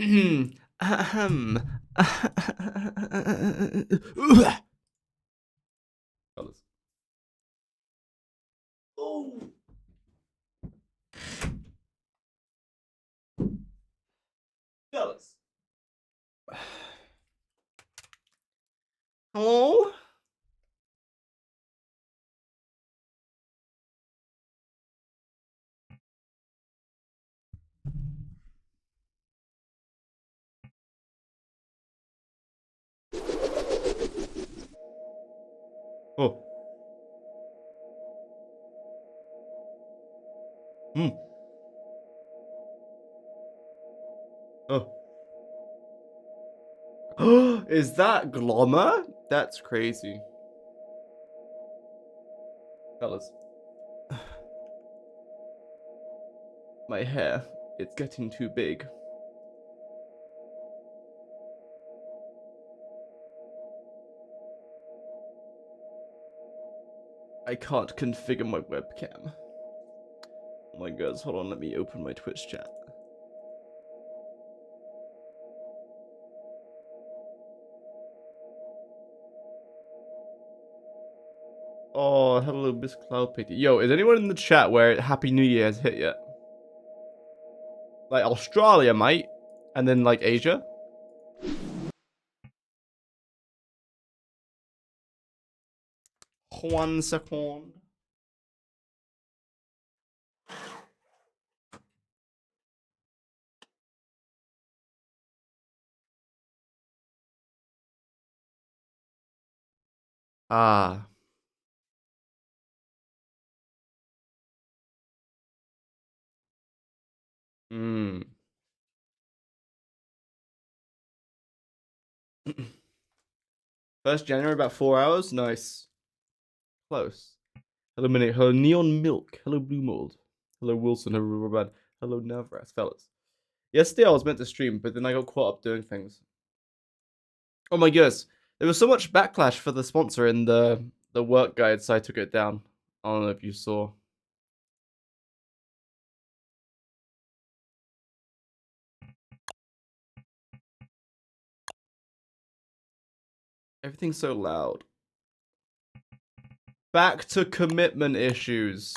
Ahem. Fellas. Oh. Fellas. Hello? Oh. Hmm. Oh. Is that Glommer? That's crazy. Fellas. My hair. It's getting too big. I can't configure my webcam. Oh my god, hold on, let me open my Twitch chat. Oh, hello, Miss Cloud Pity. Yo, is anyone in the chat where Happy New Year has hit yet? Like Australia, mate. And then like Asia. One second. Ah. Hmm. 1st January, about 4 hours. Nice. Close. Hello, Minute. Hello, Neon Milk. Hello, Blue Mold. Hello, Wilson. Hello, Rubberband. Hello, Navras. Fellas. Yesterday I was meant to stream, but then I got caught up doing things. Oh my goodness. There was so much backlash for the sponsor in the work guide, so I took it down. I don't know if you saw. Everything's so loud. Back to commitment issues.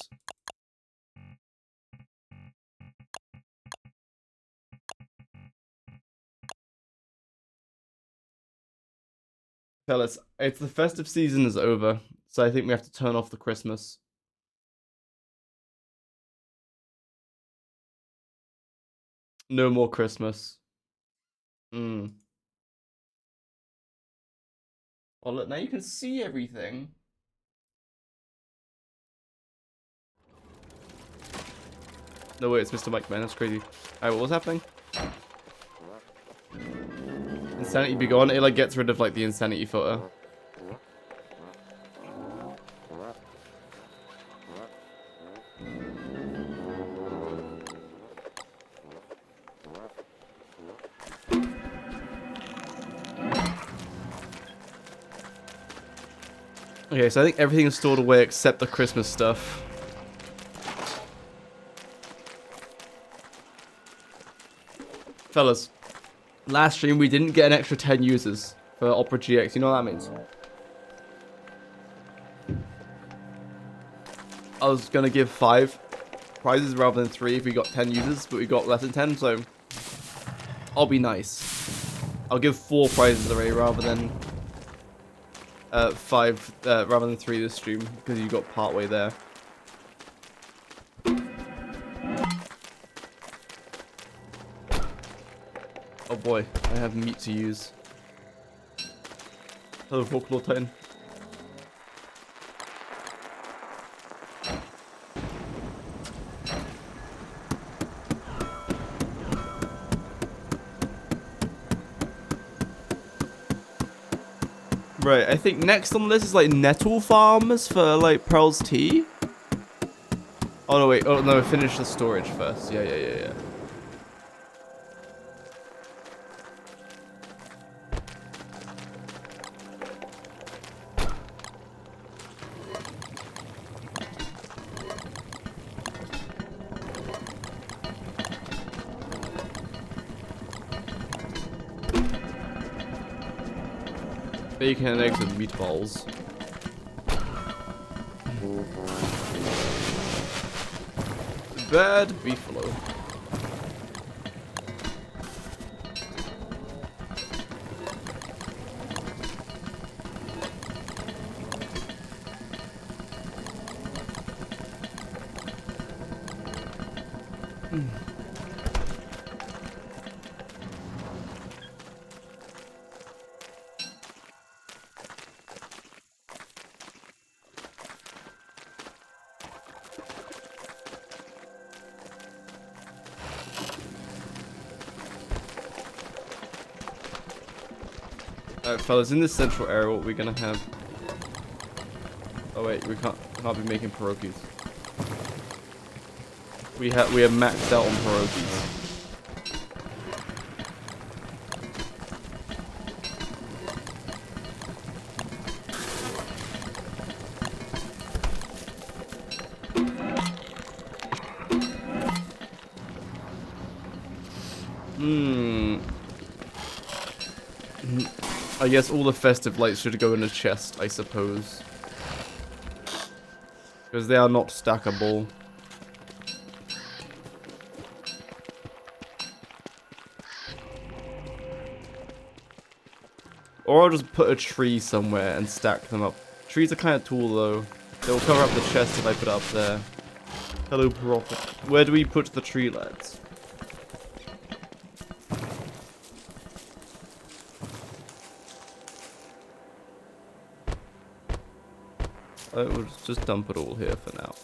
Fellas, it's the festive season is over, so I think we have to turn off the Christmas. No more Christmas. Oh, look, now you can see everything. No way, it's Mr. Mike, man. That's crazy. Alright, what was happening? Insanity be gone. It like gets rid of like the insanity photo. Okay, so I think everything is stored away except the Christmas stuff. Fellas, last stream we didn't get an extra 10 users for operaGX. You know what that means? I was gonna give 5 prizes rather than 3 if we got 10 users, but we got less than 10, so I'll be nice. I'll give 4 prizes already rather than 5, rather than 3 this stream, because you got partway there. Oh boy, I have meat to use. Hello, Folklore Titan. Right, I think next on the list is like nettle farms for like Pearl's tea. Oh no, wait. Oh no, finish the storage first. Yeah. Bacon and eggs and meatballs. Bad beefalo. Alright, fellas, in this central area, what we're gonna have. Oh wait, we can't be making pierogies. We are maxed out on pierogies. I guess all the festive lights should go in a chest, I suppose. Because they are not stackable. Or I'll just put a tree somewhere and stack them up. Trees are kind of tall though. They'll cover up the chest if I put it up there. Hello, prophet. Where do we put the tree, lads? I will just dump it all here for now.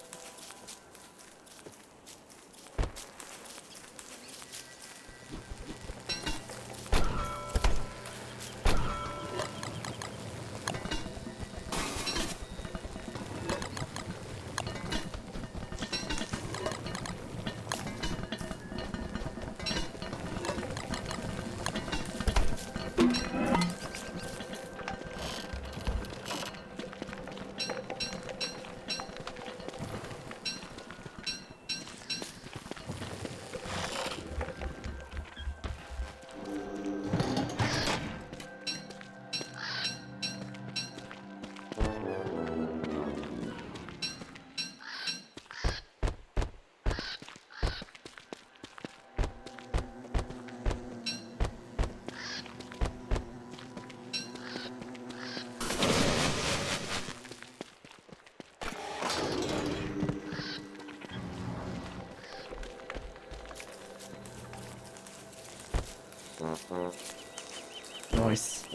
Nice.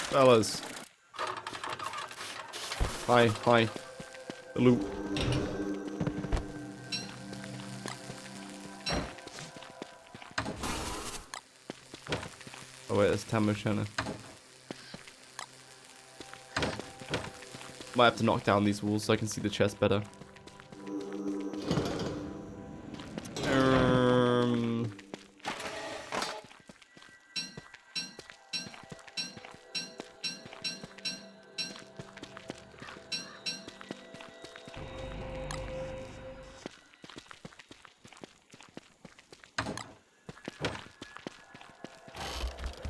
Fellas. Hi. Hello. Oh wait, that's Tamoshana. Might have to knock down these walls so I can see the chest better.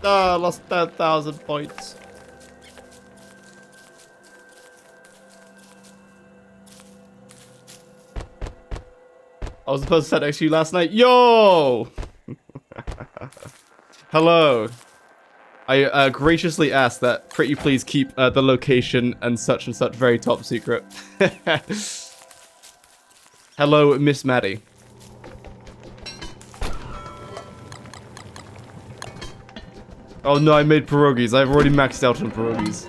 Ah, lost 10,000 points. I was supposed to sit next to you last night. Yo! Hello. I graciously asked that pretty please keep the location and such very top secret. Hello, Miss Maddie. Oh no, I made pierogies. I've already maxed out on pierogies.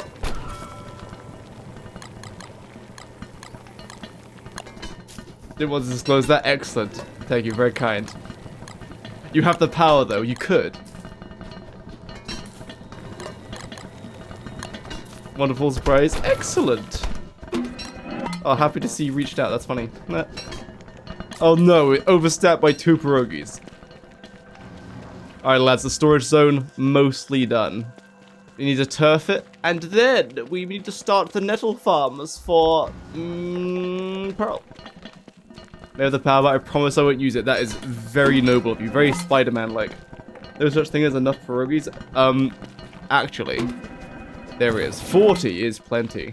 Didn't want to disclose that. Excellent. Thank you, very kind. You have the power though, you could. Wonderful surprise. Excellent. Oh, happy to see you reached out. That's funny. Oh no, it overstepped by 2 pierogies. Alright, lads, the storage zone mostly done. We need to turf it, and then we need to start the nettle farms for pearl. May have the power, but I promise I won't use it. That is very noble of you, very Spider-Man-like. No such thing as enough pierogies. Actually, there is. 40 is plenty.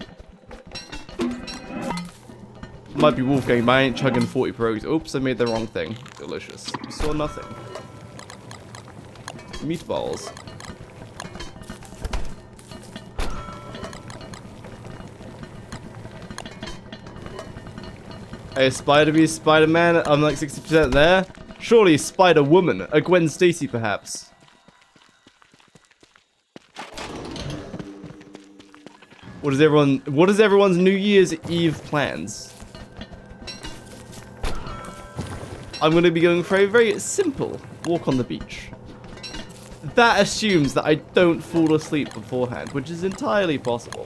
Might be Wolfgang, but I ain't chugging 40 pierogies. Oops, I made the wrong thing. Delicious. You saw nothing. Meatballs. Hey, Spider-Bee, Spider-Man, I'm like 60% there. Surely Spider-Woman, a Gwen Stacy perhaps. What is everyone's New Year's Eve plans? I'm going to be going for a very simple walk on the beach. That assumes that I don't fall asleep beforehand, which is entirely possible.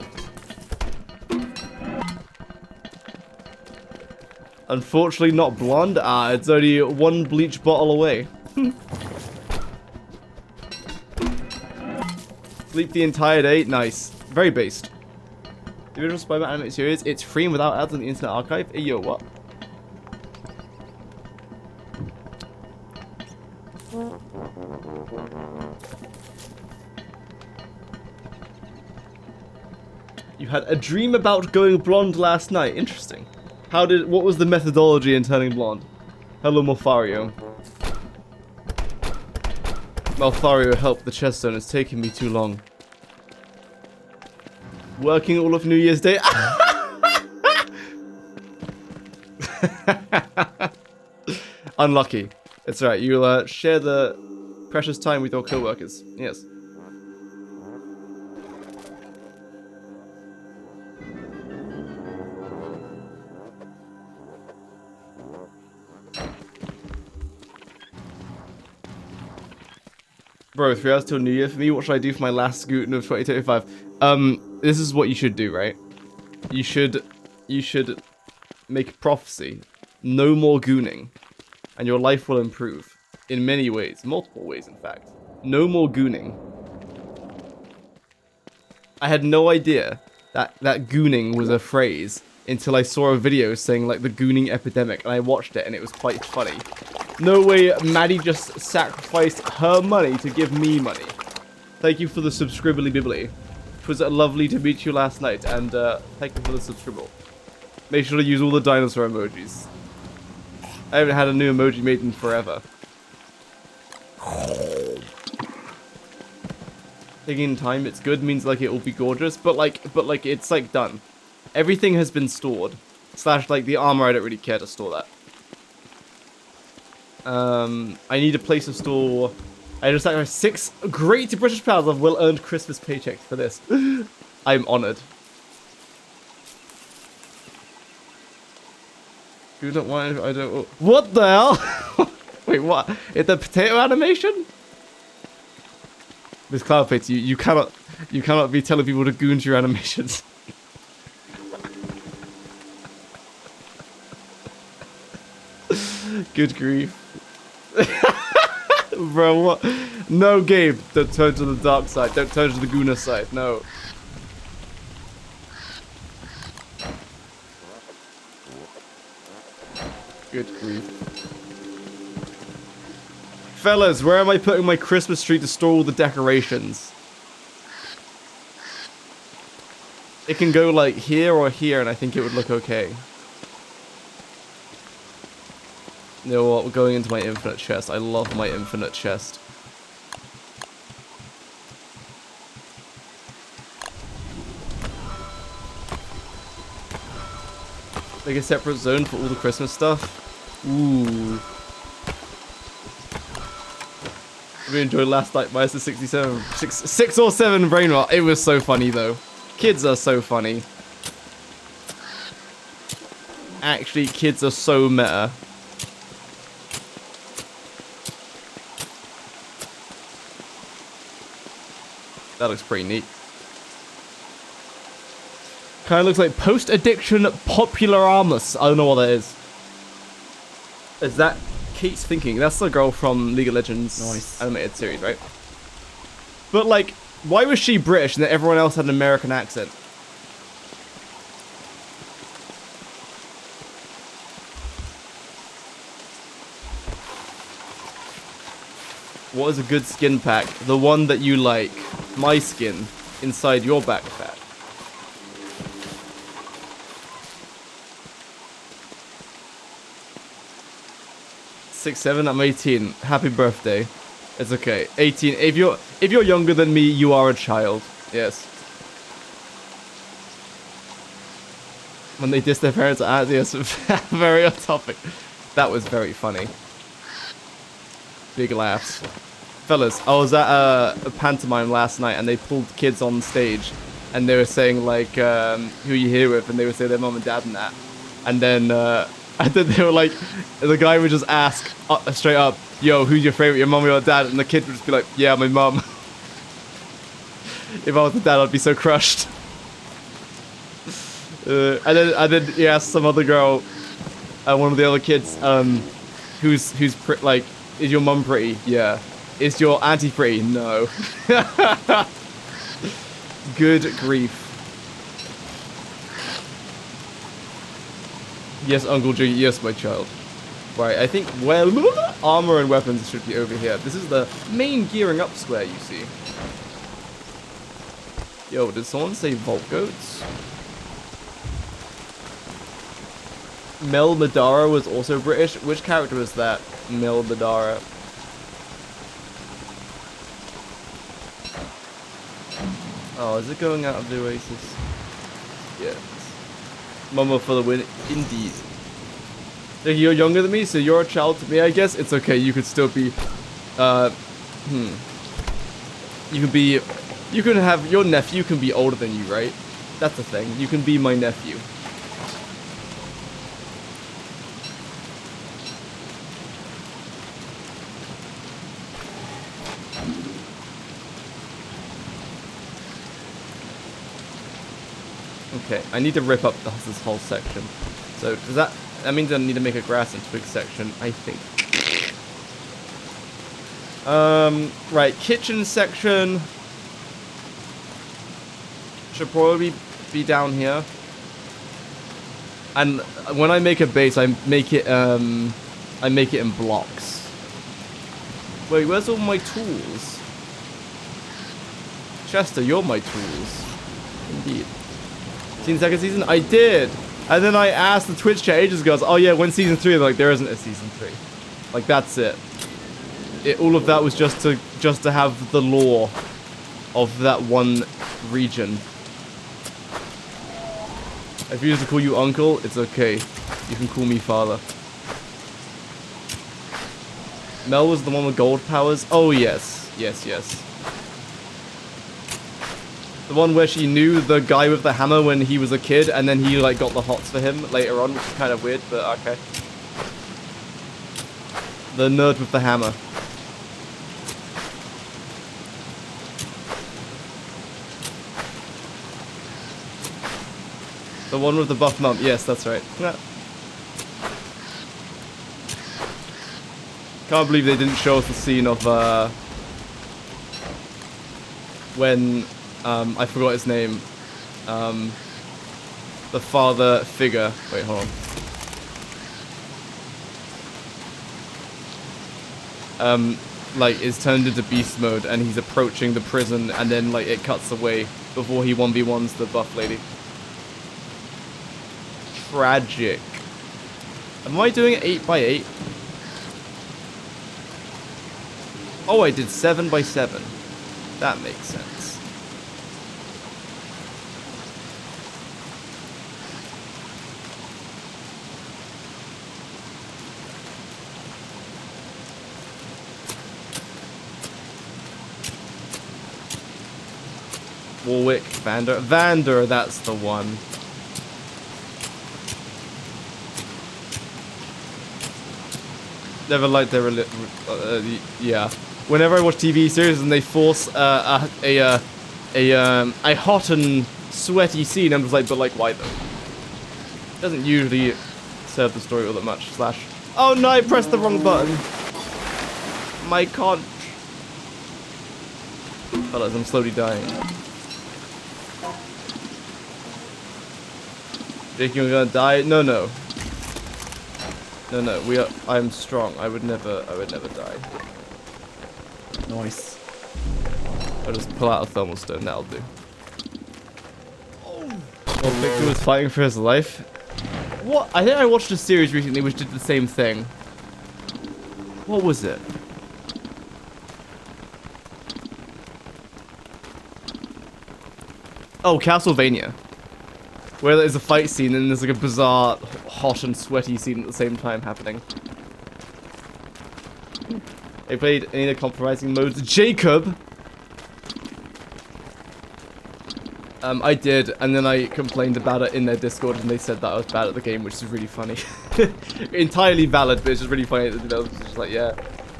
Unfortunately not blonde. Ah, it's only one bleach bottle away. Sleep the entire day. Nice. Very based. The original Spider-Man animated series, it's free and without ads on the Internet Archive. Hey, yo, what? You had a dream about going blonde last night. Interesting. What was the methodology in turning blonde? Hello, Malfario. Malfario, help, the chest zone is taking me too long. Working all of New Year's Day. Unlucky. It's alright, you'll share the precious time with your co-workers. Yes. Bro, 3 hours till New Year for me. What should I do for my last Scootin' of 2025? This is what you should do, right? You should make a prophecy. No more gooning. And your life will improve. In many ways. Multiple ways, in fact. No more gooning. I had no idea that gooning was a phrase until I saw a video saying, like, the gooning epidemic. And I watched it, and it was quite funny. No way Maddie just sacrificed her money to give me money. Thank you for the subscribbly bibbly. It was lovely to meet you last night, and thank you for the subscribble. Make sure to use all the dinosaur emojis. I haven't had a new emoji made in forever. Taking time, it's good, means like it will be gorgeous, but like it's like done. Everything has been stored. Slash like the armor, I don't really care to store that. I need a place to store. I just sacrificed 6 great British pounds of well-earned Christmas paychecks for this. I'm honored. You don't want. I don't. What the hell? Wait, what? It's the potato animation? Miss Cloudface, you cannot be telling people to goon to your animations. Good grief. Bro, what? No, Gabe. Don't turn to the dark side. Don't turn to the Gooner side. No. Good grief. Fellas, where am I putting my Christmas tree to store all the decorations? It can go like here or here, and I think it would look okay. You know what? We're going into my infinite chest. I love my infinite chest. Like a separate zone for all the Christmas stuff. Ooh. We enjoyed last night minus the 67. 6 or 7 brain rot. It was so funny though. Kids are so funny. Actually, kids are so meta. That looks pretty neat. Kind of looks like post-addiction popularamus. I don't know what that is. Is that Kate's Thinking. That's the girl from League of Legends animated series, right? But like, why was she British and then everyone else had an American accent? What is a good skin pack? The one that you like. My skin. Inside your backpack. Six, 7, I'm 18. Happy birthday. It's okay. 18. If you're younger than me, you are a child. Yes. When they diss their parents, yes, very off topic. That was very funny. Big laughs. Fellas, I was at a pantomime last night and they pulled kids on stage and they were saying like, who are you here with? And they would say their mom and dad and that. And then they were like, the guy would just ask straight up, yo, who's your favorite, your mom or your dad? And the kid would just be like, yeah, my mom. If I was the dad, I'd be so crushed. And then he asked some other girl, one of the other kids, who's like, is your mum pretty? Yeah. Is your auntie pretty? No. Good grief. Yes, Uncle G. Yes, my child. Right, I think, well, armor and weapons should be over here. This is the main gearing up square, you see. Yo, did someone say Vault Goats? Mel Madara was also British. Which character was that? Mel Madara. Oh, is it going out of the Oasis? Yes. Mama for the win. Indeed. Like, you're younger than me, so you're a child to me, I guess. It's okay, you could still be... You can have... Your nephew can be older than you, right? That's the thing. You can be my nephew. Okay, I need to rip up this whole section. So, does that means I need to make a grass and twig section, I think. Right, kitchen section should probably be down here. And when I make a base, I make it in blocks. Wait, where's all my tools? Chester, you're my tools. Indeed. Seen second season? I did! And then I asked the Twitch chat ages ago, oh yeah, when's season 3? They're like, there isn't a season 3. Like, that's it. All of that was just to have the lore of that one region. If you used to call you uncle, it's okay. You can call me father. Mel was the one with gold powers? Oh yes. Yes, yes. The one where she knew the guy with the hammer when he was a kid, and then he like got the hots for him later on, which is kind of weird, but okay. The nerd with the hammer. The one with the buff mum. Yes, that's right. Yeah. Can't believe they didn't show us the scene of when I forgot his name. The father figure. Wait, hold on. Like, is turned into beast mode and he's approaching the prison and then, like, it cuts away before he 1v1s the buff lady. Tragic. Am I doing 8x8? Oh, I did 7x7. That makes sense. Warwick, Vander. Vander, that's the one. Never liked their yeah. Whenever I watch TV series and they force a hot and sweaty scene, I'm just like, but like, why though? Doesn't usually serve the story all that much. Slash, Oh no, I pressed the wrong button. My conch. Fellas, I'm slowly dying. Jake, you're gonna die? No, no. No, no, I'm strong. I would never die. Nice. I'll just pull out a thermal stone, that'll do. Well, Victor was fighting for his life. What? I think I watched a series recently which did the same thing. What was it? Oh, Castlevania. Where there's a fight scene and there's like a bizarre, hot and sweaty scene at the same time happening. They played any of the compromising modes. Jacob! I did, and then I complained about it in their Discord, and they said that I was bad at the game, which is really funny. Entirely valid, but it's just really funny that the developers were just like, yeah,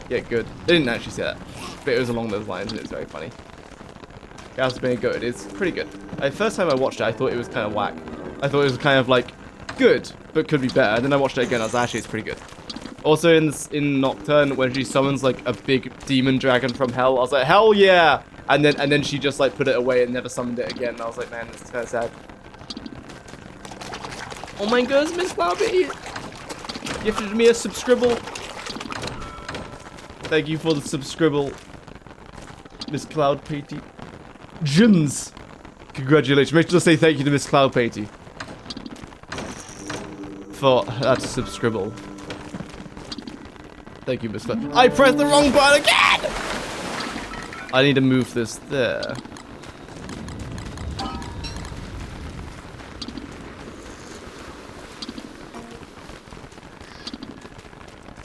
good. They didn't actually say that, but it was along those lines, and it was very funny. Castlevania Goated is pretty good. The first time I watched it, I thought it was kind of whack. I thought it was kind of like good, but could be better. And then I watched it again. I was like, actually, it's pretty good. Also in Nocturne, when she summons like a big demon dragon from hell, I was like, hell yeah! And then she just like put it away and never summoned it again. And I was like, man, this is kind of sad. Oh my goodness, Miss Barbie! Gifted me a subscribble. Thank you for the subscribble, Miss Cloud Patey. Jins! Congratulations. Make sure to say thank you to Miss Cloud Patey for that subscribble. Thank you, Miss Cloud. I pressed the wrong button again! I need to move this there.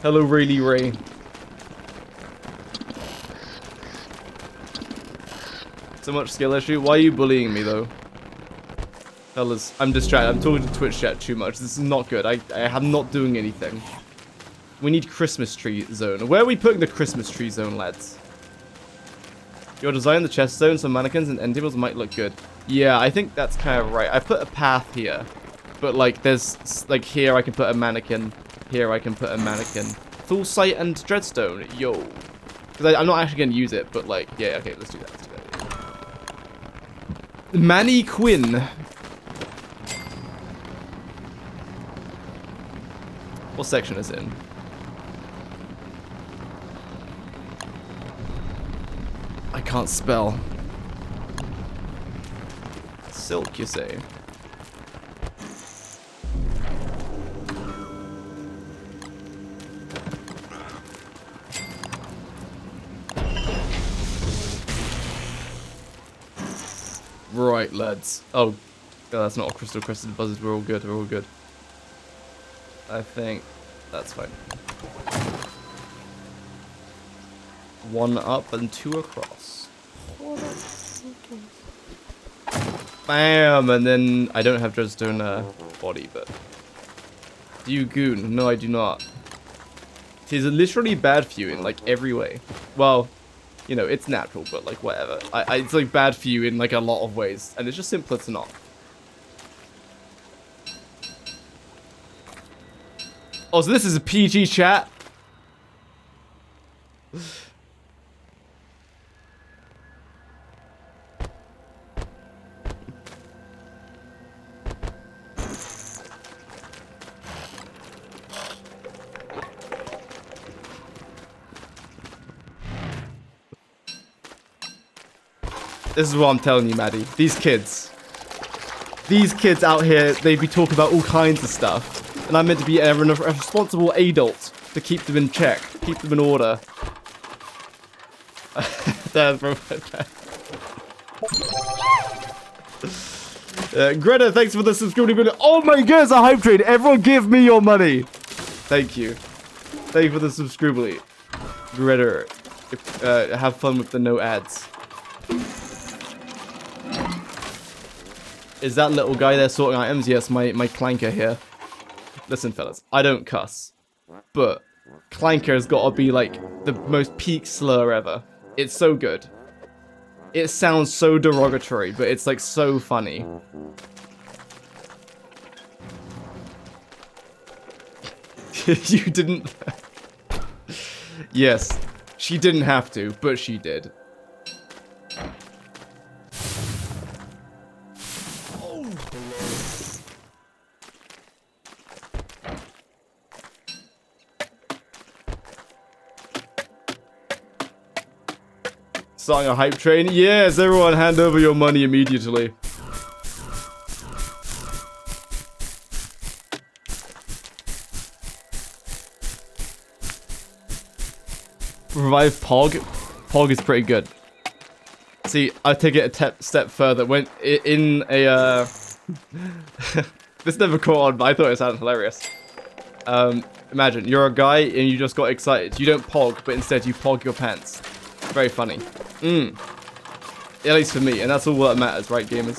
Hello, Rayleigh Ray. So much skill issue. Why are you bullying me, though? Fellas, I'm distracted. I'm talking to Twitch chat too much. This is not good. I am not doing anything. We need Christmas tree zone. Where are we putting the Christmas tree zone, lads? You're designing the chest zone so mannequins and end tables might look good. Yeah, I think that's kind of right. I put a path here. But, like, there's... Like, here I can put a mannequin. Here I can put a mannequin. Full sight and dreadstone. Yo. Because I'm not actually going to use it, but, like... Yeah, okay, let's do that. Let's do that. Manny Quinn. What section is it in? I can't spell. Silk, you say? Right, lads. Oh, that's not a crystal crested buzzard. We're all good. We're all good. I think that's fine. 1 up and 2 across. Bam! And then I don't have Dreadstone body, but... Do you goon? No, I do not. It is literally bad for you in, like, every way. Well, you know, it's natural, but, like, whatever. It's, like, bad for you in, like, a lot of ways. And it's just simpler to not. Oh, so this is a PG chat? This is what I'm telling you, Maddie. These kids out here, they be talking about all kinds of stuff. And I'm meant to be a responsible adult to keep them in check, keep them in order. That's Greta, thanks for the subscription. Oh my goodness, a hype trade. Everyone give me your money. Thank you. Thank you for the subscription. Greta, have fun with the no ads. Is that little guy there sorting items? Yes, my clanker here. Listen, fellas, I don't cuss, but clanker has got to be like the most peak slur ever. It's so good. It sounds so derogatory, but it's like so funny. You didn't. Yes, she didn't have to, but she did. Starting a hype train? Yes, everyone hand over your money immediately. Revive Pog? Pog is pretty good. See, I take it a step further. When in a this never caught on, but I thought it sounded hilarious. Imagine you're a guy and you just got excited. You don't pog, but instead you pog your pants. Very funny. At least for me, and that's all that matters, right, gamers?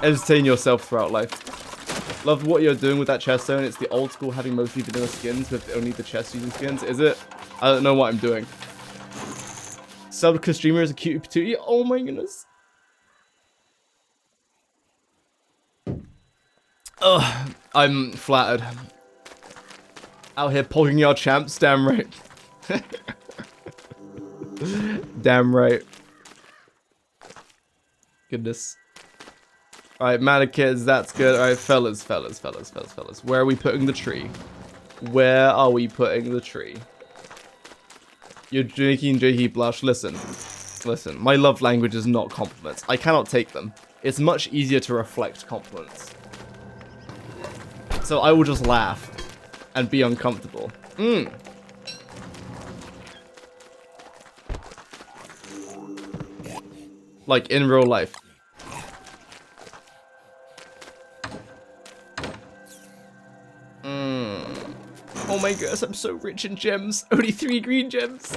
Entertain yourself throughout life. Love what you're doing with that chest zone. It's the old school having mostly vanilla skins with only the chest using skins. Is it? I don't know what I'm doing. Subka streamer is a cutie patootie. Oh my goodness. Ugh, I'm flattered. Out here pogging your champs, damn right. Damn right. Goodness. Alright, mannequins, that's good. Alright, fellas. Where are we putting the tree? Where are we putting the tree? You're making JP blush. Listen. My love language is not compliments. I cannot take them. It's much easier to reflect compliments. So I will just laugh and be uncomfortable. Like in real life. Oh my gosh, I'm so rich in gems. Only 3 green gems.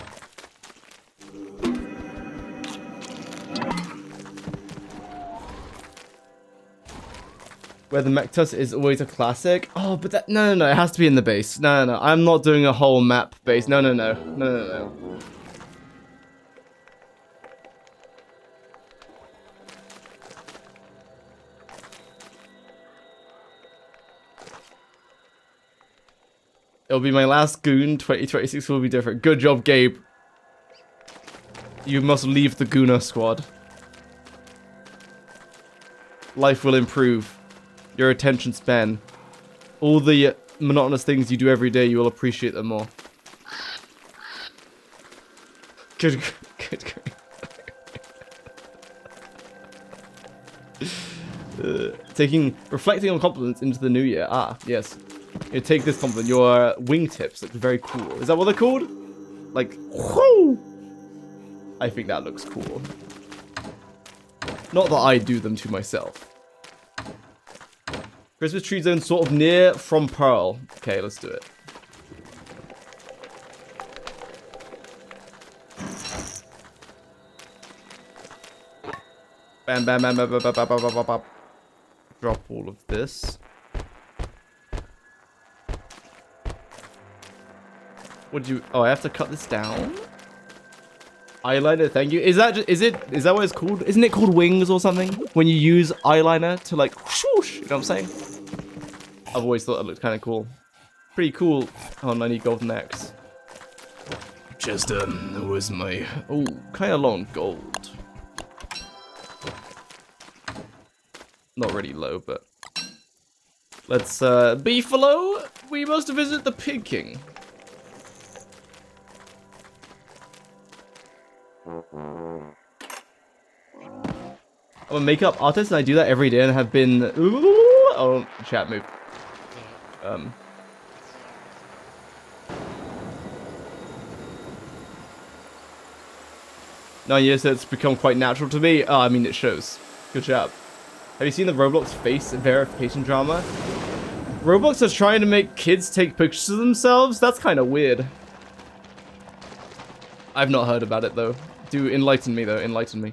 Where the Mectus is always a classic. Oh, but that no, it has to be in the base. No. I'm not doing a whole map base. No. It'll be my last goon. 2026 will be different. Good job, Gabe. You must leave the Gooner squad. Life will improve. Your attention span. All the monotonous things you do every day, you will appreciate them more. Good. Reflecting on compliments into the new year. Ah, yes. You take this compliment. Your wingtips look very cool. Is that what they're called? Like, whoo! I think that looks cool. Not that I do them to myself. Christmas tree zone sort of near from Pearl. Okay, let's do it. Bam. Drop all of this. What do you? Oh, I have to cut this down. Eyeliner, thank you. Is that what it's called? Isn't it called wings or something? When you use eyeliner to like whoosh, you know what I'm saying? I've always thought that looked kind of cool. Pretty cool. Oh, and I need golden axe. Just where's my kind of long gold. Not really low, but let's beefalo. We must visit the Pig King. I'm a makeup artist and I do that every day and have been... Oh, chat move. 9 years, so it's become quite natural to me. Oh, I mean, it shows. Good job. Have you seen the Roblox face verification drama? Roblox is trying to make kids take pictures of themselves? That's kind of weird. I've not heard about it, though. Do enlighten me, though. Enlighten me.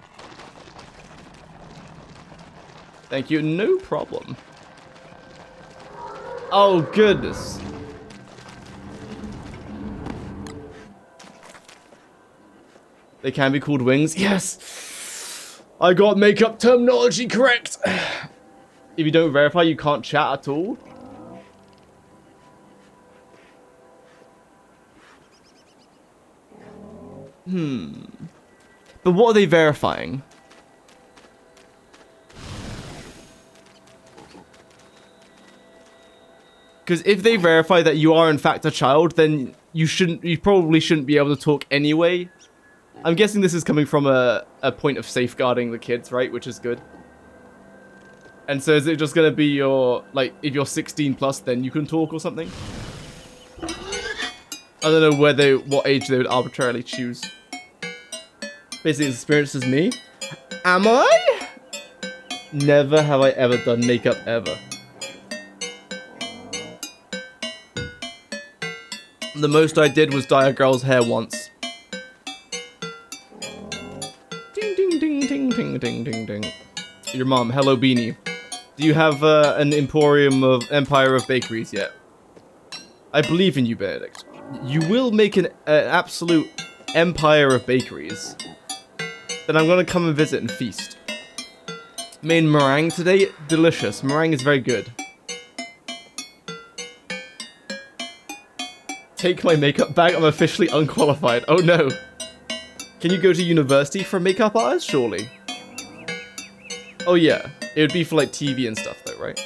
Thank you. No problem. Oh, goodness. They can be called wings. Yes! I got makeup terminology correct. If you don't verify, you can't chat at all. But what are they verifying? Because if they verify that you are in fact a child, then you probably shouldn't be able to talk anyway. I'm guessing this is coming from a point of safeguarding the kids, right? Which is good. And so is it just gonna be your, like, if you're 16 plus, then you can talk or something? I don't know what age they would arbitrarily choose. Basically, experience as me. Am I? Never have I ever done makeup ever. The most I did was dye a girl's hair once. Ding ding ding ding ding ding ding ding. Your mom, hello Beanie. Do you have an empire of bakeries yet? I believe in you, Benedict. You will make an absolute empire of bakeries. Then I'm gonna come and visit and feast. Made meringue today, delicious. Meringue is very good. Take my makeup bag, I'm officially unqualified. Oh no. Can you go to university for makeup artist? Surely. Oh yeah, it would be for like TV and stuff though, right?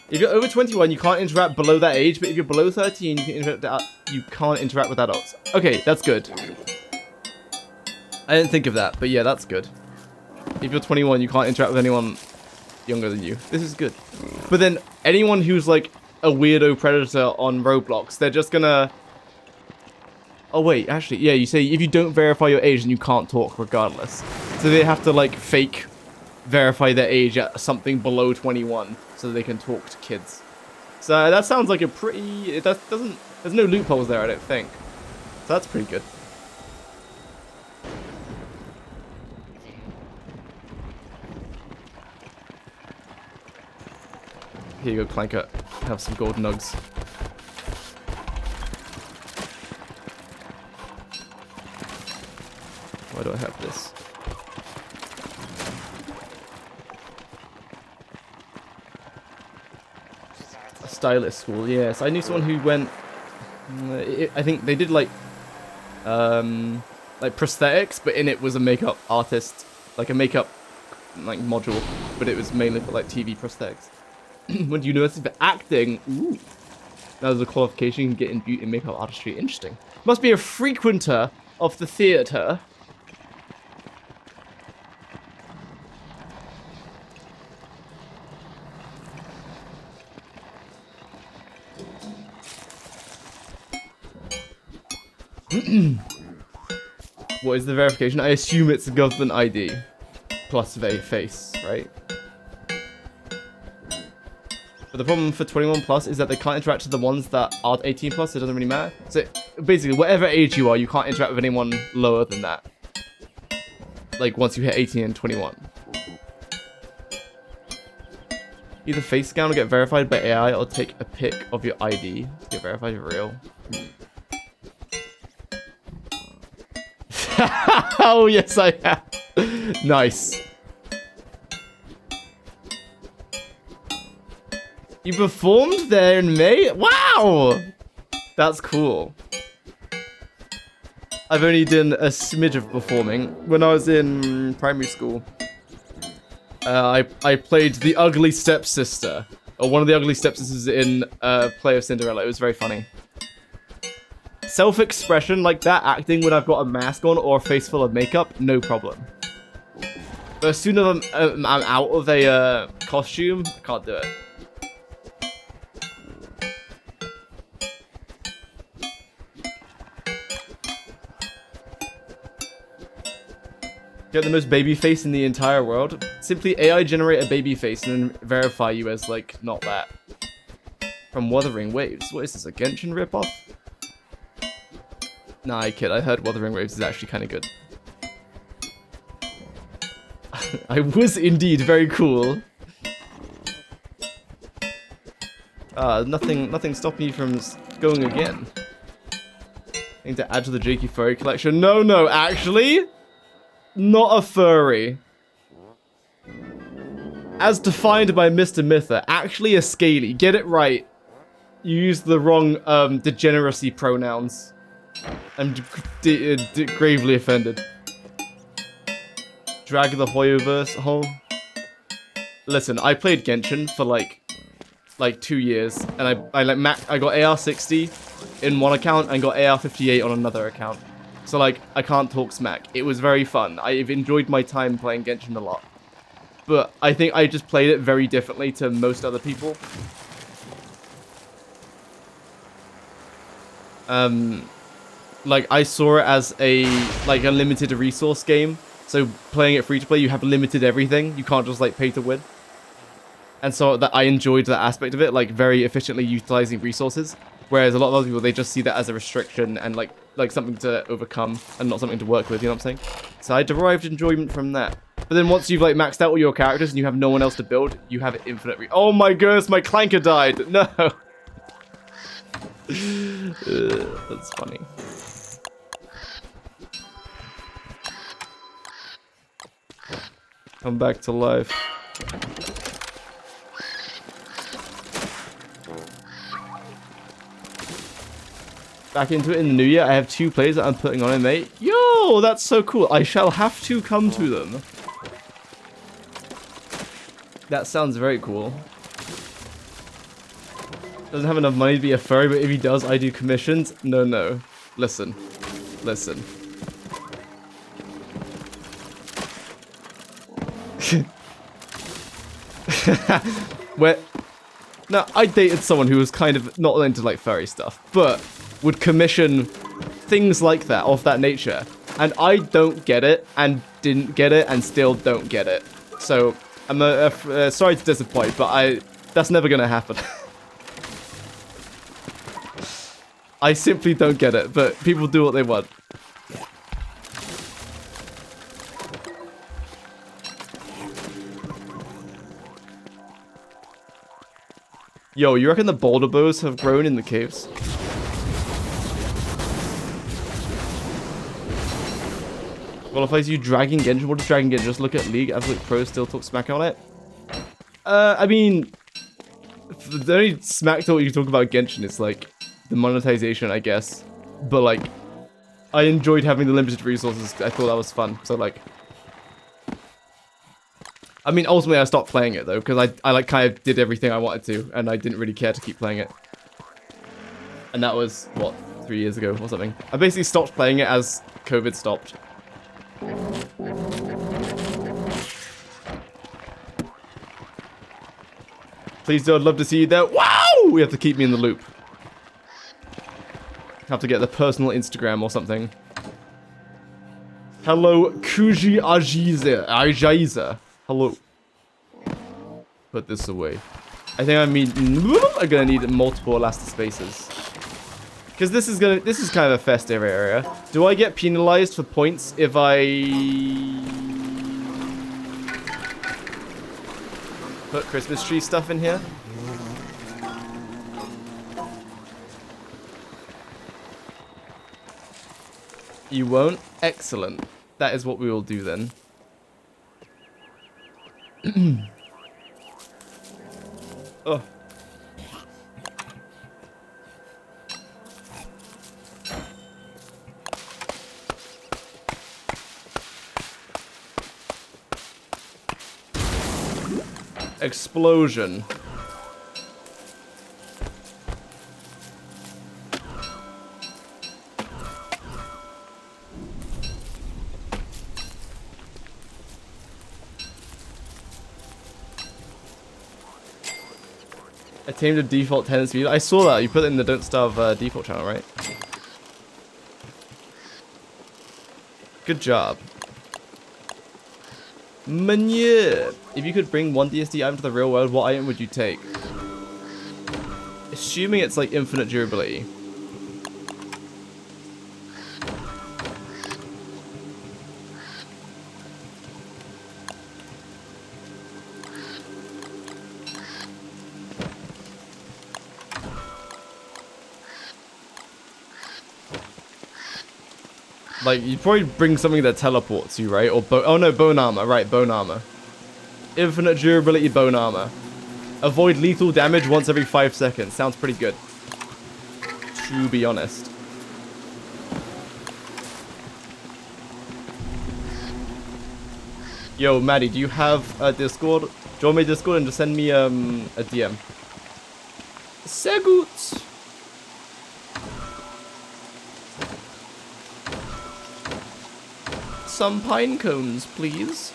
If you're over 21, you can't interact below that age, but if you're below 13, you can't interact with adults. Okay, that's good. I didn't think of that, but yeah, that's good. If you're 21, you can't interact with anyone younger than you. This is good. But then anyone who's like a weirdo predator on Roblox, they're just gonna... Oh wait, actually, yeah, you say if you don't verify your age, then you can't talk regardless. So they have to like fake verify their age at something below 21 so they can talk to kids. So that sounds like a pretty... There's no loopholes there, I don't think. So that's pretty good. Here you go, Clanker. Have some gold nugs. Why do I have this? A stylist school, yes. I knew someone who went... I think they did like prosthetics, but in it was a makeup artist. Like a makeup like module, but it was mainly for like TV prosthetics. Went to university for acting. Ooh. That was a qualification you can get in beauty and makeup artistry. Interesting. Must be a frequenter of the theater. What is the verification? I assume it's a government ID plus a face, right? But the problem for 21 plus is that they can't interact with the ones that aren't 18 plus, so it doesn't really matter. So basically, whatever age you are, you can't interact with anyone lower than that. Like once you hit 18 and 21. Either face scan or get verified by AI or take a pic of your ID to get verified for real. Oh yes, I have. Nice. You performed there in May? Wow! That's cool. I've only done a smidge of performing. When I was in primary school, I played the ugly stepsister. Or one of the ugly stepsisters in Play of Cinderella. It was very funny. Self-expression like that, acting when I've got a mask on or a face full of makeup, no problem. But as soon as I'm out of a costume, I can't do it. Get the most baby face in the entire world. Simply AI generate a baby face and then verify you as, like, not that. From Wuthering Waves. What is this, a Genshin ripoff? Nah, I kid. I heard Wuthering Waves is actually kind of good. I was indeed very cool. Nothing stopping you from going again. Need to add to the Jakey Furry collection. No, actually... Not a furry. As defined by Mr. Mither, actually a scaly. Get it right. You used the wrong degeneracy pronouns. I'm gravely offended. Drag the Hoyoverse home. Listen, I played Genshin for like 2 years, and I got AR60 in one account and got AR58 on another account. So like I can't talk smack. It was very fun. I've enjoyed my time playing Genshin a lot. But I think I just played it very differently to most other people. Like I saw it as a limited resource game. So playing it free to play, you have limited everything. You can't just like pay to win. And so that I enjoyed that aspect of it, like very efficiently utilizing resources. Whereas a lot of other people, they just see that as a restriction and like something to overcome and not something to work with, you know what I'm saying? So I derived enjoyment from that. But then once you've like maxed out all your characters and you have no one else to build, you have infinite oh my goodness, my clanker died! No! That's funny. Come back to life. Back into it in the new year. I have 2 plays that I'm putting on it, mate. Yo, that's so cool. I shall have to come to them. That sounds very cool. Doesn't have enough money to be a furry, but if he does, I do commissions. No, no. Listen. Listen. Where... Now, I dated someone who was kind of not into like furry stuff, but would commission things like that, of that nature. And I don't get it, and didn't get it, and still don't get it. So, I'm sorry to disappoint, but that's never gonna happen. I simply don't get it, but people do what they want. Yo, you reckon the boulder bows have grown in the caves? Well, if I use Dragon Genshin, what is Dragon Genshin? Just look at League, Absolute Pro still talk smack on it? I mean, the only smack talk you can talk about Genshin is like the monetization, I guess. But like, I enjoyed having the limited resources. I thought that was fun. So like, I mean, ultimately I stopped playing it though, because I like kind of did everything I wanted to, and I didn't really care to keep playing it. And that was, what, 3 years ago or something. I basically stopped playing it as COVID stopped. Please do, I'd love to see you there. Wow! We have to keep me in the loop. Have to get the personal Instagram or something. Hello, Kuji Ajiza. Hello. Put this away. I think I'm gonna need multiple elastic spaces. Because this is kind of a festive area. Do I get penalized for points if I put Christmas tree stuff in here? You won't? Excellent. That is what we will do then. Oh. Explosion. Attained a default 10 speed. I saw that. You put it in the Don't Starve default channel, right? Good job. Manure. If you could bring one DSD item to the real world, what item would you take? Assuming it's like infinite durability. Like, you'd probably bring something that teleports you, right? Or oh no, bone armor. Right, bone armor. Infinite durability bone armor. Avoid lethal damage once every 5 seconds. Sounds pretty good. To be honest. Yo, Maddie, do you have a Discord? Join my Discord and just send me a DM. Sehr gut. Some pine cones, please.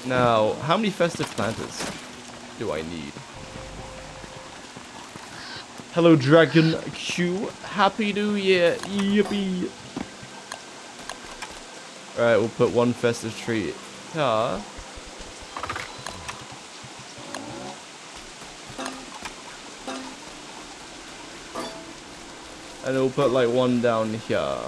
Now, how many festive planters do I need? Hello, Dragon Q. Happy New Year. Yippee. Alright, we'll put one festive tree here. And we'll put like one down here.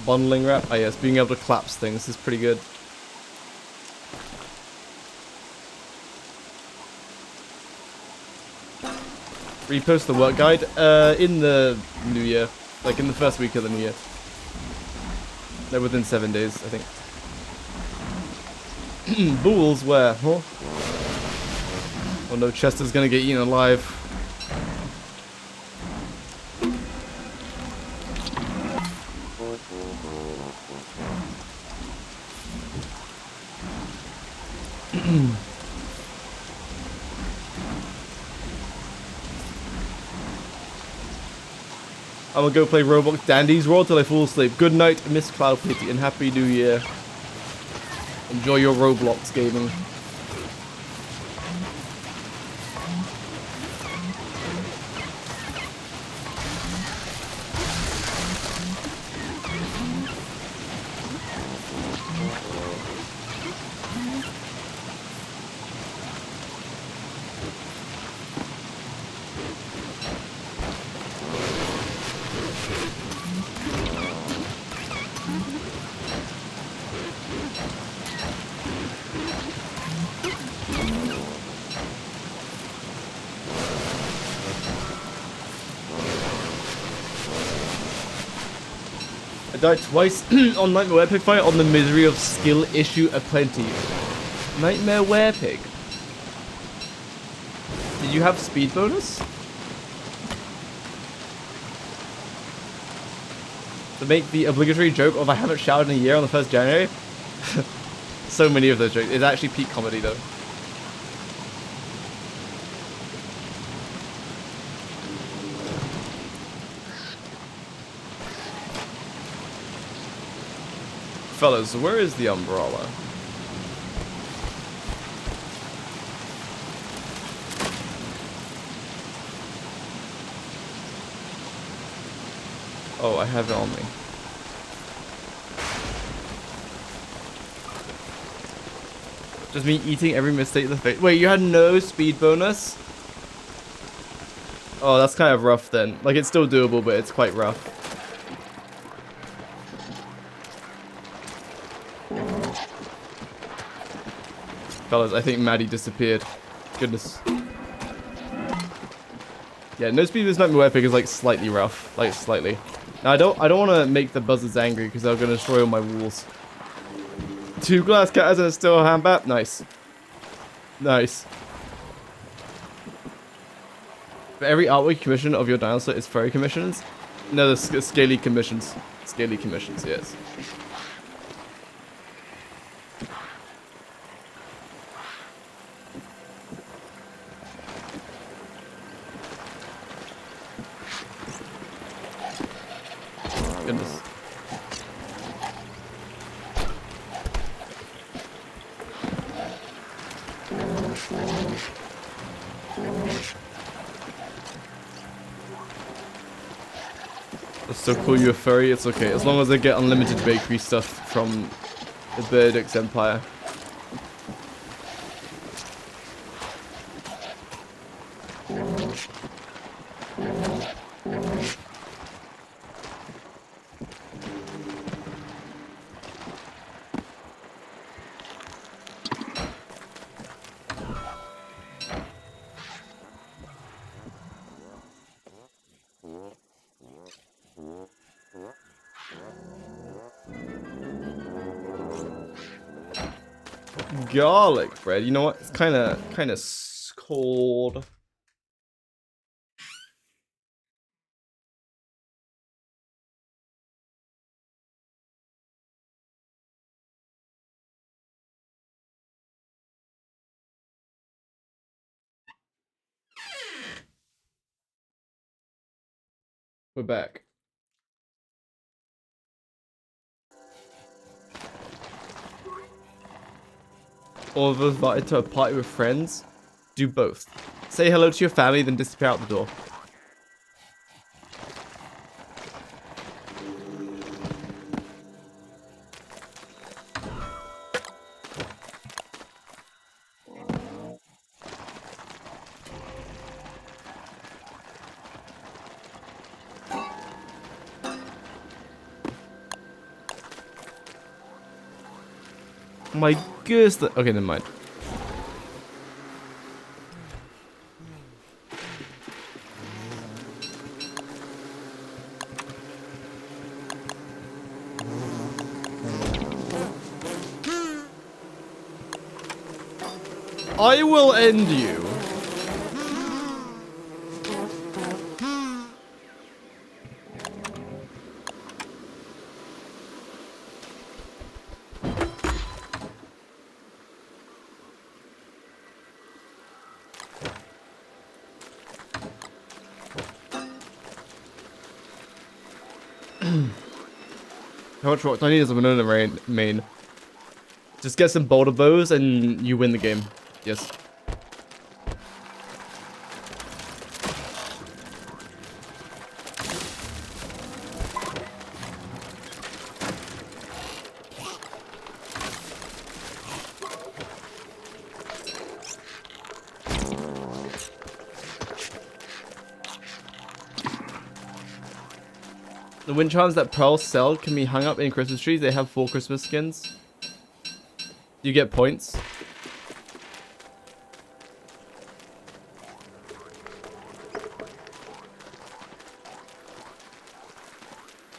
Bundling wrap. Oh yes, being able to collapse things is pretty good. Repost the work guide in the new year, like in the first week of the new year. They're within 7 days, I think. Bulls where? Huh? Oh no, Chester's gonna get eaten alive. I'm gonna go play Roblox Dandy's World till I fall asleep. Good night, Miss Cloud Pity, and Happy New Year. Enjoy your Roblox gaming. I died twice on Nightmare Werepig fight on the misery of skill issue aplenty. Nightmare Werepig. Did you have speed bonus? To make the obligatory joke of I haven't showered in a year on the 1st January? So many of those jokes. It's actually peak comedy though. Fellas, where is the umbrella? Oh, I have it on me. Just me eating every mistake in the face. Wait, you had no speed bonus? Oh, that's kind of rough then. Like, it's still doable, but it's quite rough. Fellas, I think Maddie disappeared. Goodness. Yeah, no speed this Nightmare Werepig is like slightly rough. Like slightly. Now I don't want to make the buzzards angry because they're gonna destroy all my walls. 2 glass cutters and still a hand bat? Nice. Nice. For every artwork commission of your dinosaur is furry commissions? No, the scaly commissions. Scaly commissions, yes. Goodness. That's so cool you're a furry, it's okay. As long as I get unlimited bakery stuff from the Birdix Empire. garlic bread. You know what? It's kind of cold. We're back. Or if invited to a party with friends, do both. Say hello to your family, then disappear out the door. My goodness. Okay, never mind. I will end you. How much rock do I need as a banana main? Just get some boulder bows and you win the game. Yes. The wind chimes that Pearl sell can be hung up in Christmas trees. They have 4 Christmas skins. You get points.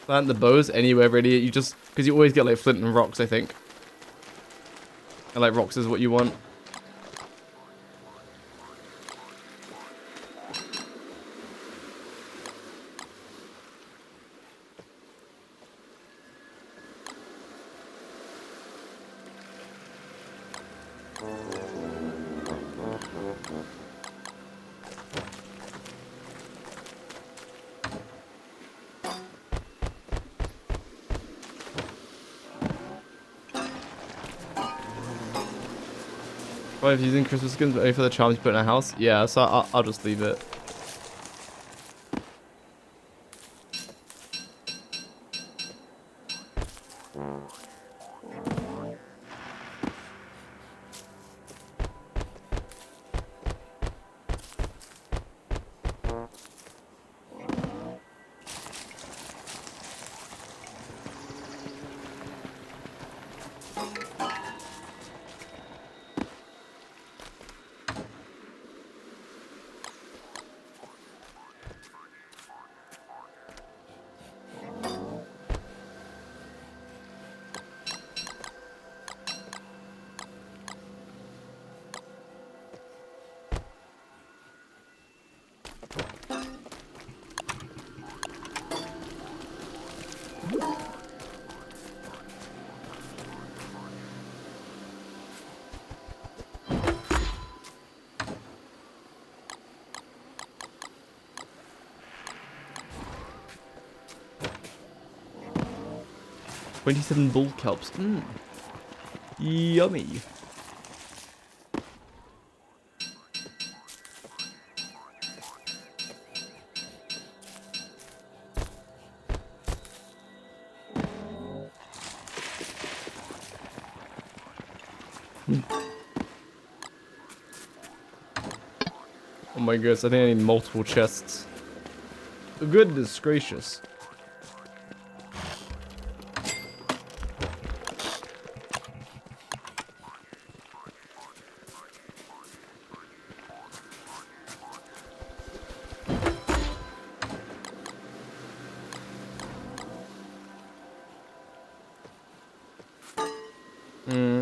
Plant the bows anywhere really. You just, because you always get like flint and rocks, I think. And like rocks is what you want. Well, if using Christmas skins only for the charms you put in a house, yeah. So I'll just leave it. $27 bull kelps. Yummy. Oh my goodness, I think I need multiple chests. Goodness gracious.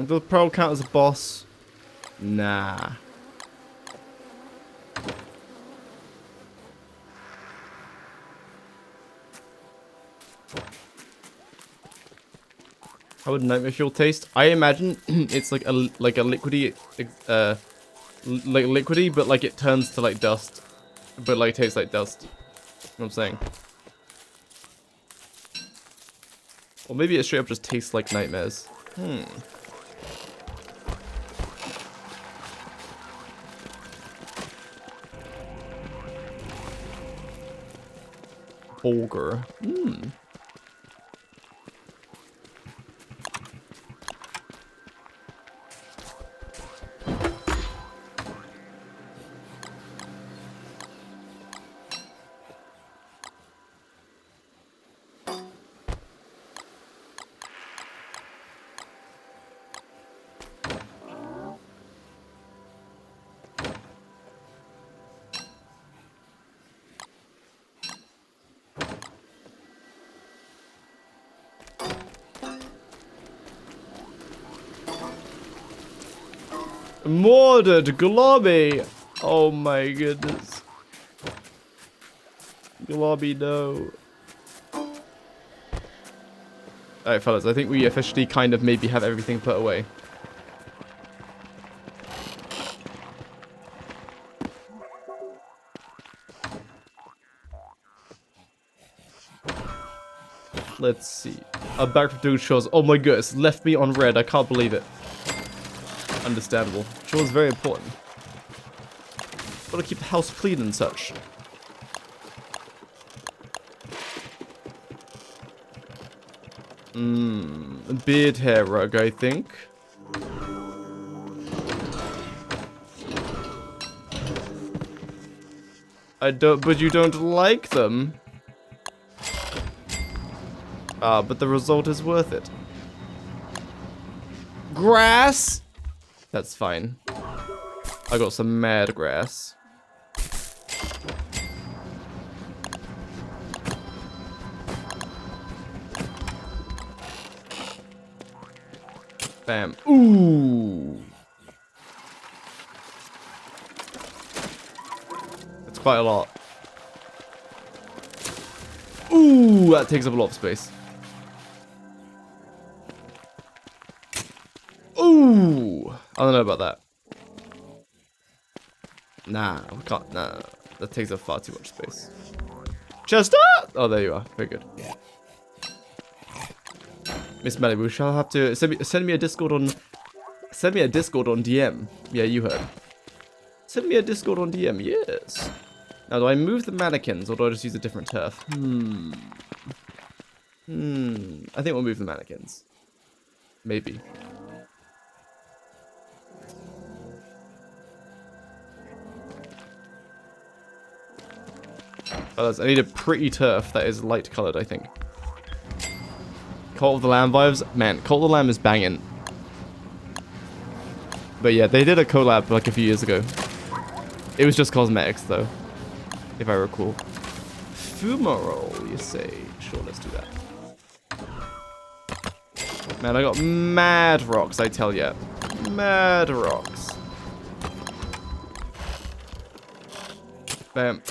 Does Pearl count as a boss? Nah. How would nightmare fuel taste? I imagine it's like a liquidy, like liquidy, but like it turns to like dust, but like tastes like dust. You know what I'm saying? Or maybe it straight up just tastes like nightmares. Bulgur. Murdered Globby! Oh my goodness. Globby, no. Alright, fellas, I think we officially kind of maybe have everything put away. Let's see. I'm back from doing chores. Oh my goodness, left me on red. I can't believe it. Understandable. Chores very important. Gotta keep the house clean and such. Beard hair rug, I think. But you don't like them. Ah, but the result is worth it. Grass? That's fine. I got some mad grass. Bam. Ooh. That's quite a lot. Ooh, that takes up a lot of space. Ooh. I don't know about that. Nah, we can't. Nah, that takes up far too much space. Chester! Oh, there you are. Very good. Miss Melly, we shall have to send me a Discord on. Send me a Discord on DM. Yeah, you heard. Send me a Discord on DM. Yes. Now, do I move the mannequins or do I just use a different turf? I think we'll move the mannequins. Maybe. I need a pretty turf that is light colored, I think. Cult of the Lamb vibes? Man, Cult of the Lamb is banging. But yeah, they did a collab like a few years ago. It was just cosmetics though, if I recall. Fumarole, you say? Sure, let's do that. Man, I got mad rocks, I tell ya. Mad rocks. Bam.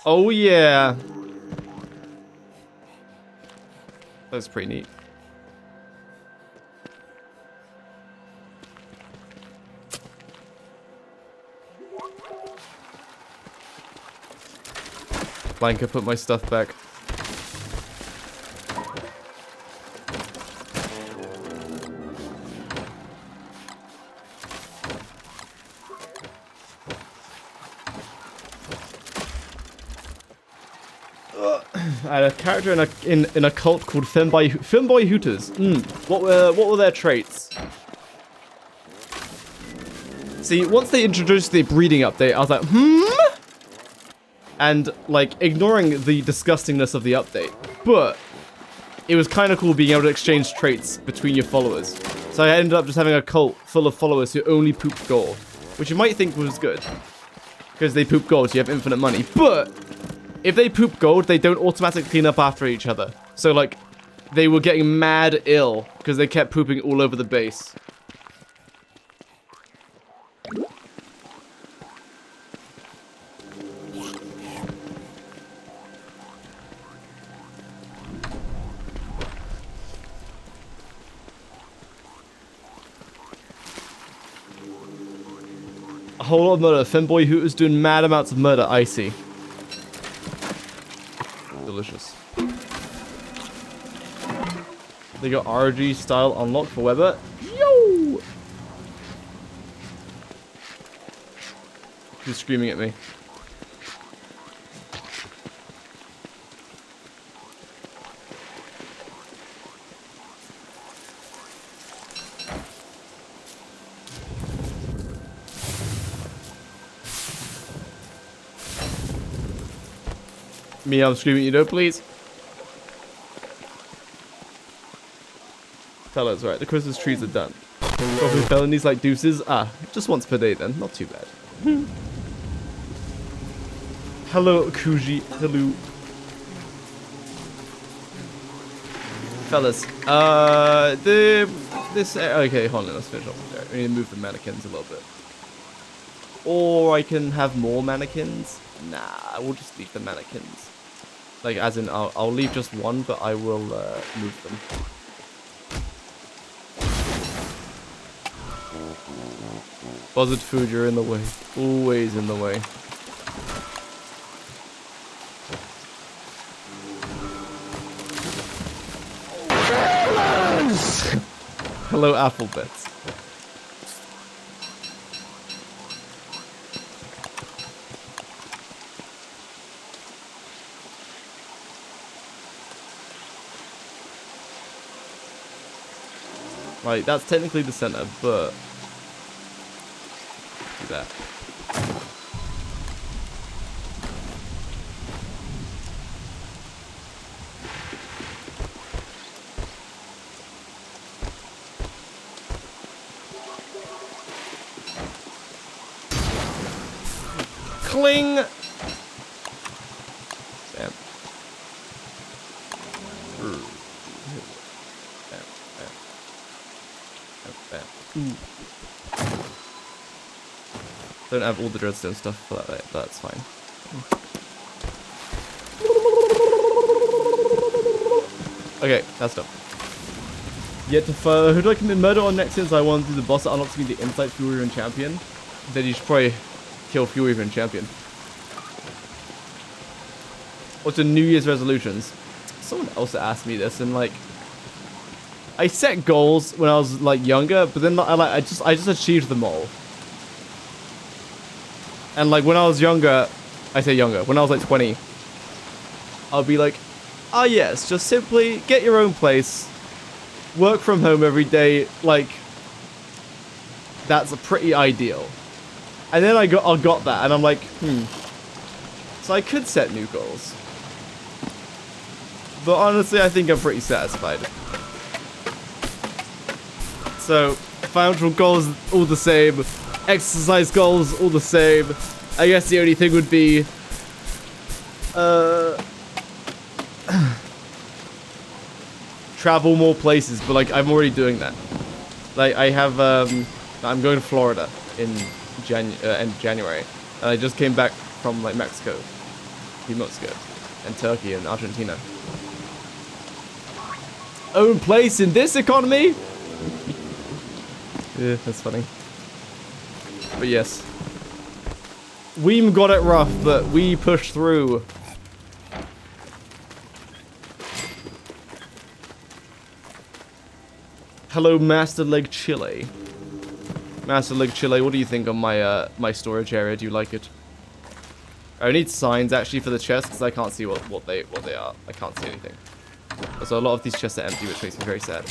Oh yeah. That's pretty neat. Blanca, put my stuff back. I had a character in a cult called Femboy Hooters. What were their traits? See, once they introduced the breeding update, I was like, and like ignoring the disgustingness of the update, but it was kind of cool being able to exchange traits between your followers. So I ended up just having a cult full of followers who only pooped gold, which you might think was good, because they poop gold, so you have infinite money. But if they poop gold, they don't automatically clean up after each other. So, like, they were getting mad ill because they kept pooping all over the base. A whole lot of murder. Femboy Hooters doing mad amounts of murder. Icy. Delicious. They got RG style unlocked for Weber. Yo! Who's screaming at me? Me, I'm screaming, you know, please. Fellas, right, the Christmas trees are done. Dropping felonies like deuces? Ah, just once per day then, not too bad. Hello, Kuji. Hello. Fellas, okay, hold on, let's finish off there. We need to move the mannequins a little bit. Or I can have more mannequins. Nah, we'll just leave the mannequins. Like, as in, I'll leave just one, but I will move them. Buzzard food, you're in the way. Always in the way. Hello, Applebits. Right, that's technically the center, but do that. Cling. Bam. Don't have all the dreadstone stuff for that, but that's fine. Okay, that's done. Yet to who do I commit murder on next since I want to do the boss that unlocks me the Insight Fury and Champion? Then you should probably kill Fury and Champion. What's the New Year's resolutions? Someone else asked me this, and like, I set goals when I was like younger, but then I just achieved them all. And like when I was younger, I say younger, when I was like 20, I'll be like, ah yes, just simply get your own place, work from home every day, like, that's a pretty ideal. And then I got that, and I'm like, so I could set new goals. But honestly, I think I'm pretty satisfied. So, financial goals, all the same. Exercise goals, all the same. I guess the only thing would be... travel more places, but like, I'm already doing that. Like, I have, I'm going to Florida in end January. And I just came back from like Mexico a few months ago. And Turkey and Argentina. Own place in this economy? Yeah, that's funny. But yes. We got it rough, but we pushed through. Hello, Master Leg Chile. Master Leg Chile, what do you think on my my storage area? Do you like it? I need signs actually for the chests because I can't see what they are. I can't see anything. So a lot of these chests are empty, which makes me very sad.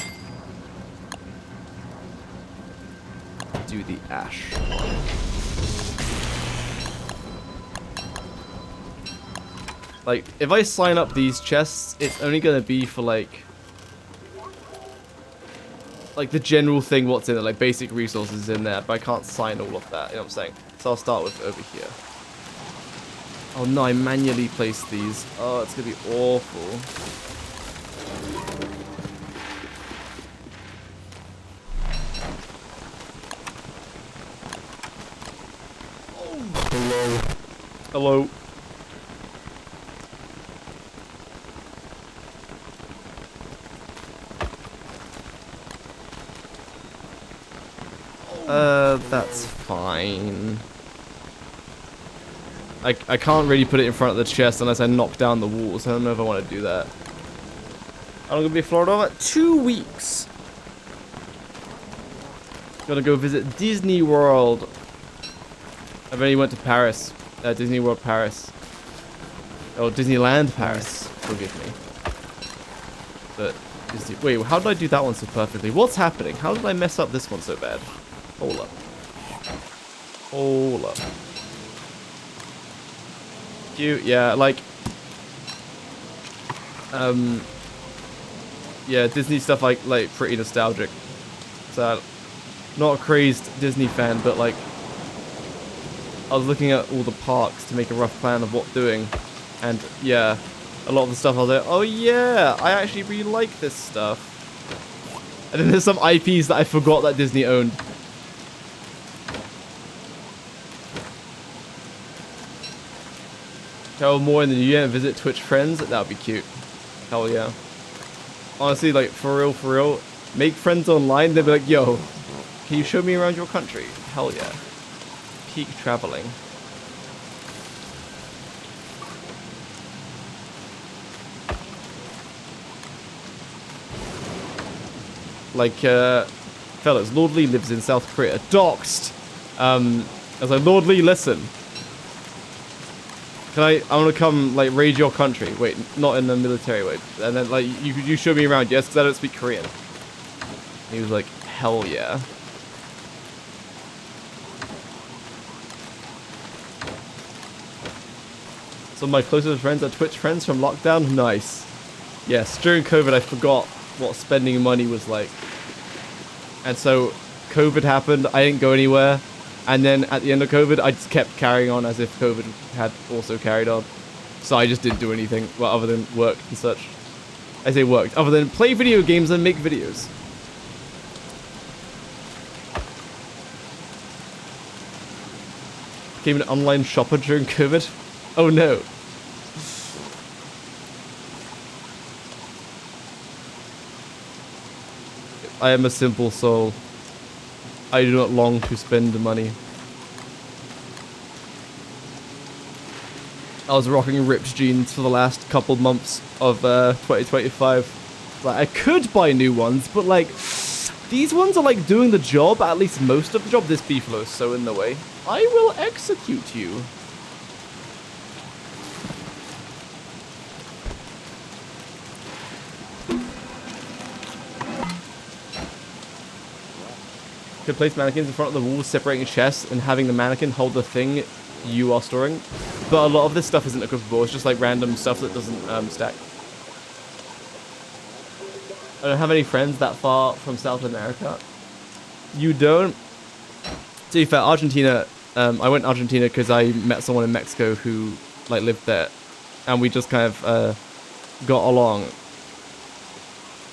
Do the ash. Like, if I sign up these chests, it's only gonna be for like like the general thing what's in it, like basic resources in there, but I can't sign all of that, you know what I'm saying? So I'll start with over here. Oh no, I manually placed these. Oh, it's gonna be awful. Hello. Hello. That's fine. I can't really put it in front of the chest unless I knock down the walls. I don't know if I want to do that. I'm gonna be in Florida for 2 weeks. Gonna go visit Disney World. I've only went to Paris. Disney World Paris. Oh, Disneyland Paris. Forgive me. But Disney... Wait, how did I do that one so perfectly? What's happening? How did I mess up this one so bad? Hold up. Hold up. Cute, yeah, like... Yeah, Disney stuff like pretty nostalgic. So, not a crazed Disney fan, but like... I was looking at all the parks to make a rough plan of what doing. And yeah, a lot of the stuff I was like, oh yeah, I actually really like this stuff. And then there's some IPs that I forgot that Disney owned. Travel more in the new year and visit Twitch friends. That would be cute. Hell yeah. Honestly, like, for real, make friends online. They'll be like, yo, can you show me around your country? Hell yeah. Peak traveling. Like, fellas, Lord Lee lives in South Korea. Doxed! I was like, Lord Lee, listen. I want to come, like, raid your country. Wait, not in a military way. And then, like, you show me around, yes, because I don't speak Korean. He was like, hell yeah. Some of my closest friends are Twitch friends from lockdown. Nice. Yes, during COVID, I forgot what spending money was like. And so, COVID happened. I didn't go anywhere. And then at the end of COVID, I just kept carrying on as if COVID had also carried on. So I just didn't do anything, well, other than work and such. I say worked, other than play video games and make videos. Became an online shopper during COVID. Oh no. I am a simple soul. I do not long to spend money. I was rocking ripped jeans for the last couple months of 2025. Like, I could buy new ones, but like, these ones are like doing the job, at least most of the job. This beefalo is so in the way. I will execute you. Could place mannequins in front of the walls, separating chests, and having the mannequin hold the thing you are storing. But a lot of this stuff isn't equipable. It's just like random stuff that doesn't stack. I don't have any friends that far from South America. You don't? To be fair, Argentina. I went to Argentina because I met someone in Mexico who like lived there, and we just kind of got along.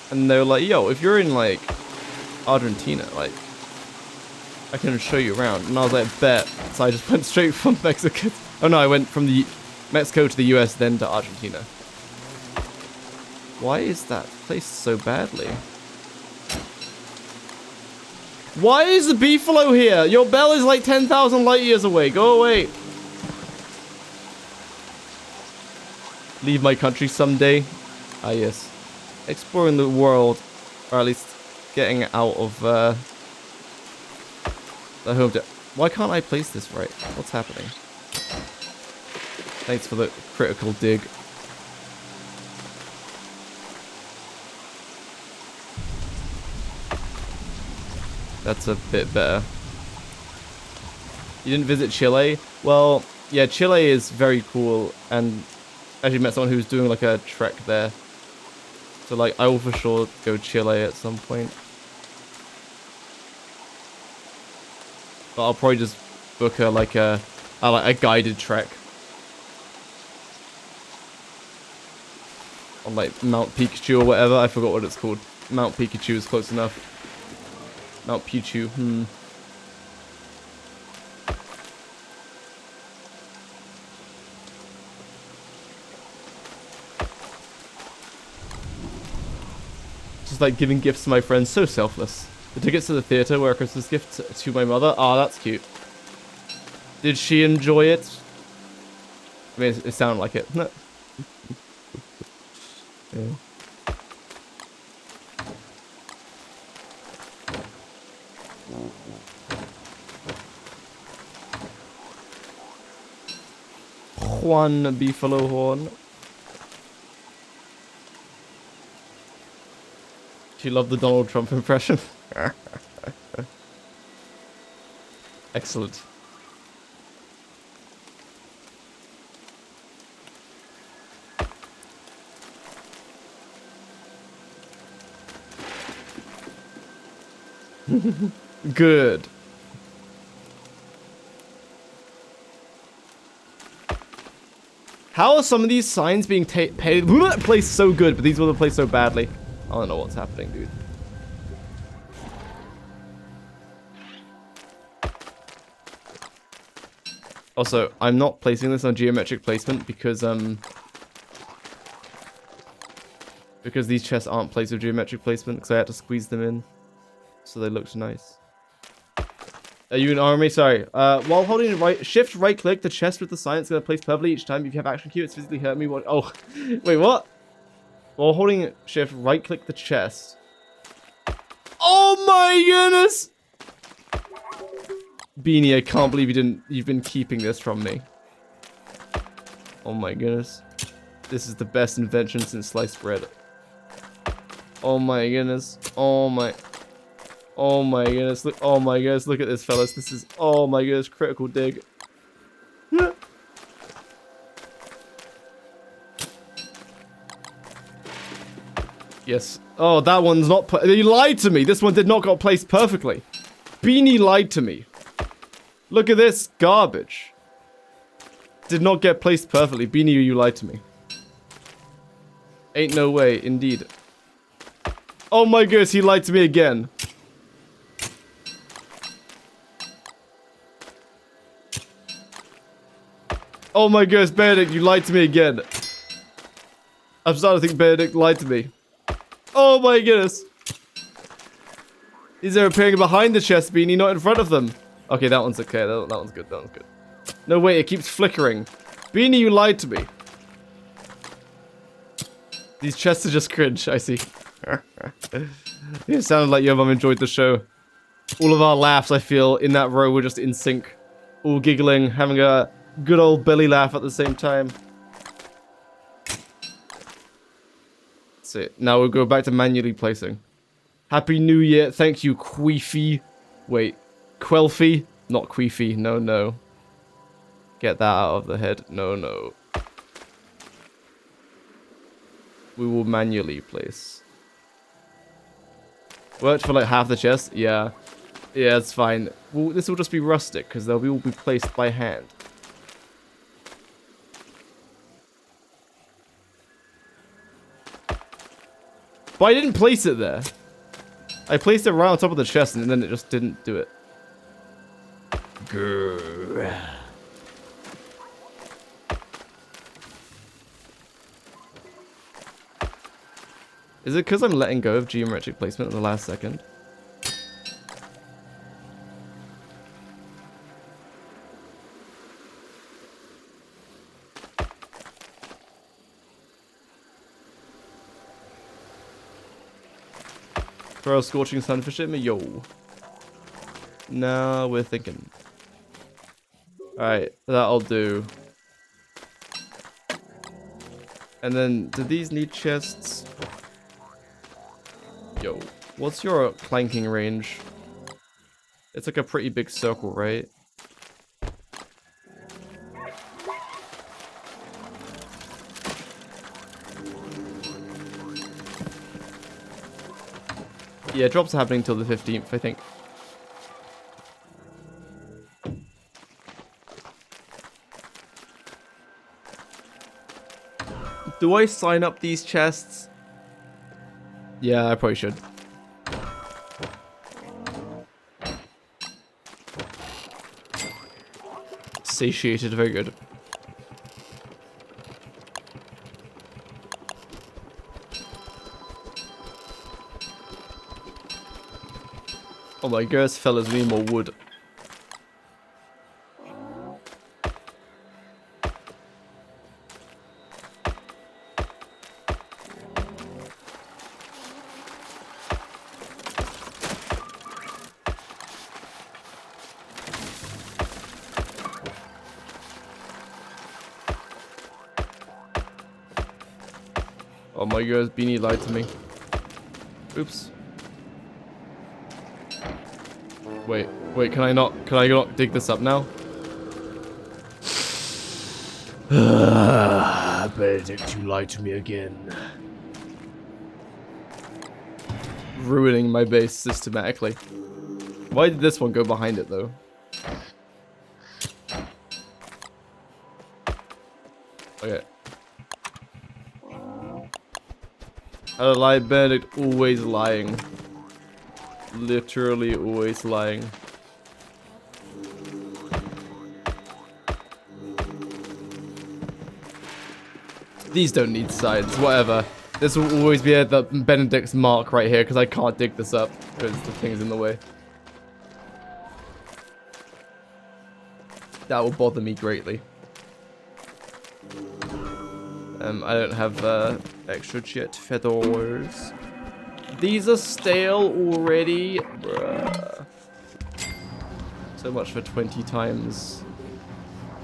And they were like, "Yo, if you're in like Argentina, like." I can show you around. And I was like, bet. So I just went straight from Mexico. Oh no, I went from the Mexico to the US, then to Argentina. Why is that placed so badly? Why is the beefalo here? Your bell is like 10,000 light years away. Go away. Leave my country someday. Ah yes. Exploring the world. Or at least getting out of the home. Why can't I place this right? What's happening? Thanks for the critical dig. That's a bit better. You didn't visit Chile? Well, yeah, Chile is very cool, and I actually met someone who was doing like a trek there. So like, I will for sure go Chile at some point. But I'll probably just book like a guided trek on like Mount Pikachu or whatever. I forgot what it's called. Mount Pikachu is close enough. Mount Pichu. Just like giving gifts to my friends, so selfless. The tickets to the theater were a Christmas gift to my mother. Ah, that's cute. Did she enjoy it? I mean, it sounded like it. Yeah. Juan Beefalo Horn. She loved the Donald Trump impression. Excellent. Good. How are some of these signs being placed so good, but these were placed so badly? I don't know what's happening, dude. Also, I'm not placing this on geometric placement because these chests aren't placed with geometric placement because I had to squeeze them in so they looked nice. Are you an army? Sorry. While holding shift right click the chest with the sign, it's gonna place perfectly each time. If you have action cue, it's physically hurt me. What? Oh, wait, what? While holding shift right click the chest. Oh my goodness! Beanie, I can't believe you've been keeping this from me. Oh my goodness. This is the best invention since sliced bread. Oh my goodness. Oh my goodness. Look, oh my goodness. Look at this, fellas. This is, oh my goodness, critical dig. Yes. Oh, that one's not, he lied to me. This one did not get placed perfectly. Beanie lied to me. Look at this garbage. Did not get placed perfectly. Beanie, you lied to me. Ain't no way, indeed. Oh my goodness, he lied to me again. Oh my goodness, Benedict, you lied to me again. I'm starting to think Benedict lied to me. Oh my goodness. These are appearing behind the chest, Beanie, not in front of them. Okay, that one's okay. That one's good. That one's good. No, wait, it keeps flickering. Beanie, you lied to me. These chests are just cringe, I see. It sounded like your mum enjoyed the show. All of our laughs, I feel, in that row were just in sync. All giggling, having a good old belly laugh at the same time. That's it. Now we'll go back to manually placing. Happy New Year. Thank you, Queefy. Wait. Quelfy? Not Queefy. No, no. Get that out of the head. No, no. We will manually place. Worked for like half the chest? Yeah. Yeah, it's fine. Well, this will just be rustic, because they'll all be placed by hand. But I didn't place it there. I placed it right on top of the chest, and then it just didn't do it. Grrr. Is it because I'm letting go of geometric placement in the last second? Throw a scorching sunfish at me? Yo. Now we're thinking. Alright, that'll do. And then, do these need chests? Yo, what's your planking range? It's like a pretty big circle, right? Yeah, drops are happening till the 15th, I think. Do I sign up these chests? Yeah, I probably should. Satiated, very good. Oh my gosh, fellas, we need more wood. Oh my gosh, Beanie lied to me. Oops. Wait, can I not dig this up now? Benedict, you lied to me again. Ruining my base systematically. Why did this one go behind it though? Okay. How to lie, Benedict, always lying. Literally always lying. These don't need sides, whatever. This will always be at the Benedict's mark right here because I can't dig this up because the thing's in the way. That will bother me greatly. I don't have extra jet feathers. These are stale already. Bruh. So much for 20 times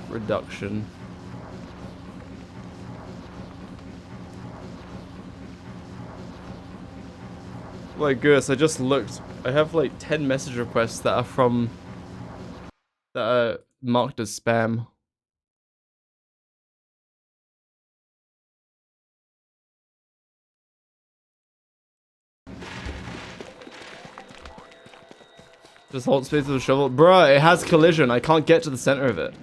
reduction. My goodness, I just looked. I have like 10 message requests that are from... that are marked as spam. Just hold space with a shovel. Bruh, it has collision. I can't get to the center of it.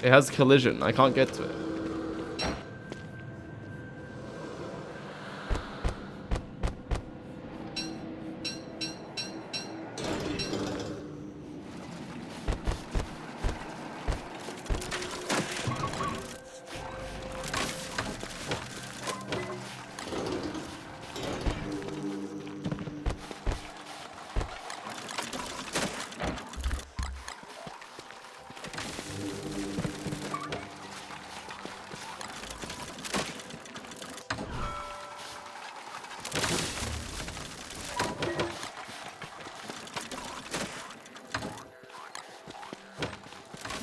It has collision. I can't get to it.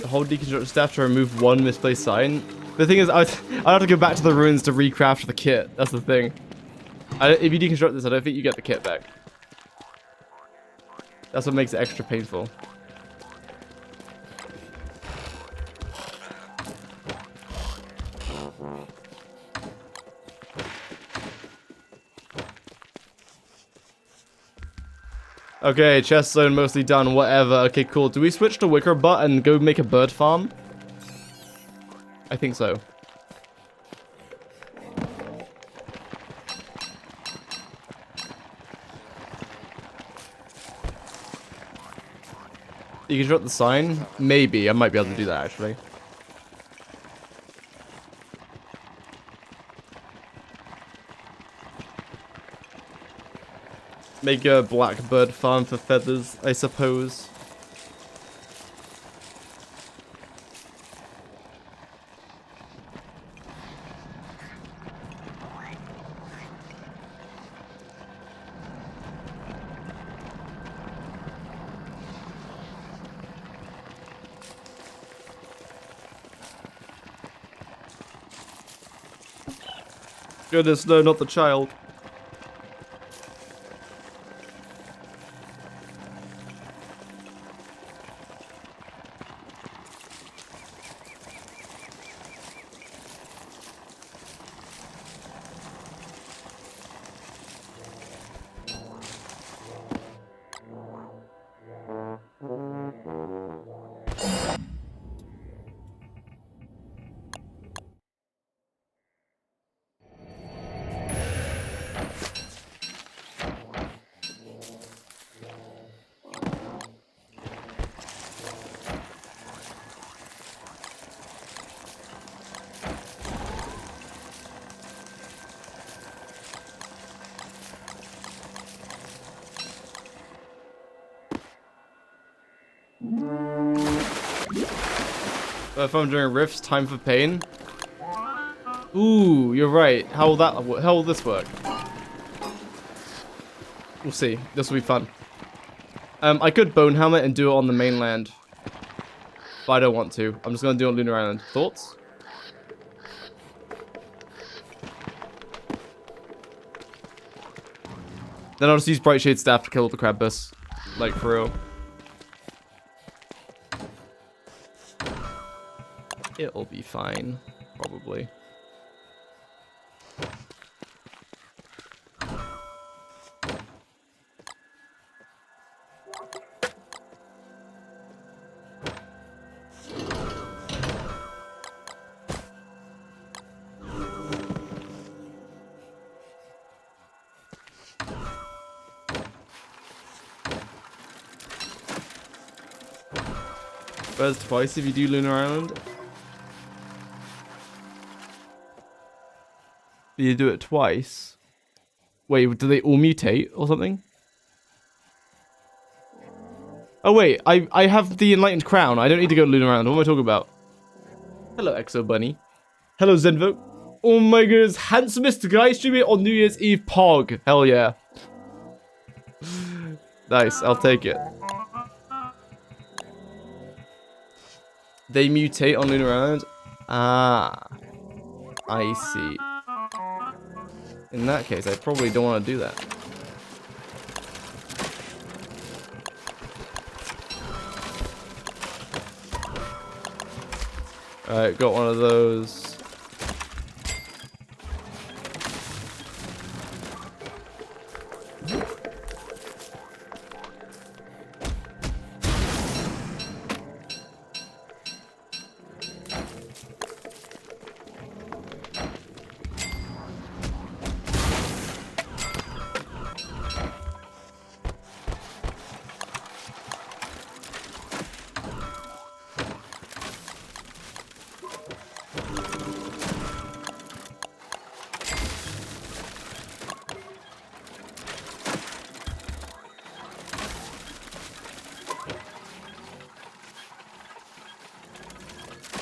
Hold deconstruct staff to remove one misplaced sign. The thing is, I'd have to go back to the ruins to recraft the kit. That's the thing. If you deconstruct this, I don't think you get the kit back. That's what makes it extra painful. Okay, chest zone mostly done, whatever. Okay, cool. Do we switch to wicker butt and go make a bird farm? I think so. You can drop the sign? Maybe. I might be able to do that, actually. Make a blackbird farm for feathers, I suppose. Goodness, no, not the child. If I'm doing rifts, time for pain. Ooh, you're right. How will this work? We'll see. This will be fun. I could bone helmet and do it on the mainland, but I don't want to. I'm just gonna do it on Lunar Island. Thoughts? Then I'll just use Bright Shade Staff to kill the crab bus. Like, for real. It'll be fine. Probably. First twice if you do Lunar Island. You do it twice. Wait, do they all mutate or something? Oh wait, I have the Enlightened Crown. I don't need to go to Lunar Island. What am I talking about? Hello, Exo Bunny. Hello, Zenvo. Oh my goodness, handsomest guy streaming on New Year's Eve Pog. Hell yeah. Nice, I'll take it. They mutate on Lunar Island? Ah. I see. In that case, I probably don't want to do that. Alright, got one of those.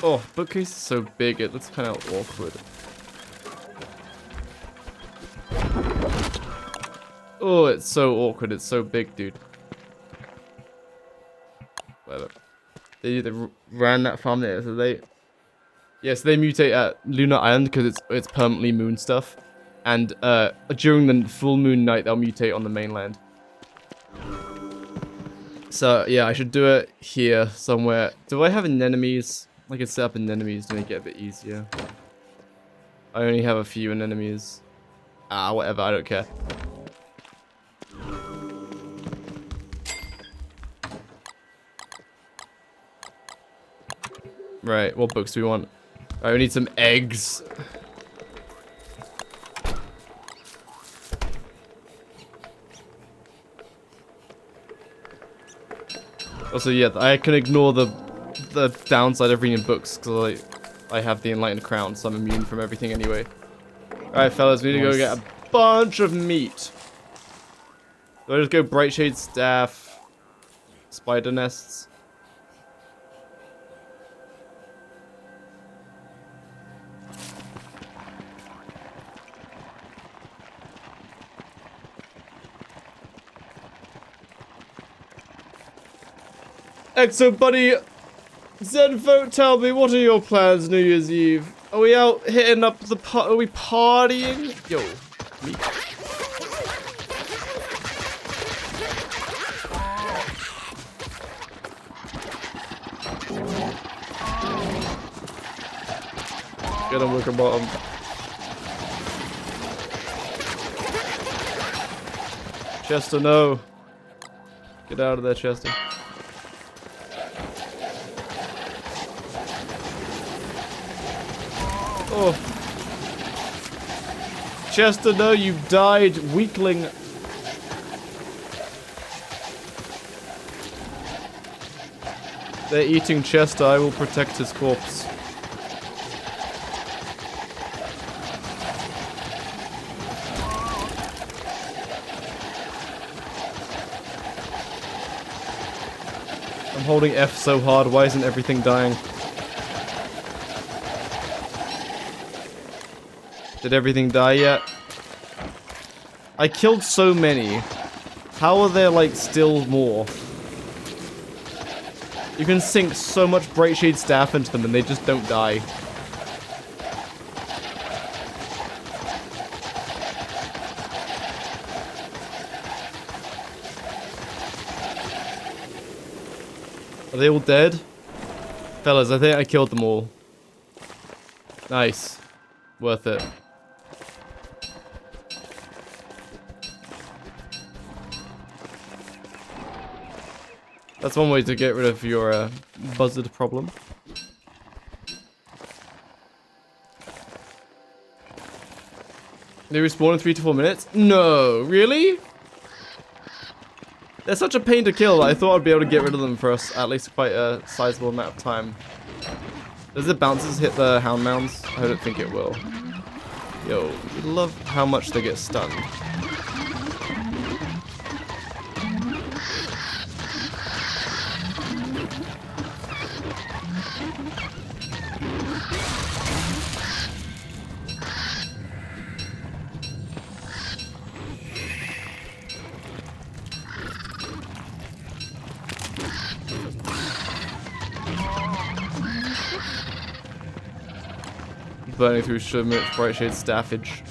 Oh, bookcase is so big, it looks kind of awkward. Oh, it's so awkward, it's so big, dude. Whatever. They ran that farm there, so they... Yes, they mutate at Lunar Island because it's permanently moon stuff. And during the full moon night, they'll mutate on the mainland. So, yeah, I should do it here somewhere. Do I have anemones? I could set up anemones to make it a bit easier. I only have a few anemones. Ah, whatever, I don't care. Right, what books do we want? Alright, we need some eggs. Also, yeah, I can ignore the downside of reading books because I have the Enlightened Crown, so I'm immune from everything anyway. Alright, fellas, we need to go get a bunch of meat. Do I just go Bright Shade Staff, Spider Nests? Exo Buddy, Zenfolk, tell me, what are your plans New Year's Eve? Are we out hitting up the are we partying? Yo, me. Get him, wicker bottom. Chester, no. Get out of there, Chester. Oh. Chester, no, you died, weakling. They're eating Chester, I will protect his corpse. I'm holding F so hard, why isn't everything dying? Did everything die yet? I killed so many. How are there, like, still more? You can sink so much Brightshade Staff into them and they just don't die. Are they all dead? Fellas, I think I killed them all. Nice. Worth it. That's one way to get rid of your buzzard problem. They respawn in 3 to 4 minutes? No, really? They're such a pain to kill. I thought I'd be able to get rid of them for us at least quite a sizable amount of time. Does the bouncers hit the hound mounds? I don't think it will. Yo, I love how much they get stunned. Burning through so much Brightshade staffage.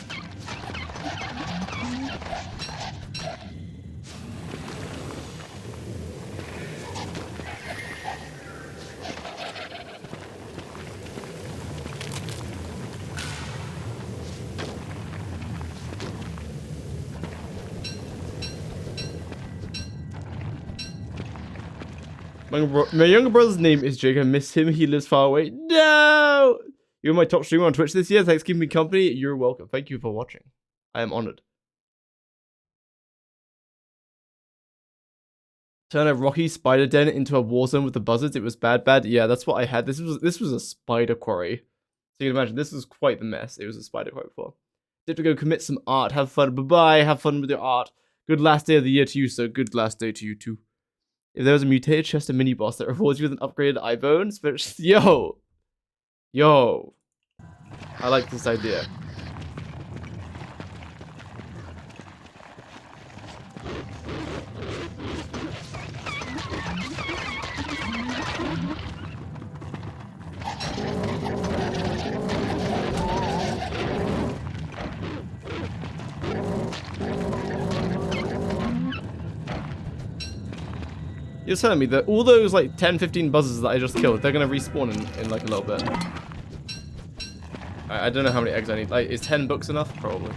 My younger brother's name is Jake. I miss him. He lives far away. No! You're my top streamer on Twitch this year. Thanks for keeping me company. You're welcome. Thank you for watching. I am honored. Turn a rocky spider den into a war zone with the buzzards. It was bad. Yeah, that's what I had. This was a spider quarry. So you can imagine this was quite the mess. It was a spider quarry before. Did to go commit some art. Have fun. Bye-bye. Have fun with your art. Good last day of the year to you, so good last day to you too. If there was a mutated chest of mini boss that rewards you with an upgraded eye bone, Yo, I like this idea. You're telling me that all those like 10-15 buzzers that I just killed, they're gonna respawn in like a little bit. I don't know how many eggs I need. Like, is 10 books enough? Probably.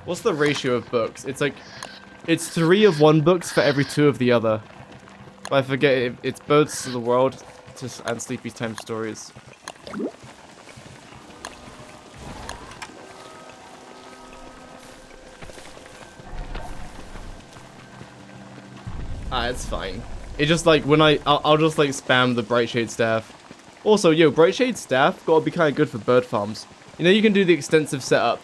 What's the ratio of books? It's like, it's 3 of one books for every 2 of the other. But I forget, it's Birds of the World and Sleepy Time Stories. Ah, it's fine. It just like, when I'll just like spam the Brightshade Staff. Also, yo, Brightshade Staff gotta be kind of good for bird farms. You know, you can do the extensive setup.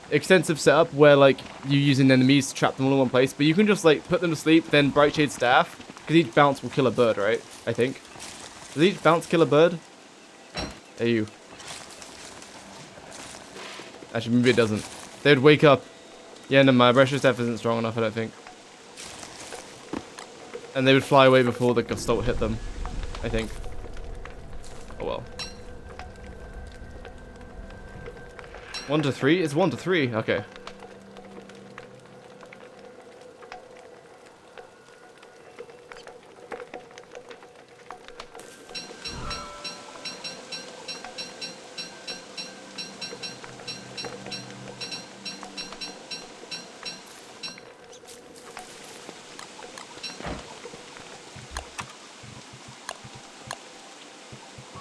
Extensive setup where, like, you're using enemies to trap them all in one place, but you can just, like, put them to sleep, then Brightshade Staff, because each bounce will kill a bird, right? I think. Does each bounce kill a bird? Hey, you. Actually, maybe it doesn't. They would wake up. Yeah, no, my Brightshade Staff isn't strong enough, I don't think. And they would fly away before the gustot hit them, I think. Oh well. 1 to 3? It's 1 to 3. Okay.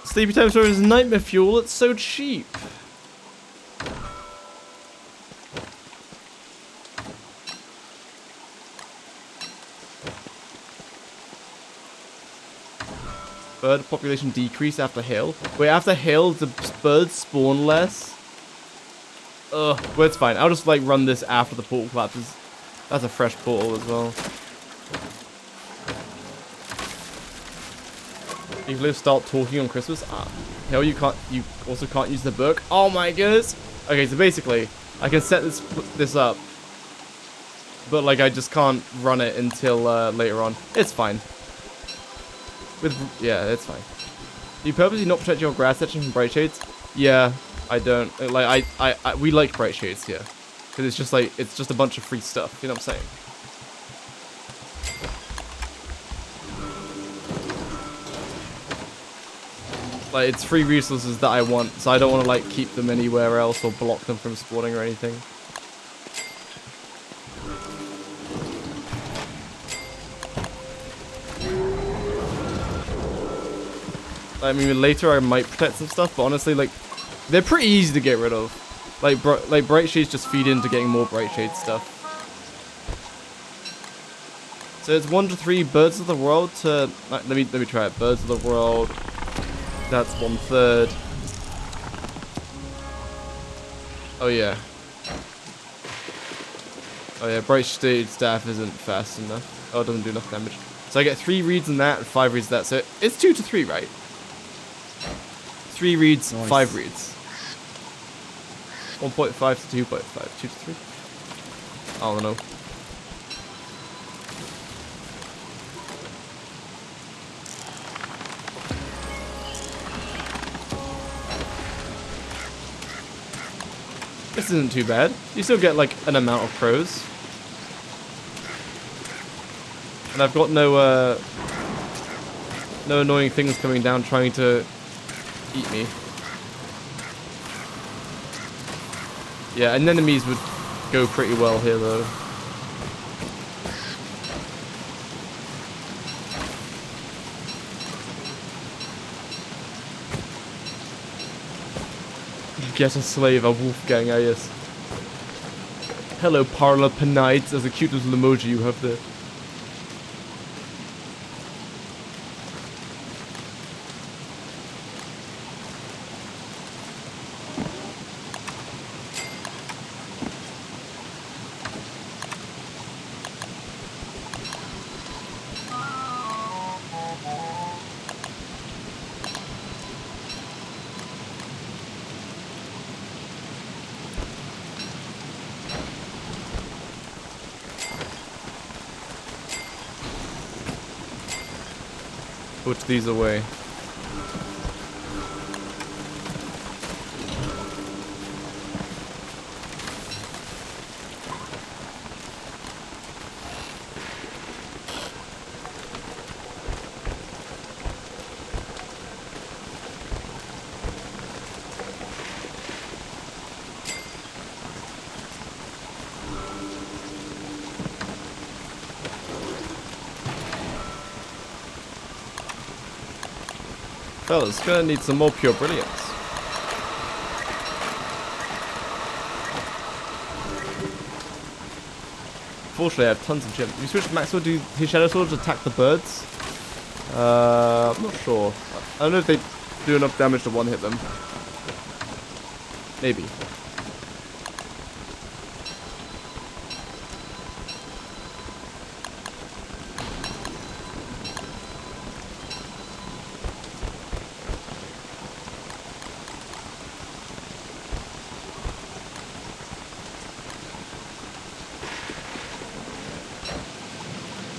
Sleepy Time Stories is nightmare fuel. It's so cheap. Bird population decrease after hail. Wait, after hail, the birds spawn less? Ugh, well, it's fine. I'll just, like, run this after the portal collapses. That's a fresh portal as well. If you start talking on Christmas? Ah, Hell, you also can't use the book. Oh my goodness. Okay, so basically, I can set this up, but like I just can't run it until later on. It's fine. Yeah, it's fine. Do you purposely not protect your grass section from bright shades? Yeah, I don't. Like we like bright shades here, because it's just like it's just a bunch of free stuff. You know what I'm saying? Like, it's free resources that I want, so I don't want to, like, keep them anywhere else or block them from spawning or anything. I mean, later I might protect some stuff, but honestly, like, they're pretty easy to get rid of. Like bright shades just feed into getting more bright shade stuff. So it's 1 to 3 birds of the world to... let me try it. Birds of the world... That's 1/3. Oh yeah. Oh yeah, bright shade staff isn't fast enough. Oh, it doesn't do enough damage. So I get 3 reads in that and 5 reads in that. So it's 2 to 3, right? 3 reads, nice. 5 reads. 1.5 to 2.5. 2 to 3? I don't know. This isn't too bad. You still get like an amount of crows. And I've got no annoying things coming down trying to eat me. Yeah, anemones would go pretty well here though. Get a slave, a Wolfgang, ah yes. Hello, Parlopanites. That's a cute little emoji you have there. Put these away. Fellas, gonna need some more pure brilliance. Fortunately, I have tons of gems. You switch to Maxwell, do his shadow swords attack the birds? I'm not sure. I don't know if they do enough damage to one-hit them. Maybe.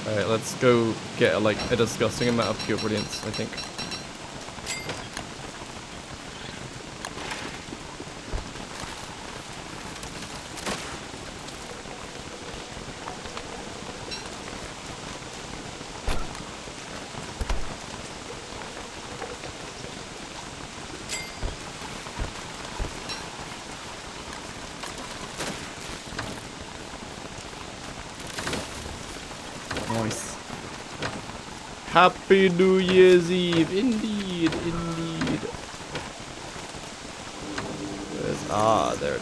Alright, let's go get a disgusting amount of pure brilliance, I think. Nice. Happy New Year's Eve, indeed, indeed. There it is.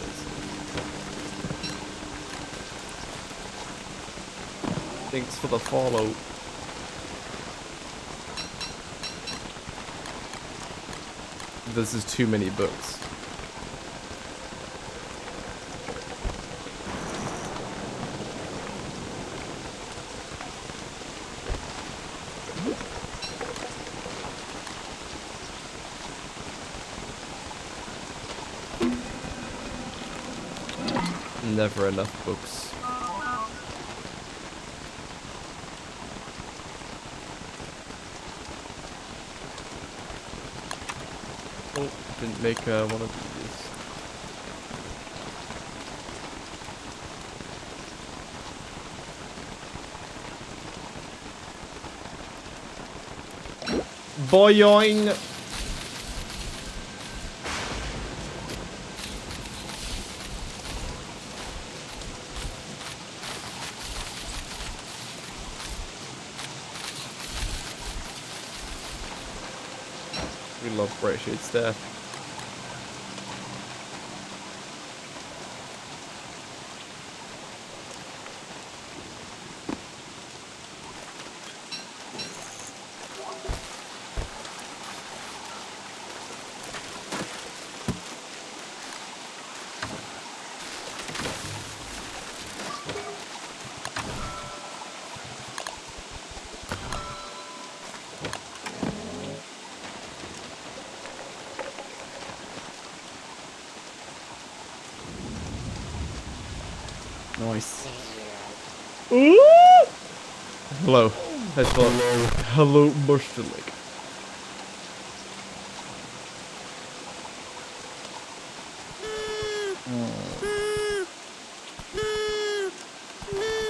Thanks for the follow. This is too many books. Never enough books. Oh, didn't make one of these. Boing! We love bright shade staff. Nice. Ooh! Hello. Hello, Buster Lake.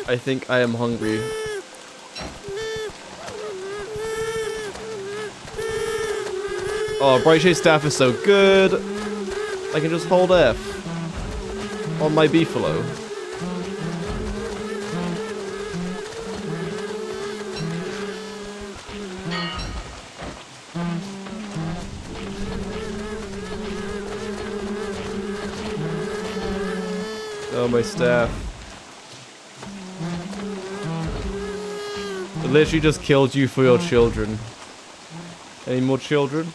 I think I am hungry. Oh, Bright Shade Staff is so good. I can just hold F on my beefalo. Oh, my staff. It literally just killed you for your children. Any more children?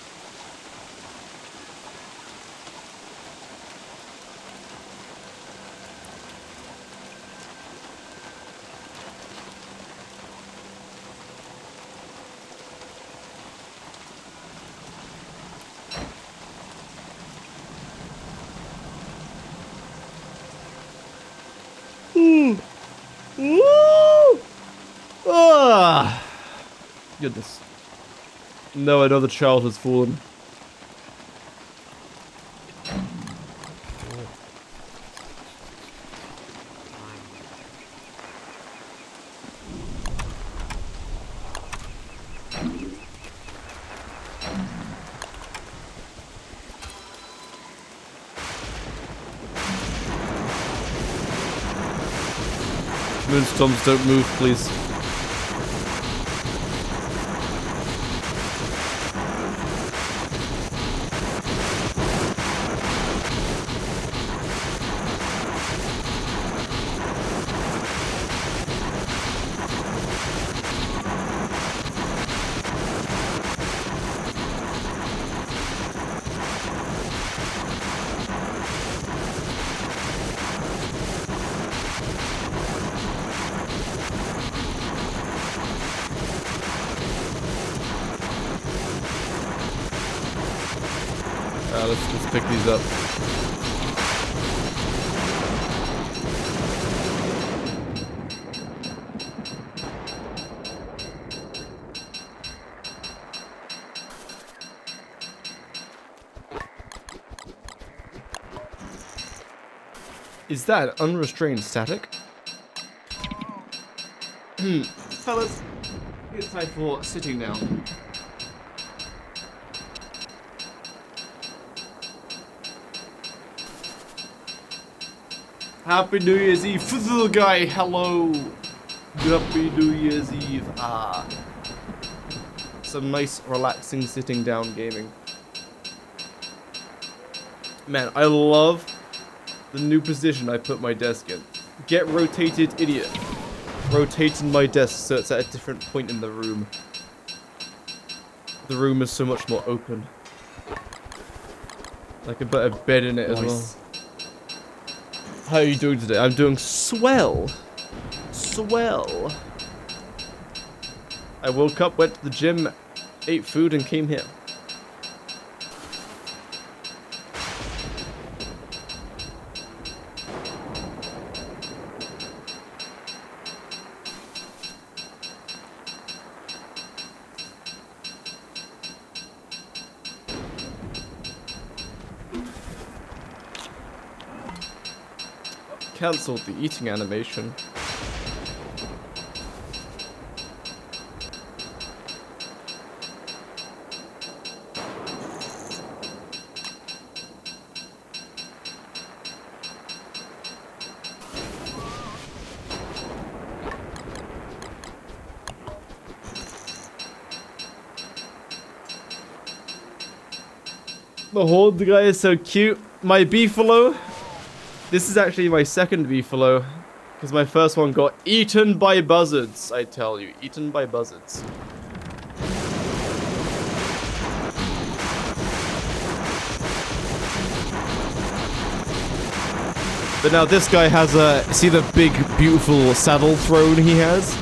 Ah, goodness. No, another child has fallen. Moonstorms, don't move, please. Let's pick these up. Is that unrestrained static? Fellas, it's time for sitting down. Happy New Year's Eve, Fizzle guy, hello! Happy New Year's Eve, Some nice, relaxing, sitting down gaming. Man, I love the new position I put my desk in. Get rotated, idiot. Rotating my desk so it's at a different point in the room. The room is so much more open. I could put a bed in it as well. How are you doing today? I'm doing swell. Swell. I woke up, went to the gym, ate food, and came here. Cancelled the eating animation. The Horde guy is so cute. My beefalo. This is actually my second beefalo. Because my first one got eaten by buzzards. I tell you, eaten by buzzards. But now this guy has a... See the big, beautiful saddle throne he has?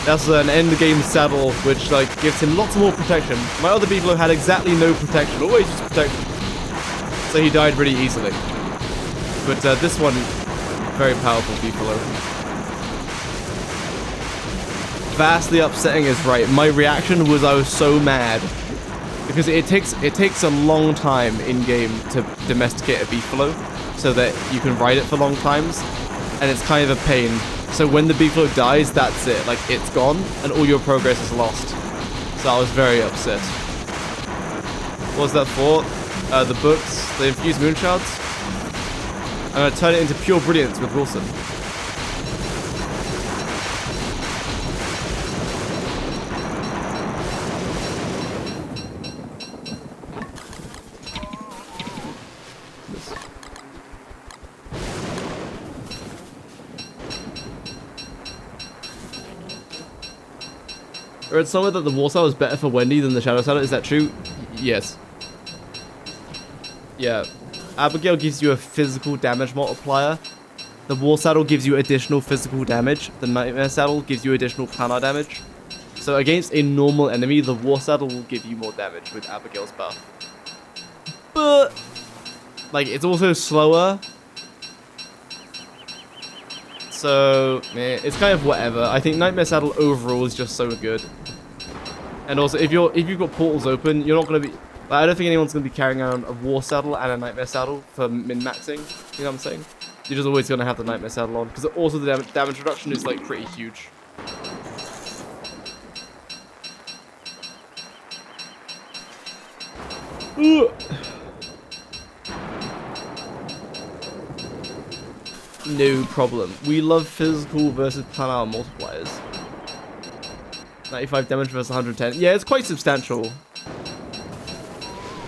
That's an endgame saddle, which like gives him lots more protection. My other beefalo had exactly no protection, always just protection. So he died really easily. But this one, very powerful beefalo. Vastly upsetting is right. My reaction was I was so mad. Because it takes a long time in game to domesticate a beefalo, so that you can ride it for long times, and it's kind of a pain. So when the beefalo dies, that's it. Like, it's gone, and all your progress is lost. So I was very upset. What was that for? The books, the infused moonshards. I'm gonna turn it into pure brilliance with Wilson. I read somewhere that the War Saddle is better for Wendy than the Shadow Saddle. Is that true? Yes. Yeah. Abigail gives you a physical damage multiplier. The War Saddle gives you additional physical damage. The Nightmare Saddle gives you additional planar damage. So against a normal enemy, the War Saddle will give you more damage with Abigail's buff. But, like, it's also slower. So, it's kind of whatever. I think Nightmare Saddle overall is just so good. And also, if you've got portals open, you're not gonna be. Like, I don't think anyone's gonna be carrying around a War Saddle and a Nightmare Saddle for min-maxing. You know what I'm saying? You're just always gonna have the Nightmare Saddle on, because also the damage reduction is like pretty huge. No problem. We love physical versus planar multipliers. 95 damage versus 110. Yeah, it's quite substantial.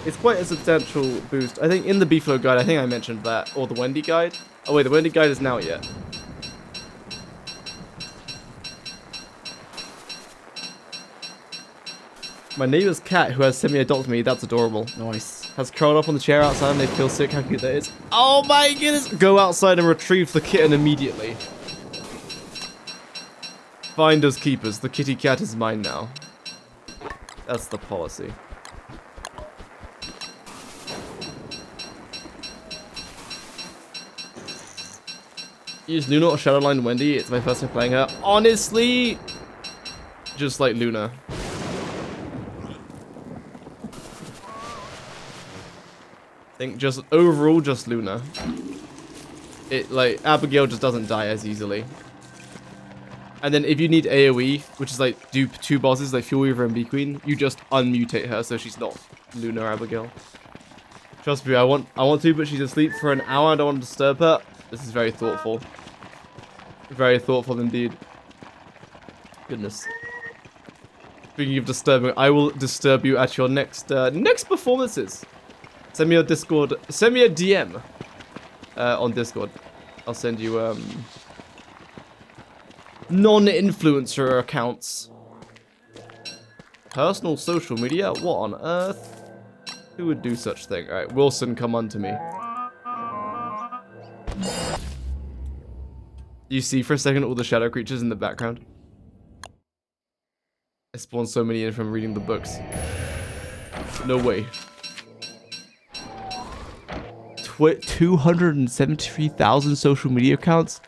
It's quite a substantial boost. I think in the Beefalo guide, I think I mentioned that. Or the Wendy guide. Oh wait, the Wendy guide isn't out yet. My neighbor's cat, who has semi-adopted me, that's adorable. Nice. Has curled up on the chair outside and they feel sick. How cute that is. Oh my goodness! Go outside and retrieve the kitten immediately. Finders keepers. The kitty cat is mine now. That's the policy. Use Luna or Shadowline Wendy. It's my first time playing her. Honestly, just like Luna. I think just overall, just Luna. It like Abigail just doesn't die as easily. And then if you need AoE, which is like do two bosses like Fuel Weaver and Bee Queen, you just unmutate her so she's not Luna or Abigail. Trust me, I want to, but she's asleep for an hour. I don't want to disturb her. This is very thoughtful. Very thoughtful indeed. Goodness. Speaking of disturbing, I will disturb you at your next performances. Send me your Discord. Send me a DM on Discord. I'll send you non-influencer accounts. Personal social media? What on earth? Who would do such thing? Alright, Wilson, come unto me. You see for a second all the shadow creatures in the background? I spawned so many in from reading the books. No way. 273,000 social media accounts?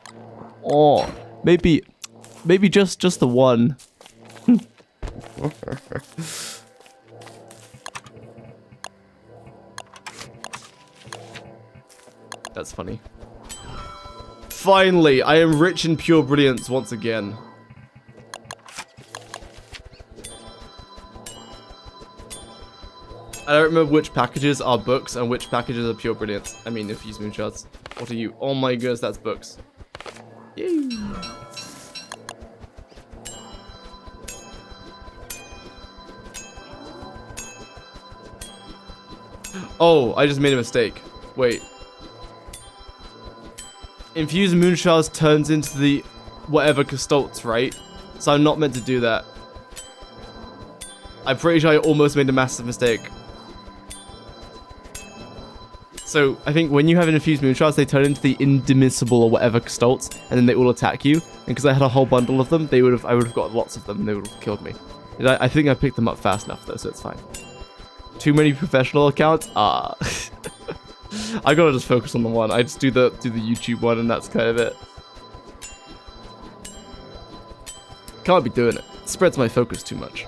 Oh, maybe just the one. That's funny. Finally, I am rich in pure brilliance once again. I don't remember which packages are books and which packages are pure brilliance. I mean, infused moonshots. What are you? Oh my goodness, that's books. Yay. Oh, I just made a mistake. Wait. Infused moonshards turns into the whatever Gestolts, right? So I'm not meant to do that. I'm pretty sure I almost made a massive mistake. So I think when you have an infused moonshards, they turn into the indemnissible or whatever Gestolts, and then they all attack you. And because I had a whole bundle of them, I would have got lots of them, and they would have killed me. I think I picked them up fast enough though, so it's fine. Too many professional accounts? Ah. I gotta just focus on the one. I just do the YouTube one, and that's kind of it. Can't be doing it. It spreads my focus too much.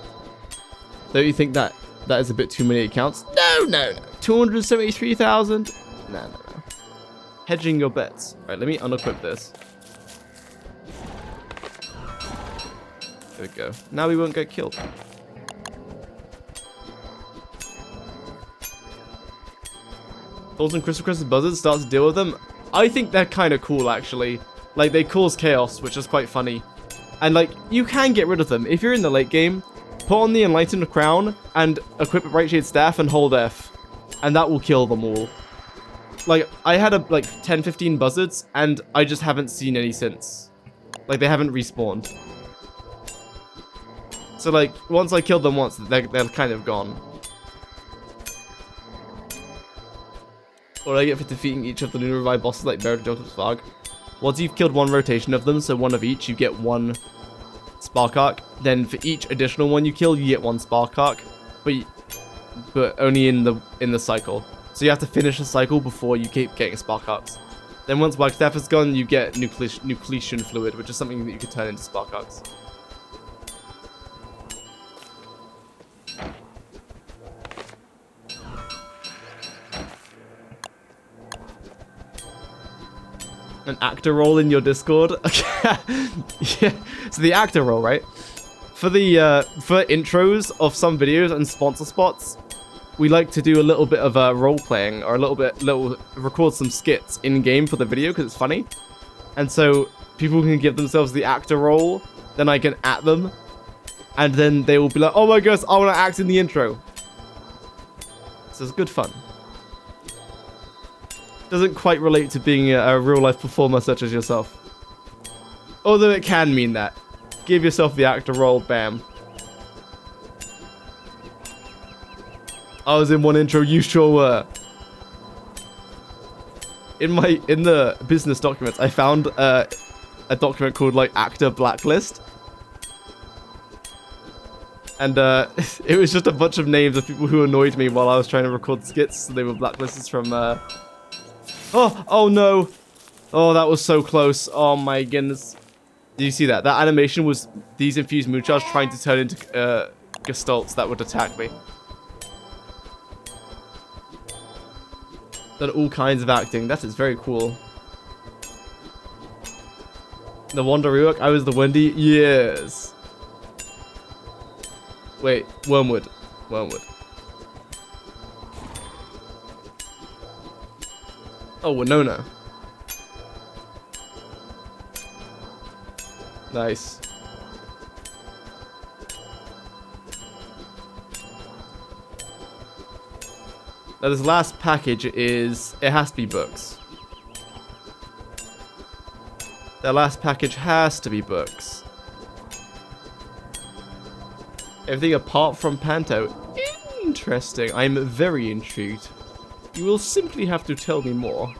Don't you think that is a bit too many accounts? No. 273,000? No. Hedging your bets. Alright, let me unequip this. There we go. Now we won't get killed. Thorns and Crystal Crested Buzzards start to deal with them. I think they're kind of cool, actually. Like, they cause chaos, which is quite funny. And, like, you can get rid of them. If you're in the late game, put on the Enlightened Crown and equip a Bright Shade Staff and hold F. And that will kill them all. Like, I had, 10-15 buzzards, and I just haven't seen any since. Like, they haven't respawned. So, like, once I killed them once, they're kind of gone. What do I get for defeating each of the Lunar Revive bosses like Buried Doctor's Fog? Once you've killed one rotation of them, so one of each, you get one Spark Arc. Then for each additional one you kill, you get one Spark Arc. But only in the cycle. So you have to finish the cycle before you keep getting Spark Arcs. Then once Wagstaff is gone, you get Nucleation Fluid, which is something that you can turn into Spark Arcs. An actor role in your Discord? Yeah. So the actor role, right? For intros of some videos and sponsor spots, we like to do a little bit of role playing or record some skits in game for the video because it's funny. And so people can give themselves the actor role, then I can at them, and then they will be like, "Oh my gosh, I want to act in the intro." So it's good fun. Doesn't quite relate to being a real-life performer such as yourself. Although it can mean that. Give yourself the actor role, bam. I was in one intro, you sure were. In the business documents, I found a document called, like, Actor Blacklist. And it was just a bunch of names of people who annoyed me while I was trying to record skits. So they were blacklisted from... Oh no. Oh, that was so close. Oh my goodness. Did you see that? That animation was these infused moonshards trying to turn into Gestolts that would attack me. Done all kinds of acting. That is very cool. The Wanda Ruok, I was the Wendy. Yes. Wait, Wormwood. Oh, Winona. Nice. Now this last package is... It has to be books. The last package has to be books. Everything apart from Panto. Interesting. I'm very intrigued. You will simply have to tell me more.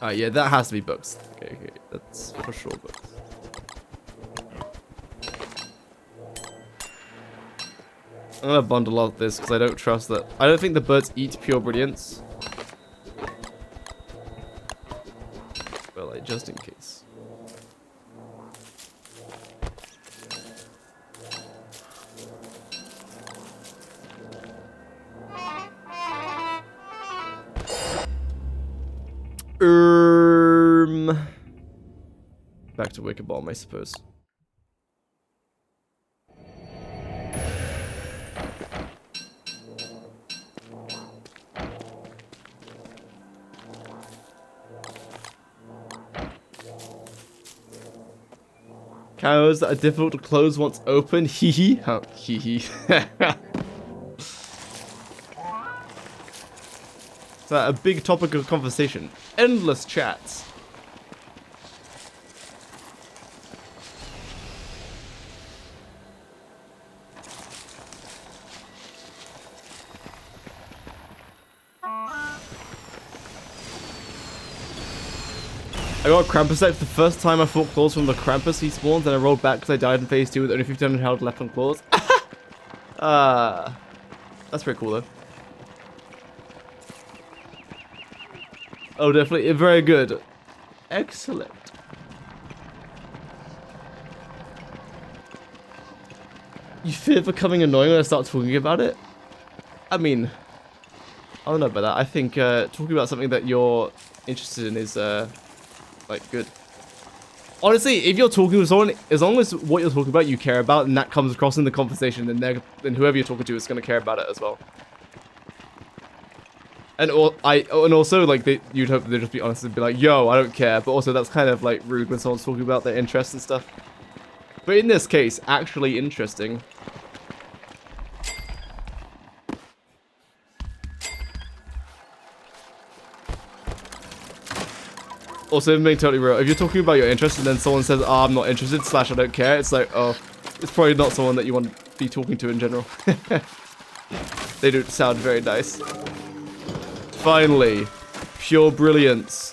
Yeah, that has to be books. Okay, that's for sure books. I'm gonna bundle up this because I don't trust that. I don't think the birds eat pure brilliance. Well, like, just in case. Back to Wicker Bomb, I suppose. Cows that are difficult to close once open. Hee hee. Oh, hee hee. So a big topic of conversation. Endless chats. I got Krampus X the first time I fought claws from the Krampus he spawns, then I rolled back because I died in phase 2 with only 1500 health left on claws. That's pretty cool though. Oh, definitely. Very good. Excellent. You fear becoming annoying when I start talking about it? I mean, I don't know about that. I think talking about something that you're interested in is, like, good. Honestly, if you're talking with someone, as long as what you're talking about you care about, and that comes across in the conversation, then whoever you're talking to is going to care about it as well. And also, like, you'd hope they'd just be honest and be like, yo, I don't care. But also, that's kind of, like, rude when someone's talking about their interests and stuff. But in this case, actually interesting. Also, being totally real, if you're talking about your interests and then someone says, oh, I'm not interested, / I don't care, it's like, oh, it's probably not someone that you want to be talking to in general. They don't sound very nice. Finally, pure brilliance.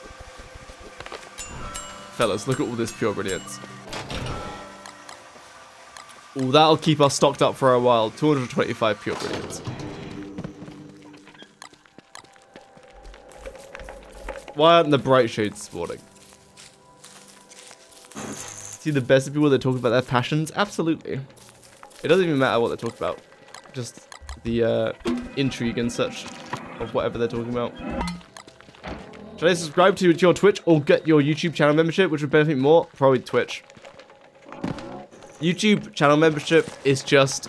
Fellas, look at all this pure brilliance. Ooh, that'll keep us stocked up for a while. 225 pure brilliance. Why aren't the bright shades spawning? See, the best of people that talk about their passions? Absolutely. It doesn't even matter what they talk about. Just the intrigue and such of whatever they're talking about. Should I subscribe to your Twitch or get your YouTube channel membership, which would benefit more? Probably Twitch. YouTube channel membership is just,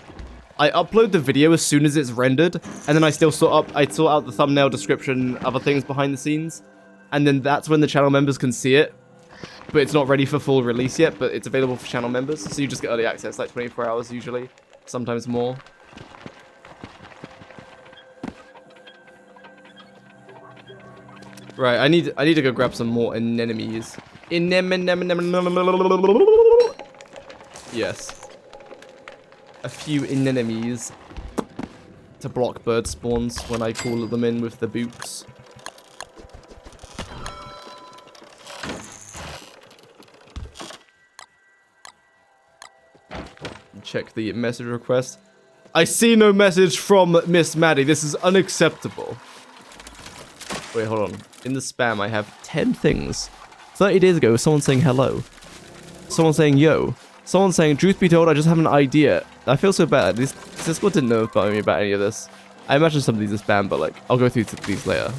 I upload the video as soon as it's rendered, and then I still sort out the thumbnail, description, other things behind the scenes, and then that's when the channel members can see it. But it's not ready for full release yet, but it's available for channel members, so you just get early access, like 24 hours usually, sometimes more. Right, I need to go grab some more anemones. Yes. A few anemones to block bird spawns when I call them in with the boots. Check the message request. I see no message from Miss Maddie. This is unacceptable. Wait, hold on. In the spam, I have 10 things. 30 days ago, someone saying hello. Someone saying yo. Someone saying, truth be told, I just have an idea. I feel so bad. This Discord didn't know about me about any of this. I imagine some of these are spam, but like, I'll go through these later.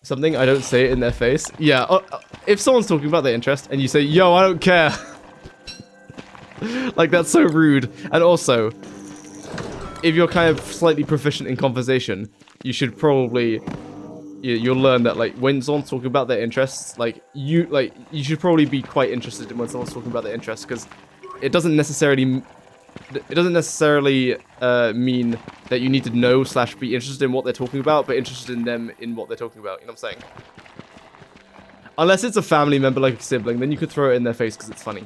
Something, I don't say it in their face. Yeah, if someone's talking about their interest and you say, yo, I don't care. Like, that's so rude. And also, if you're kind of slightly proficient in conversation, you should probably, you'll learn that, like, when someone's talking about their interests, you should probably be quite interested in when someone's talking about their interests, because it doesn't necessarily mean that you need to know / be interested in what they're talking about, but interested in them in what they're talking about, you know what I'm saying? Unless it's a family member, like a sibling, then you could throw it in their face because it's funny.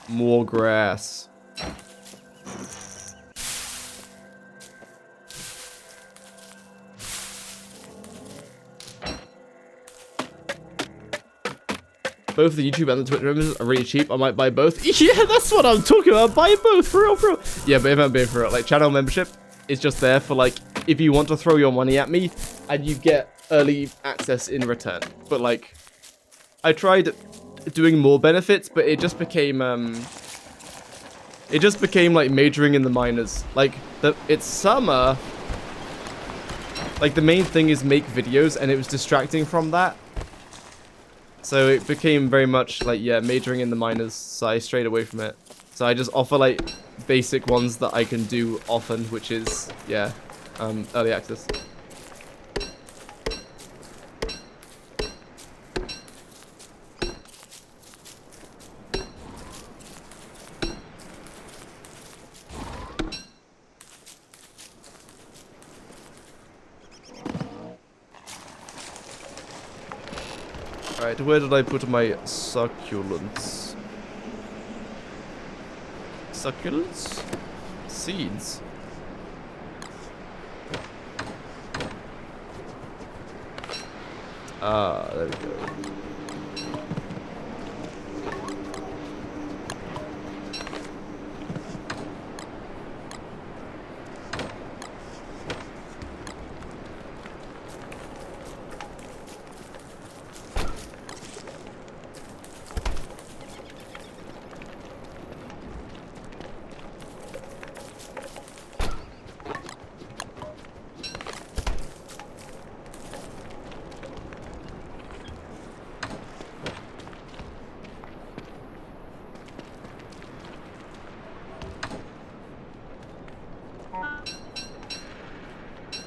More grass. Both the YouTube and the Twitch members are really cheap. I might buy both. Yeah, that's what I'm talking about. Buy both, for real, bro. Yeah, but if I'm being for real, like, channel membership is just there for, like, if you want to throw your money at me and you get early access in return. But, like, I tried doing more benefits, but it just became, It just became like majoring in the minors. Like it's summer. Like the main thing is make videos, and it was distracting from that. So it became very much like, yeah, majoring in the minors. So I strayed away from it. So I just offer like basic ones that I can do often, which is, yeah, early access. Alright, where did I put my succulents? Succulents? Seeds. Ah, there we go.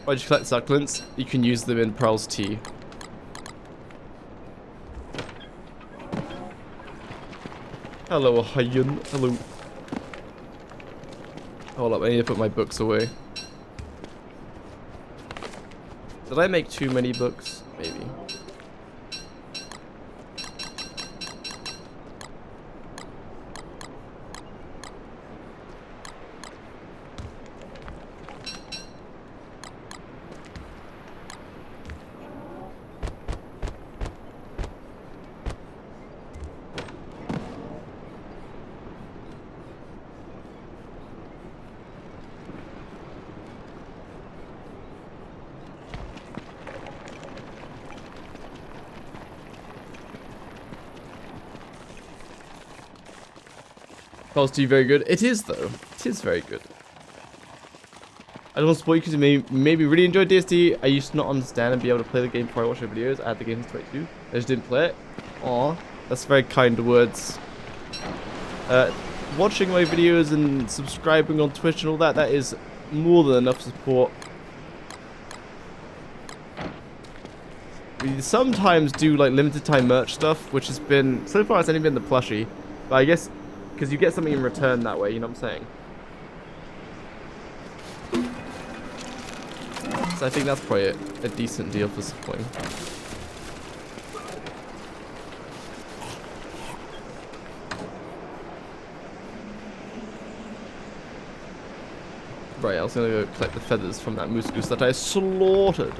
Why'd you collect succulents? You can use them in Pearl's tea. Hello, Hyun. Hello. Hold up, I need to put my books away. Did I make too many books? Maybe. Pearl's tea very good. It is though. It is very good. I don't want to spoil you because you maybe really enjoyed DST. I used to not understand and be able to play the game before I watched your videos. I had the game since 22. I just didn't play it. Aw, that's very kind words. Watching my videos and subscribing on Twitch and all that, that is more than enough support. We sometimes do like limited time merch stuff, which has been, so far it's only been the plushie. But I guess, because you get something in return that way, you know what I'm saying? So I think that's probably a decent deal for supporting. Right, I was gonna go collect the feathers from that moose goose that I slaughtered.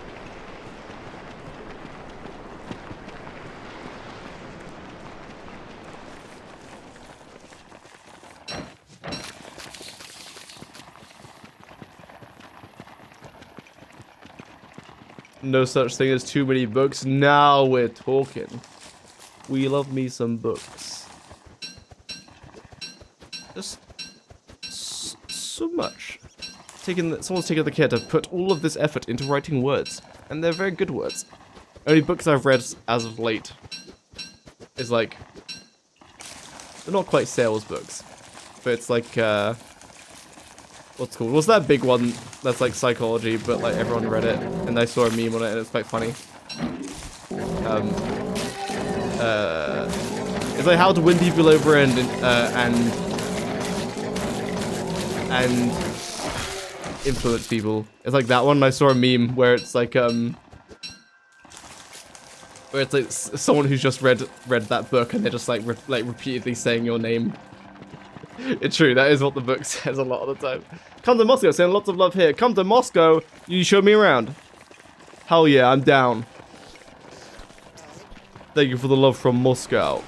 No such thing as too many books. Now we're talking. We love me some books. Just so much. Someone's taken the care to put all of this effort into writing words, and they're very good words. Only books I've read as of late is like, they're not quite sales books, but it's like what's it called? What's that big one that's like psychology, but like everyone read it, and I saw a meme on it, and it's quite funny. It's like how to win people over and influence people. It's like that one. I saw a meme where it's like where it's like someone who's just read that book, and they're just like repeatedly saying your name. It's true, that is what the book says a lot of the time. Come to Moscow, sending lots of love here. Come to Moscow, you show me around. Hell yeah, I'm down. Thank you for the love from Moscow.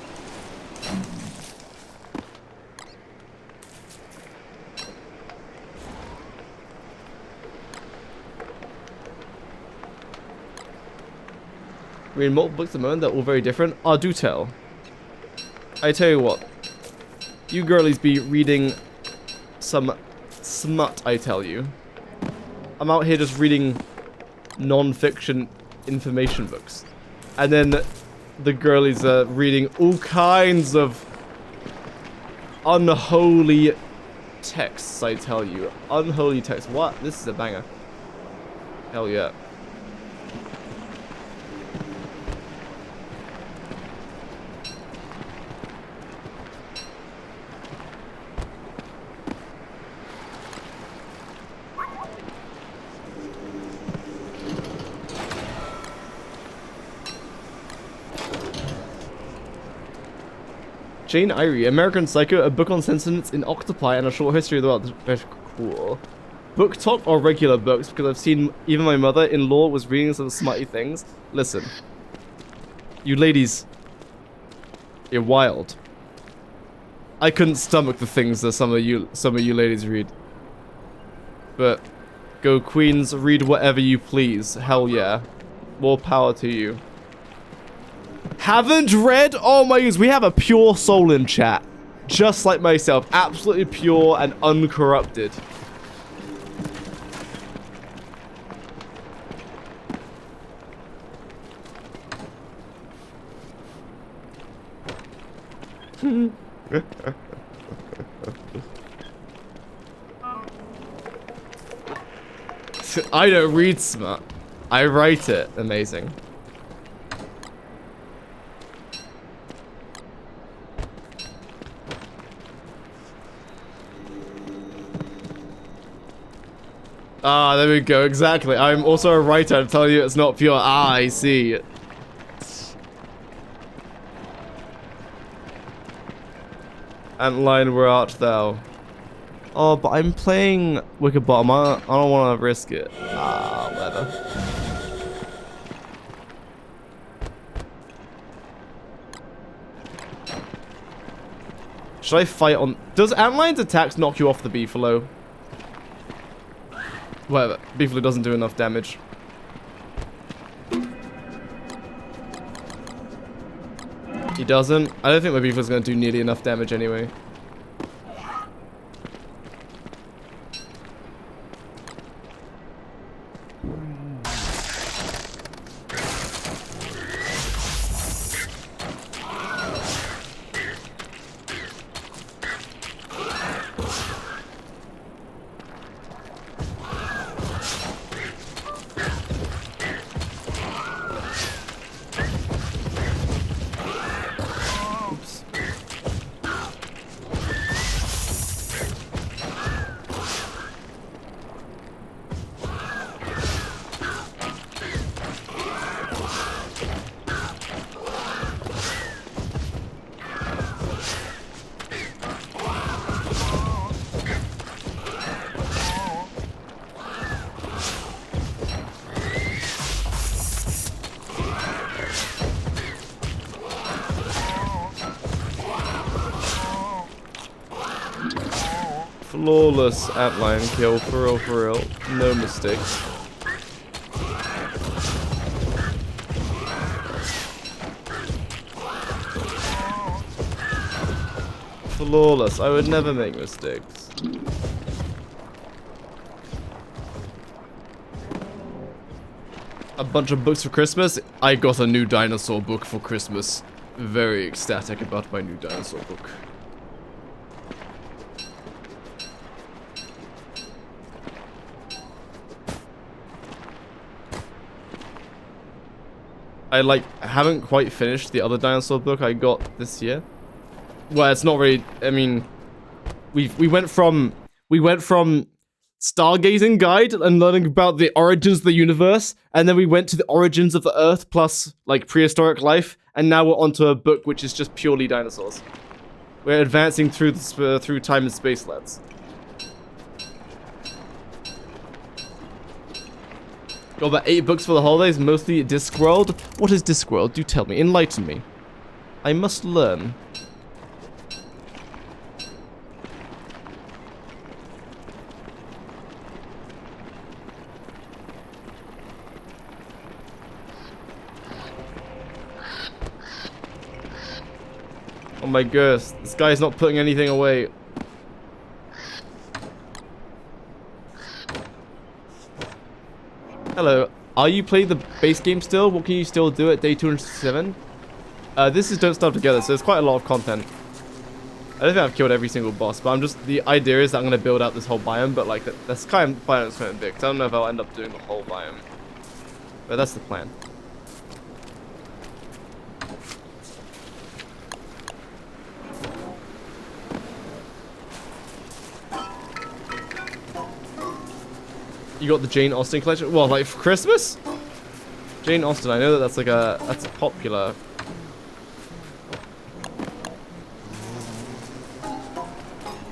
Reading multiple books at the moment, they're all very different. Ah, do tell. I tell you what. You girlies be reading some smut, I tell you. I'm out here just reading non-fiction information books. And then the girlies are reading all kinds of unholy texts, I tell you. Unholy texts. What? This is a banger. Hell yeah. Jane Eyre, American Psycho, a book on sentiments in octopi and a short history about the cool. Book talk or regular books, because I've seen even my mother-in-law was reading some smutty things. Listen. You ladies, you're wild. I couldn't stomach the things that some of you ladies read. But go queens, read whatever you please. Hell yeah. More power to you. Haven't read? Oh my goodness, we have a pure soul in chat. Just like myself. Absolutely pure and uncorrupted. I don't read smut. I write it. Amazing. Ah, there we go. Exactly. I'm also a writer. I'm telling you it's not pure. Ah, I see. Antline, where art thou? Oh, but I'm playing Wicked Bottom. I don't want to risk it. Ah, whatever. Should I fight on... Does Antline's attacks knock you off the Beefalo? Whatever. Beefalo doesn't do enough damage. He doesn't? I don't think my Beefalo's going to do nearly enough damage anyway. Flawless antline kill, for real, no mistakes. Flawless, I would never make mistakes. A bunch of books for Christmas? I got a new dinosaur book for Christmas. Very ecstatic about my new dinosaur book. I haven't quite finished the other dinosaur book I got this year. Well, it's not really, I mean, we went from stargazing guide and learning about the origins of the universe, and then we went to the origins of the Earth plus like prehistoric life, and now we're onto a book which is just purely dinosaurs. We're advancing through through time and space, lads. Got about 8 books for the holidays, mostly Discworld. What is Discworld? Do tell me. Enlighten me. I must learn. Oh my gosh, this guy's not putting anything away. Hello. Are you playing the base game still? What can you still do at day 267? This is Don't Starve Together, so there's quite a lot of content. I don't think I've killed every single boss, but the idea is that I'm going to build out this whole biome, but like, that's kind of biome's kind of big, because I don't know if I'll end up doing the whole biome. But that's the plan. You got the Jane Austen collection? Well, like for Christmas? Jane Austen, I know that's like that's a popular.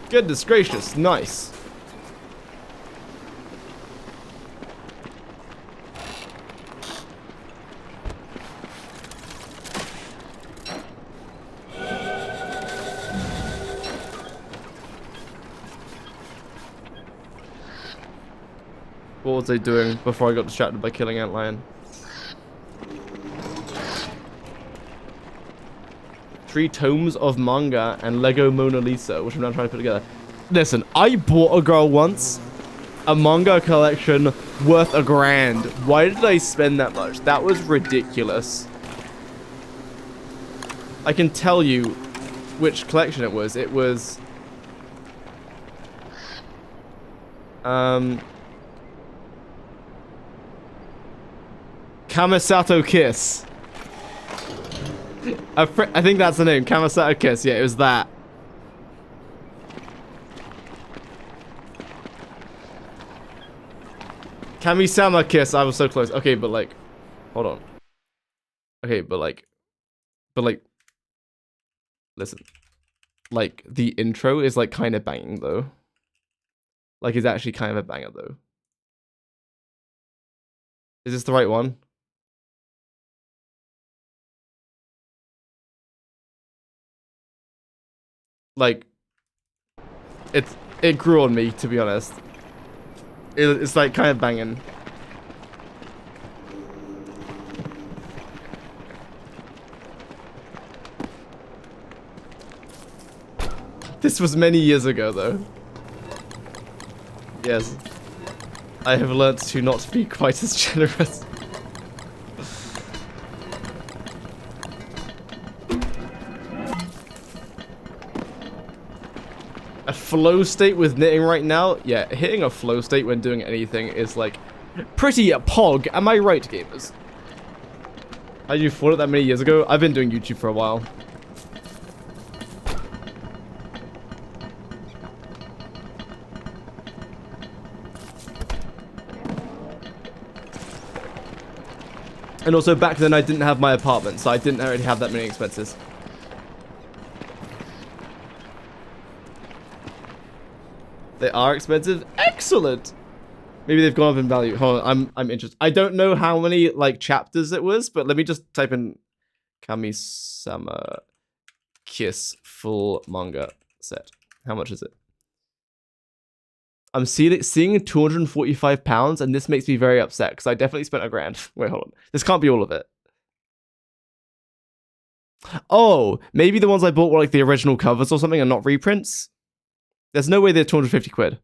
Goodness gracious, nice. What was I doing before I got distracted by killing Antlion? 3 tomes of manga and Lego Mona Lisa, which I'm now trying to put together. Listen, I bought a girl once a manga collection worth $1,000. Why did I spend that much? That was ridiculous. I can tell you which collection it was. It was Kamisato Kiss. I think that's the name, Kamisato Kiss. Yeah, it was that. Kamisama Kiss. I was so close. Okay, but like, hold on. Okay, but like, listen. Like, the intro is like kind of banging though. Like, it's actually kind of a banger though. Is this the right one? Like, it grew on me, to be honest. It's like kind of banging. This was many years ago, though. Yes. I have learnt to not be quite as generous. A flow state with knitting right now? Yeah, hitting a flow state when doing anything is like pretty pog. Am I right, gamers? Had you thought it that many years ago? I've been doing YouTube for a while. And also back then I didn't have my apartment, so I didn't already have that many expenses. They are expensive? Excellent! Maybe they've gone up in value. Hold on, I'm interested. I don't know how many, like, chapters it was, but let me just type in Kami-sama Kiss full manga set. How much is it? I'm seeing £245, and this makes me very upset, because I definitely spent $1,000. Wait, hold on. This can't be all of it. Oh, maybe the ones I bought were, like, the original covers or something and not reprints? There's no way they're 250 quid.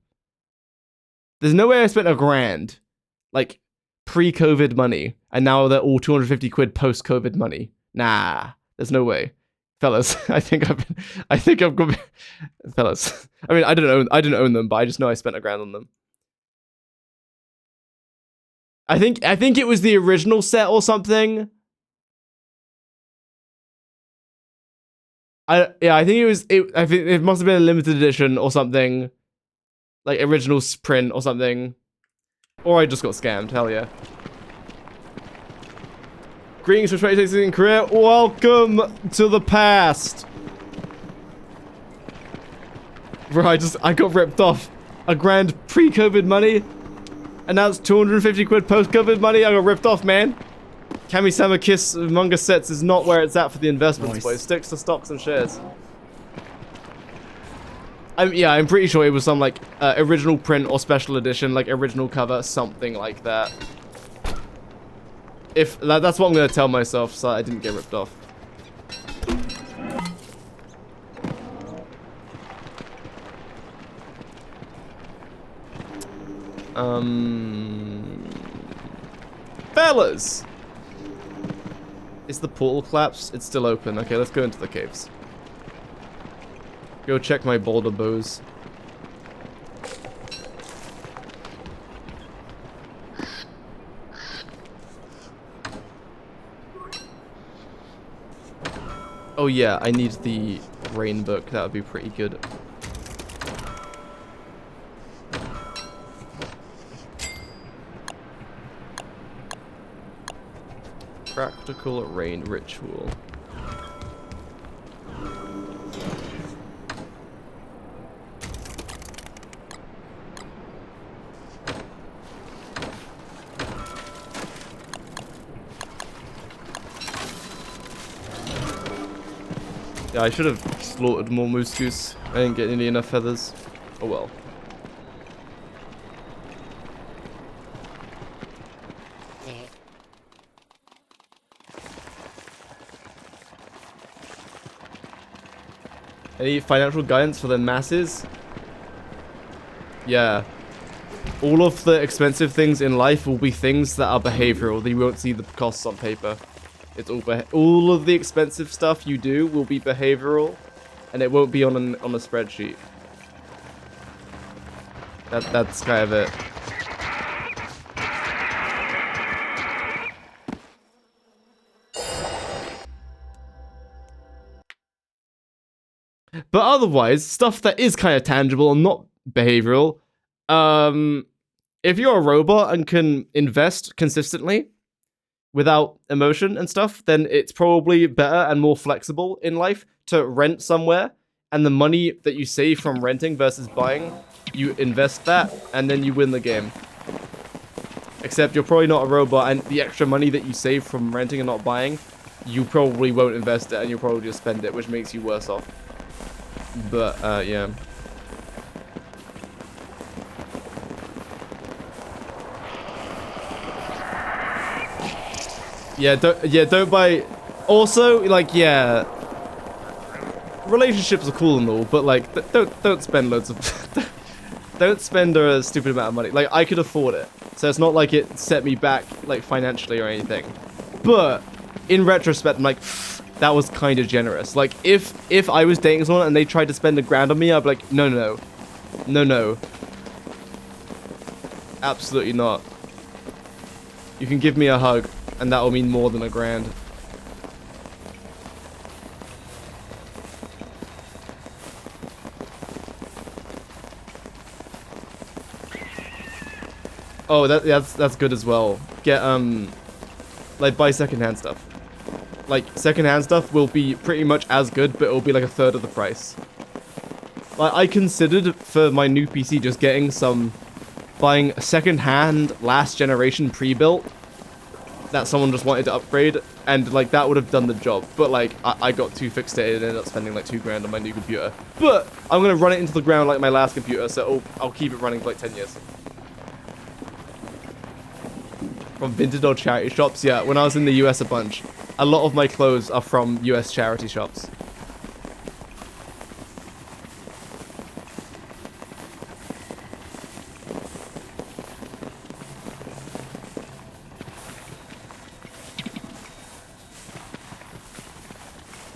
There's no way I spent $1,000, like, pre-COVID money, and now they're all 250 quid post-COVID money. Nah, there's no way. Fellas, I think I've got, fellas. I mean, I didn't own them, but I just know I spent $1,000 on them. I think it was the original set or something. I think it must have been a limited edition or something, like original print or something, or I just got scammed. Hell yeah! Greetings from 2016 in Korea. Welcome to the past. Bro, I got ripped off. $1,000 pre-COVID money, and now it's 250 quid post-COVID money. I got ripped off, man. Kami-sama Kiss manga sets is not where it's at for the investments, but it sticks to stocks and shares. I'm pretty sure it was some like original print or special edition, like original cover, something like that. If that's what I'm gonna tell myself, so I didn't get ripped off. Fellas! Is the portal collapsed? It's still open. Okay, let's go into the caves. Go check my boulder bows. Oh yeah, I need the rain book. That would be pretty good. Practical rain ritual. Yeah, I should have slaughtered more moose goose. I didn't get nearly enough feathers. Oh well. Any financial guidance for the masses? Yeah. All of the expensive things in life will be things that are behavioral. You won't see the costs on paper. It's all of the expensive stuff you do will be behavioral, and it won't be on a spreadsheet. That's kind of it. But otherwise, stuff that is kind of tangible and not behavioral. If you're a robot and can invest consistently without emotion and stuff, then it's probably better and more flexible in life to rent somewhere, and the money that you save from renting versus buying, you invest that, and then you win the game. Except you're probably not a robot, and the extra money that you save from renting and not buying, you probably won't invest it, and you'll probably just spend it, which makes you worse off. But, yeah. Don't buy... Also, like, yeah... Relationships are cool and all, but, like, don't spend loads of... Don't spend a stupid amount of money. Like, I could afford it. So it's not like it set me back, like, financially or anything. But, in retrospect, I'm like... That was kind of generous. Like, if I was dating someone and they tried to spend $1,000 on me, I'd be like, no. No. Absolutely not. You can give me a hug, and that will mean more than $1,000. Oh, that's good as well. Get, like, buy secondhand stuff. Like, secondhand stuff will be pretty much as good, but it'll be like 1/3 of the price. Like, I considered for my new PC just buying a secondhand last generation pre-built that someone just wanted to upgrade, and like that would have done the job. But like, I got too fixated and ended up spending like $2,000 on my new computer. But I'm gonna run it into the ground like my last computer, so I'll keep it running for like 10 years. From vintage or charity shops, yeah. When I was in the US a bunch. A lot of my clothes are from US charity shops.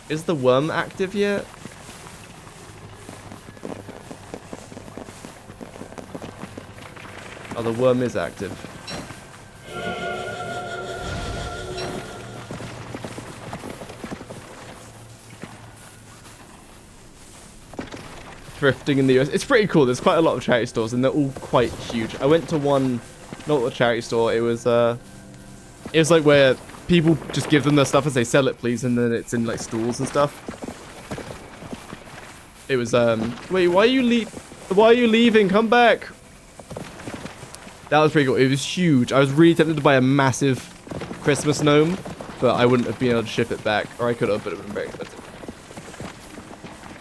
Is the worm active yet? Oh, the worm is active. Thrifting in the US. It's pretty cool. There's quite a lot of charity stores, and they're all quite huge. I went to one, not a charity store. It was like where people just give them their stuff and say, "Sell it, please," and then it's in like stools and stuff. It was wait, why are you leaving? Come back. That was pretty cool. It was huge. I was really tempted to buy a massive Christmas gnome, but I wouldn't have been able to ship it back, or I could have, but it would have been very expensive.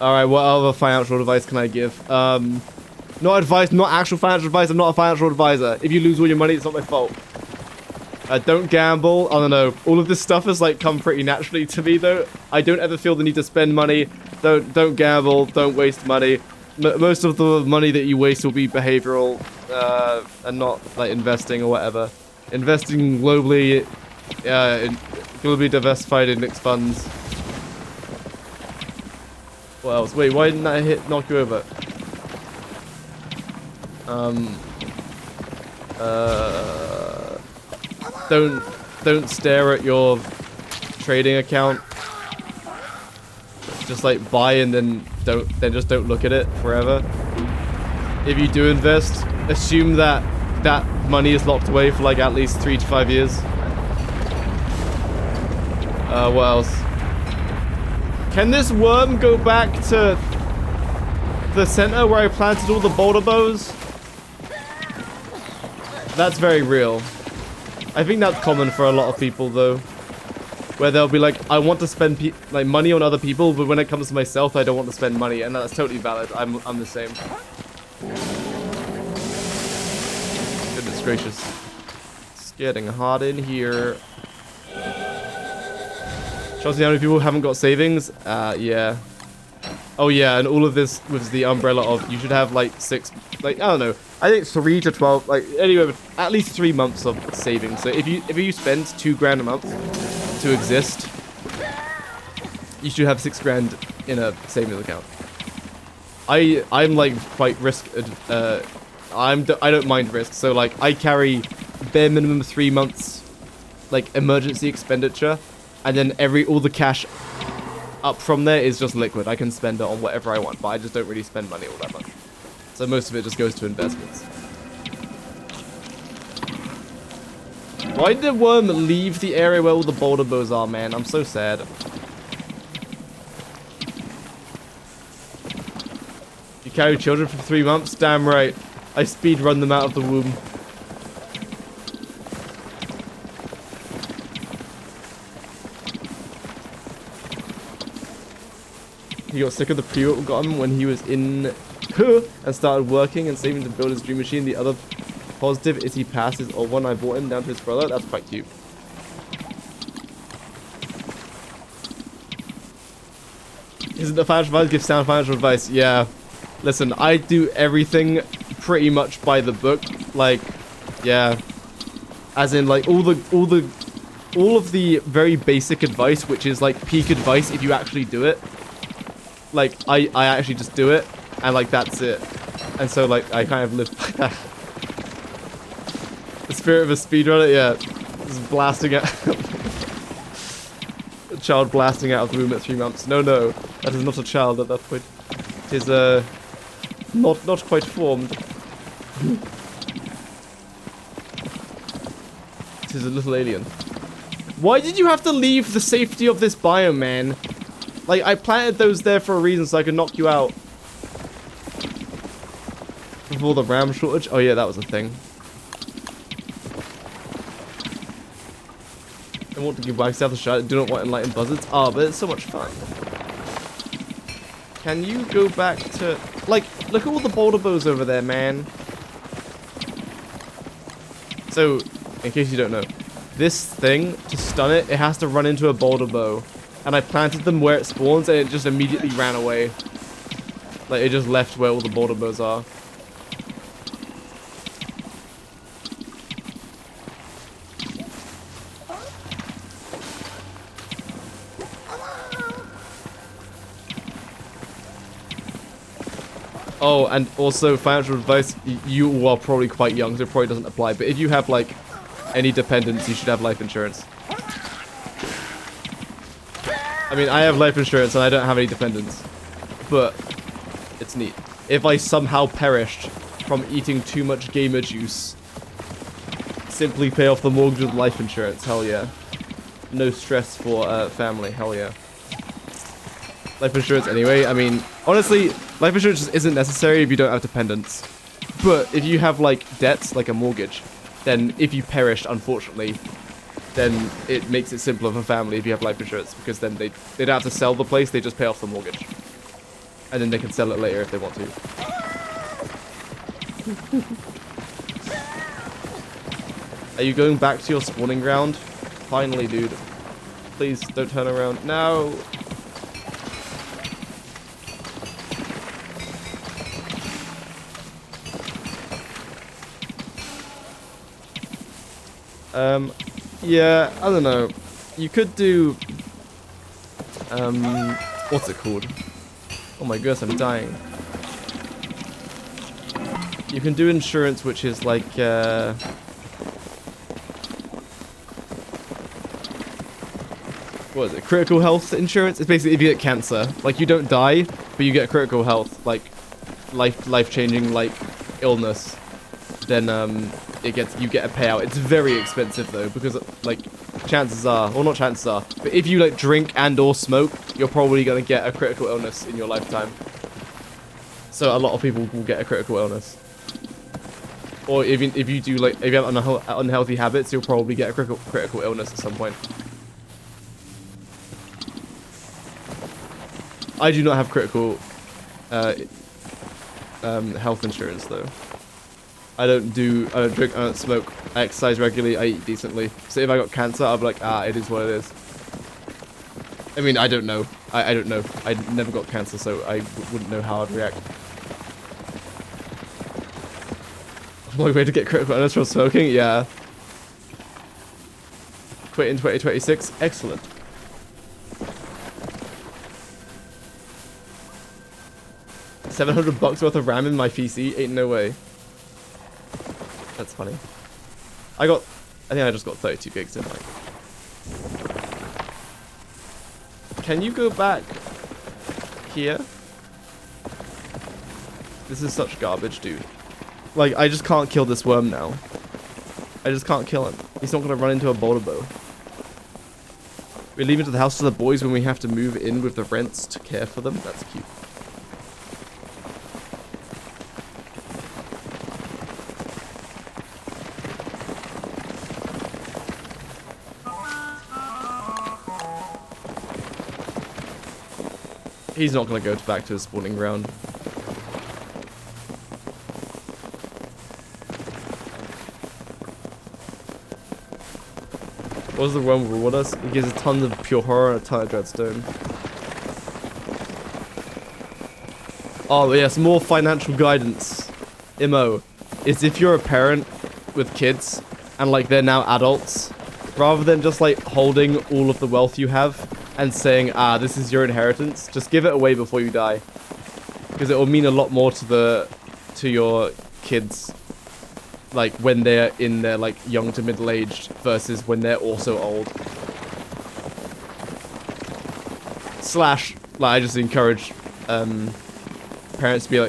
Alright, what other financial advice can I give? Not advice, not actual financial advice. I'm not a financial advisor. If you lose all your money, it's not my fault. Don't gamble. I don't know. All of this stuff has like come pretty naturally to me though. I don't ever feel the need to spend money. Don't gamble. Don't waste money. Most of the money that you waste will be behavioral and not like investing or whatever. Investing globally, globally diversified index funds. What else? Wait, why didn't that knock you over? Don't stare at your trading account. Just like buy and then just don't look at it forever. If you do invest, assume that that money is locked away for like at least 3 to 5 years. What else? Can this worm go back to the center where I planted all the boulder bows? That's very real. I think that's common for a lot of people though. Where they'll be like, I want to spend like money on other people, but when it comes to myself, I don't want to spend money, and that's totally valid. I'm the same. Goodness gracious. It's getting hot in here. Chelsea, how many people haven't got savings? Yeah. Oh yeah, and all of this with the umbrella of you should have like 6, like I don't know. I think 3 to 12, like anyway, at least 3 months of savings. So if you spend $2,000 a month to exist, you should have $6,000 in a savings account. I'm like quite I don't mind risk. So like I carry bare minimum 3 months like emergency expenditure, and then all the cash up from there is just liquid. I can spend it on whatever I want, but I just don't really spend money all that much. So most of it just goes to investments. Why did the worm leave the area where all the boulder bows are, man? I'm so sad. You carry children for 3 months? Damn right. I speed run them out of the womb. He got sick of the pre-order we got him when he was in and started working and saving to build his dream machine. The other positive is he passed his old one. I bought him down to his brother. That's quite cute. Isn't the financial advice give sound financial advice? Yeah. Listen, I do everything pretty much by the book. Like, yeah. As in, like, all of the very basic advice, which is like peak advice if you actually do it. Like, I actually just do it, and like that's it. And so like I kind of live by that. The spirit of a speedrunner, yeah. Just blasting out. A child blasting out of the room at 3 months. No, that is not a child at that point. It is not quite formed. It is a little alien. Why did you have to leave the safety of this biome, man? Like, I planted those there for a reason so I could knock you out. Before the RAM shortage? Oh yeah, that was a thing. I want to give myself a shot. I do not want enlightened buzzards. Ah, but it's so much fun. Can you go back to... Like, look at all the boulder bows over there, man. So, in case you don't know, this thing, to stun it, it has to run into a boulder bow. And I planted them where it spawns, and it just immediately ran away. Like, it just left where all the boulder bows are. Oh, and also financial advice, you are probably quite young, so it probably doesn't apply. But if you have, like, any dependents, you should have life insurance. I mean, I have life insurance and I don't have any dependents. But it's neat. If I somehow perished from eating too much gamer juice, simply pay off the mortgage with life insurance. Hell yeah. No stress for family. Hell yeah. Life insurance anyway. I mean, honestly, life insurance just isn't necessary if you don't have dependents. But if you have, like, debts, like a mortgage, then if you perished, unfortunately, then it makes it simpler for family if you have life insurance, because then they don't have to sell the place, they just pay off the mortgage. And then they can sell it later if they want to. Are you going back to your spawning ground? Finally, dude. Please don't turn around. No! Yeah, I don't know. You could do, what's it called? Oh my goodness, I'm dying. You can do insurance, which is like, what is it? Critical health insurance? It's basically if you get cancer. Like, you don't die, but you get critical health, like, life-changing, like, illness. Then, you get a payout. It's very expensive, though, because, like, chances are, or not chances are, but if you, like, drink and or smoke, you're probably gonna get a critical illness in your lifetime. So a lot of people will get a critical illness. Or even if you do, like, if you have unhealthy habits, you'll probably get a critical illness at some point. I do not have critical health insurance, though. I don't drink, I don't smoke, I exercise regularly, I eat decently. So if I got cancer, I'd be like, ah, it is what it is. I mean, I don't know. I don't know. I never got cancer, so I wouldn't know how I'd react. My way to get critical illness from smoking? Yeah. Quit in 2026? Excellent. $700 worth of RAM in my PC? Ain't no way. That's funny. I think I just got 32 gigs, didn't I? Can you go back here? This is such garbage, dude. Like, I just can't kill this worm now. I just can't kill him. He's not gonna run into a boulder bow. We leave him to the house to the boys when we have to move in with the rents to care for them. That's cute. He's not gonna go back to his spawning ground. What does the worm reward us? He gives a ton of pure horror and a ton of dreadstone. Oh yes, more financial guidance. Imo, is if you're a parent with kids and like they're now adults, rather than just like holding all of the wealth you have and saying, ah, this is your inheritance, just give it away before you die. Because it will mean a lot more to your kids, like when they're in their like young to middle-aged versus when they're also old. Slash, like, I just encourage parents to be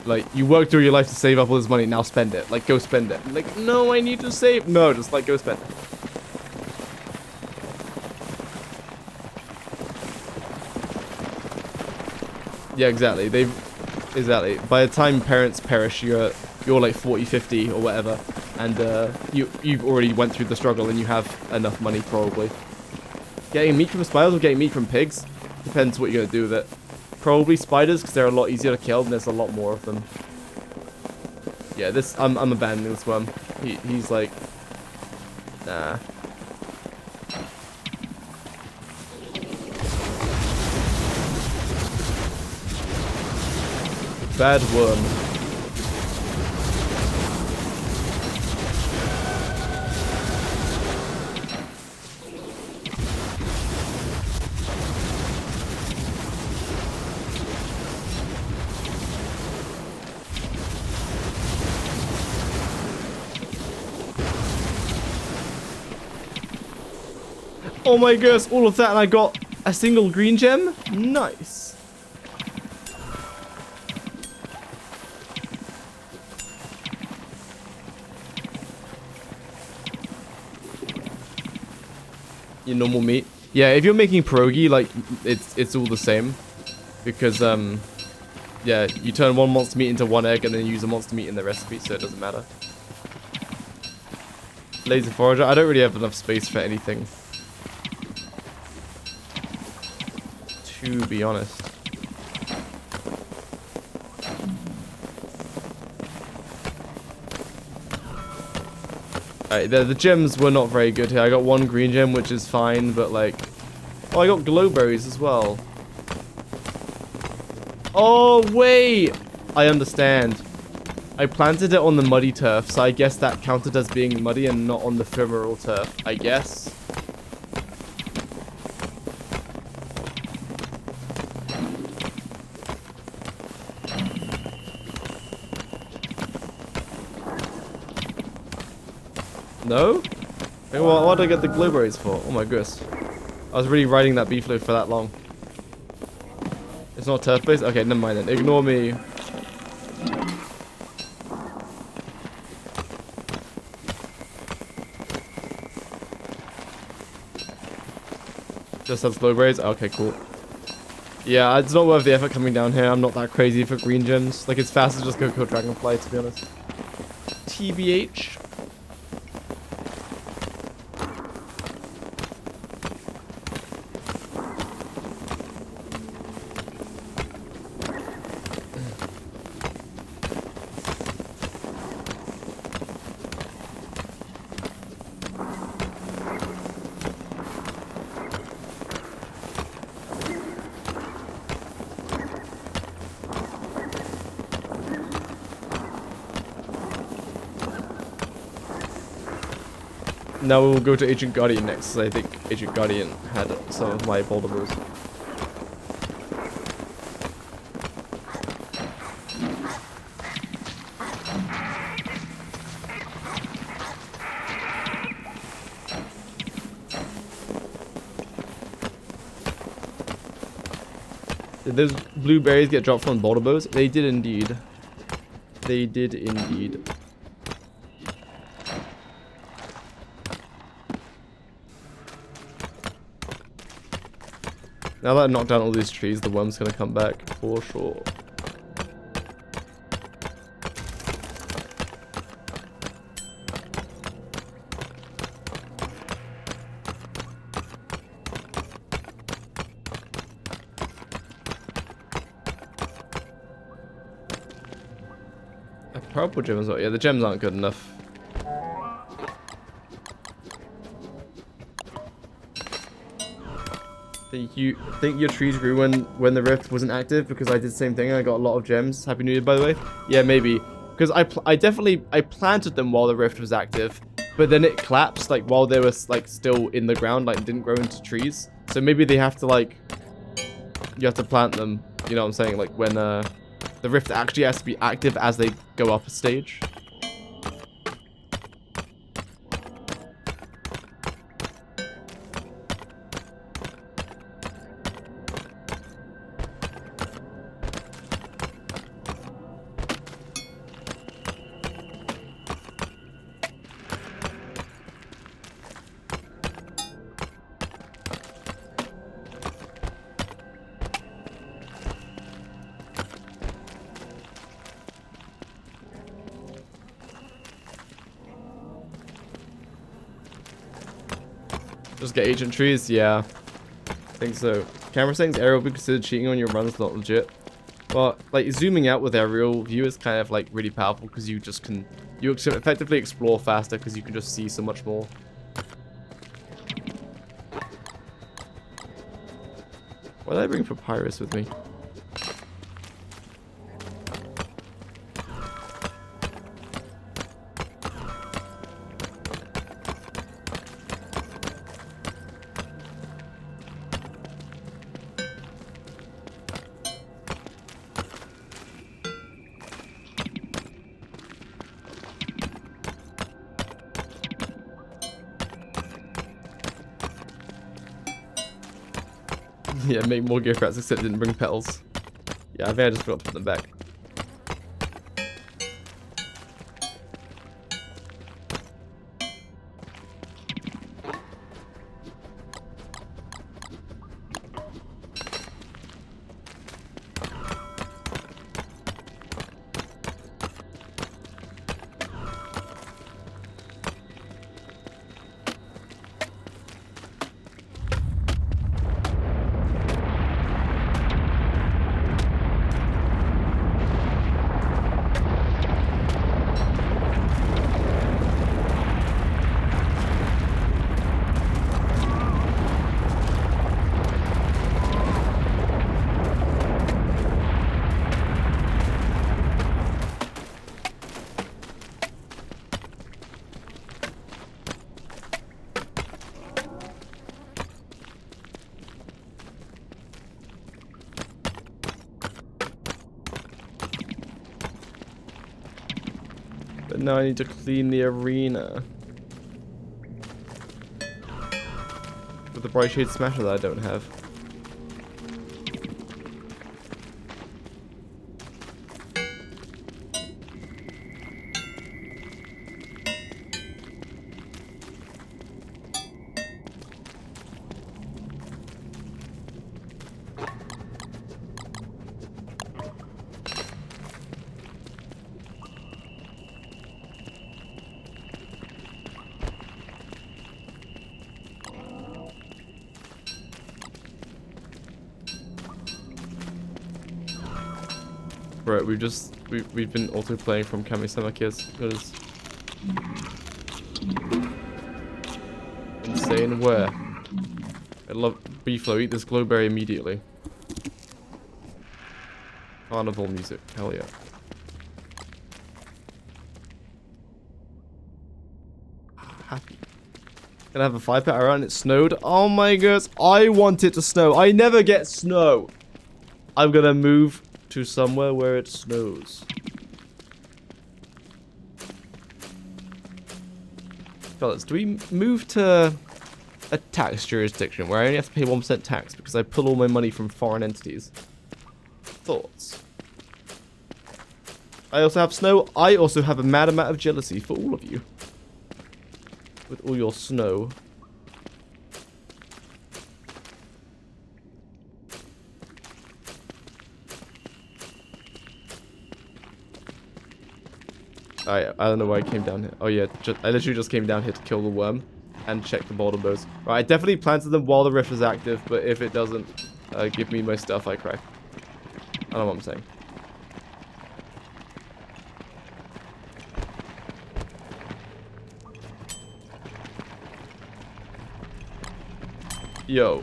like, you worked through your life to save up all this money, now spend it. Like, go spend it. Like, no, I need to save. No, just like, go spend it. Yeah, exactly. Exactly. By the time parents perish, you're like 40, 50 or whatever, and you've already went through the struggle and you have enough money probably. Getting meat from spiders or getting meat from pigs? Depends what you're gonna do with it. Probably spiders because they're a lot easier to kill and there's a lot more of them. Yeah, I'm abandoning this one. He's like, nah. Bad worm. Oh my goodness, all of that and I got a single green gem? Nice. Your normal meat. Yeah, if you're making pierogi, like, it's all the same. Because, yeah, you turn one monster meat into one egg and then you use a monster meat in the recipe, so it doesn't matter. Laser forager. I don't really have enough space for anything, to be honest. Alright, the gems were not very good here. I got one green gem, which is fine, but like... Oh, I got glowberries as well. Oh, wait! I understand. I planted it on the muddy turf, so I guess that counted as being muddy and not on the femoral turf, I guess. No? Hey, what did I get the blueberries for? Oh my goodness. I was really riding that beef load for that long. It's not turf based? Okay, never mind then. Ignore me. Just has blueberries? Okay, cool. Yeah, it's not worth the effort coming down here. I'm not that crazy for green gems. Like, it's faster to just go kill dragonfly, to be honest. TBH. Now we'll go to Agent Guardian next, I think Agent Guardian had some of my boulder bows. Did those blueberries get dropped from boulder bows? They did indeed. They did indeed. Now that I knocked down all these trees, the worm's gonna come back for sure. A purple gem as well. Yeah, the gems aren't good enough. Think your trees grew when the rift wasn't active? Because I did the same thing and I got a lot of gems. Happy New Year, by the way. Yeah, maybe. Because I planted them while the rift was active, but then it collapsed like while they were like still in the ground, like didn't grow into trees. So maybe they have to like, you have to plant them. You know what I'm saying? Like when the rift actually has to be active as they go up a stage. Just get agent trees? Yeah. I think so. Camera settings, aerial will be considered cheating on your runs, not legit. But, like, zooming out with aerial view is kind of, like, really powerful because you just can... You effectively explore faster because you can just see so much more. Why did I bring papyrus with me? Yeah, make more gift wraps except it didn't bring petals. Yeah, I think I just forgot to put them back. now I need to clean the arena. With the bright shade smasher that I don't have. Right, we've been also playing from Kami-sama Kids. It is insane. Where? I love Beeflo. Eat this glowberry immediately. Carnival music. Hell yeah. Happy. Gonna have a 5-pack around. It snowed. Oh my goodness. I want it to snow. I never get snow. I'm gonna move to somewhere where it snows. Fellas, do we move to a tax jurisdiction where I only have to pay 1% tax because I pull all my money from foreign entities? Thoughts? I also have snow. I also have a mad amount of jealousy for all of you. With all your snow. I don't know why I came down here. Oh yeah, I literally just came down here to kill the worm and check the boredom bows. Right, I definitely planted them while the rift was active, but if it doesn't give me my stuff, I cry. I don't know what I'm saying. Yo.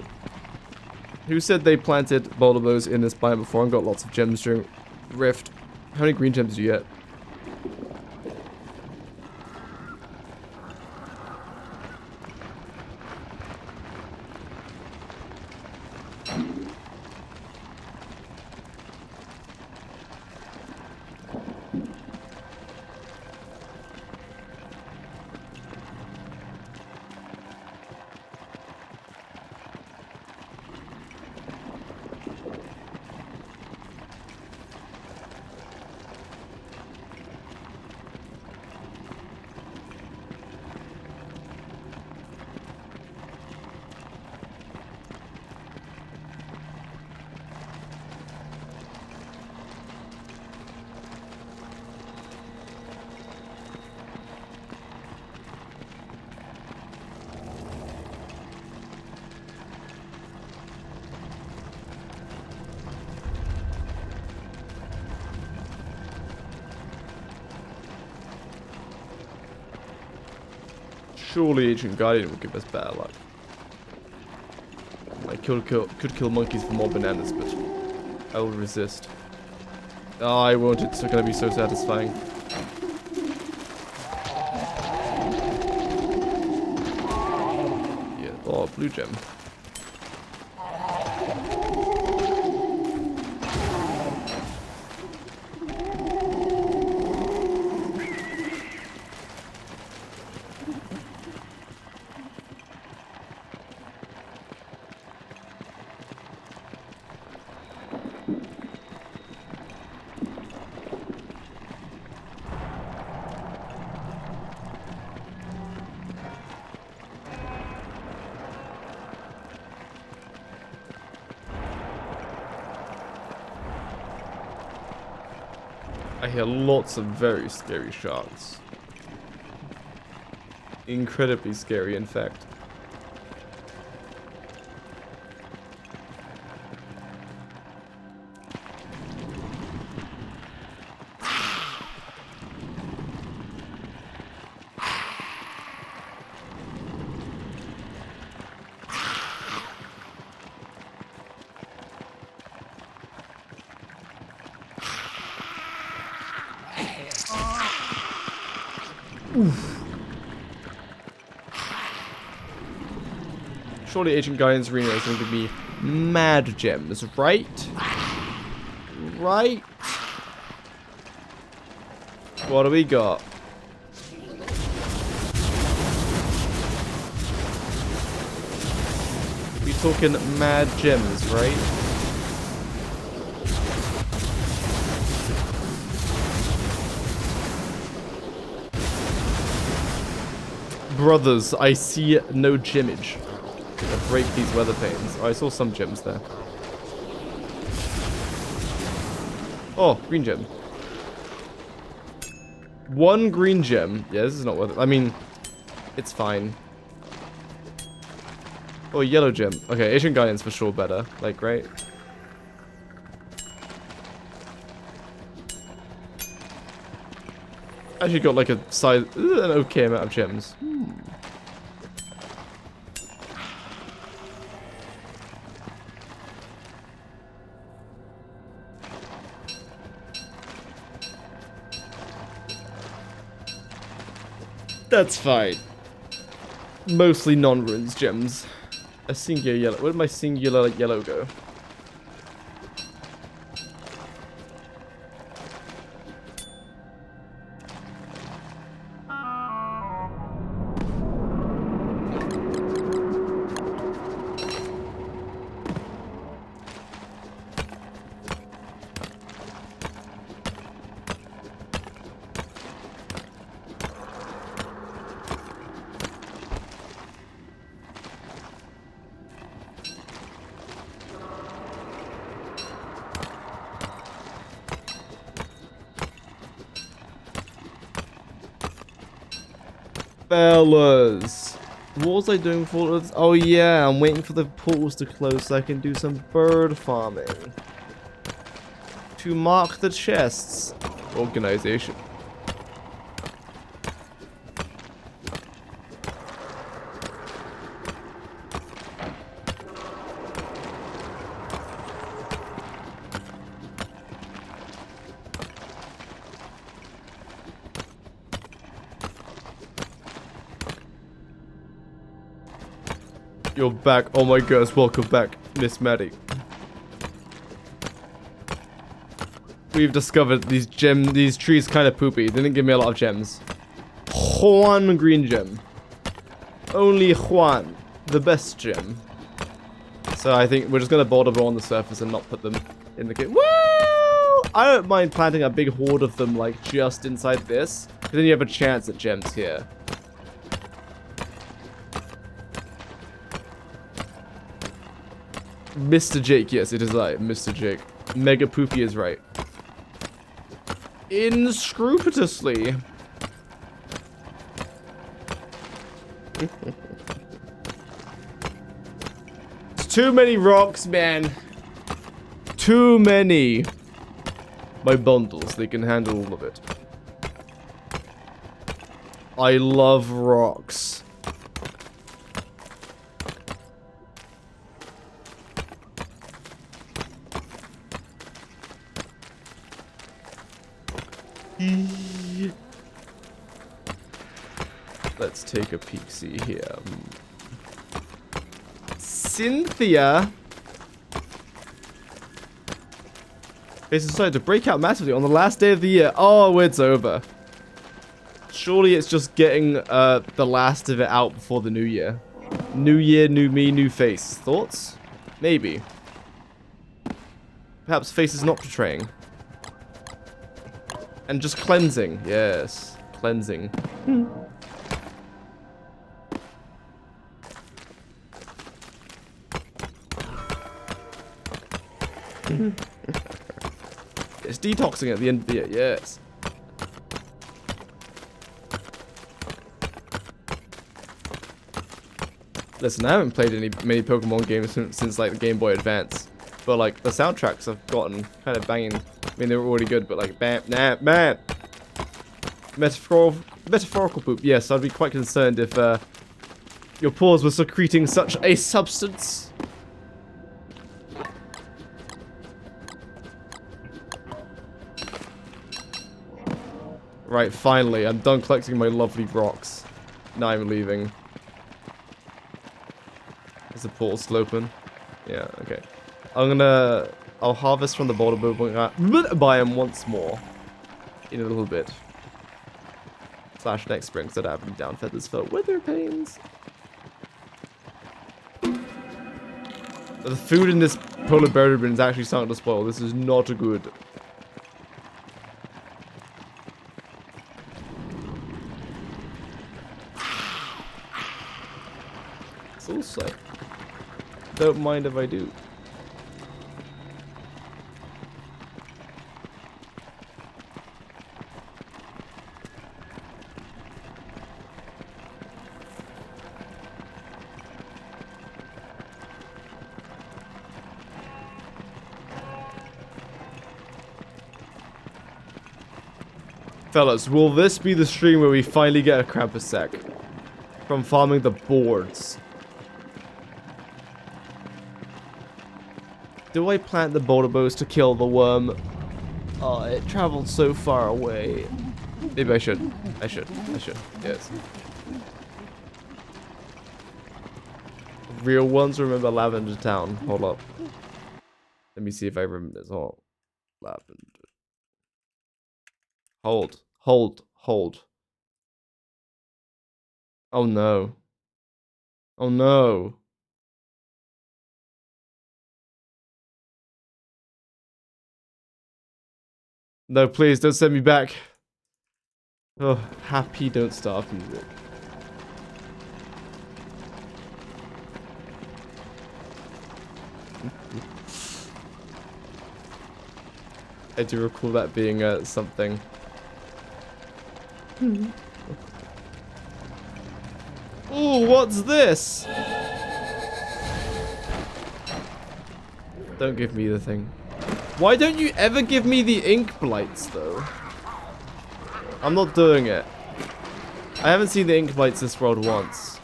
Who said they planted boulder bows in this biome before and got lots of gems during rift? How many green gems do you get? Surely Ancient Guardian will give us better luck. I could kill monkeys for more bananas, but I will resist. Oh, I won't. It's gonna be so satisfying. Yeah. Oh, blue gem. I hear lots of very scary sharks. Incredibly scary, in fact. Oof. Surely Agent Guardian's arena is going to be mad gems, right? Right? What do we got? We talking mad gems, right? Brothers, I see no gemage. I break these weather panes. Oh, I saw some gems there. Oh, green gem. One green gem. Yeah, this is not worth it. I mean, it's fine. Oh, yellow gem. Okay, Asian Guardian's for sure better. Like, right? Actually got like a size, an okay amount of gems. That's fine. Mostly non-runes gems. A singular yellow. Where did my singular yellow go? Fellas, what was I doing for this? Oh yeah, I'm waiting for the portals to close so I can do some bird farming. To mark the chests. Organization. You're back. Oh my gosh, welcome back, Miss Maddie. We've discovered these trees kind of poopy. They didn't give me a lot of gems. Juan green gem. Only Juan, the best gem. So I think we're just gonna border on the surface and not put them in the cave. Woo! I don't mind planting a big horde of them like just inside this, because then you have a chance at gems here. Mr. Jake, yes, it is I, Mr. Jake. Mega Poopy is right. Inscrupulously. It's too many rocks, man. Too many. My bundles, they can handle all of it. I love rocks. Let's take a peek-see here. Cynthia has decided to break out massively on the last day of the year. Oh, it's over. Surely it's just getting the last of it out before the new year. New year, new me, new face. Thoughts? Maybe. Perhaps face is not betraying. And just cleansing. Yes. Cleansing. It's detoxing at the end of the year. Yes. Listen, I haven't played many Pokemon games since like the Game Boy Advance. But like the soundtracks I've gotten kind of banging. I mean, they were already good, but like, bam, nah, man. Metaphorical poop. Yes, I'd be quite concerned if your paws were secreting such a substance. Right, finally, I'm done collecting my lovely rocks. Now I'm leaving. Is the portal still open? Yeah, okay. I'll harvest from the border biome once more. In a little bit. Slash next spring, so I don't have any down feathers for weather pains. The food in this polar bear bin is actually starting to spoil. This is not good. It's also, don't mind if I do. Fellas, will this be the stream where we finally get a Krampus sack? From farming the boards. Do I plant the boulder bows to kill the worm? Oh, it traveled so far away. Maybe I should. I should. Yes. Real ones remember Lavender Town. Hold up. Let me see if I remember this. Oh, Lavender. Hold. Oh no. Oh no. No, please don't send me back. Oh, happy don't starve music. I do recall that being something. Ooh, what's this? Don't give me the thing. Why don't you ever give me the ink blights, though? I'm not doing it. I haven't seen the ink blights this world once.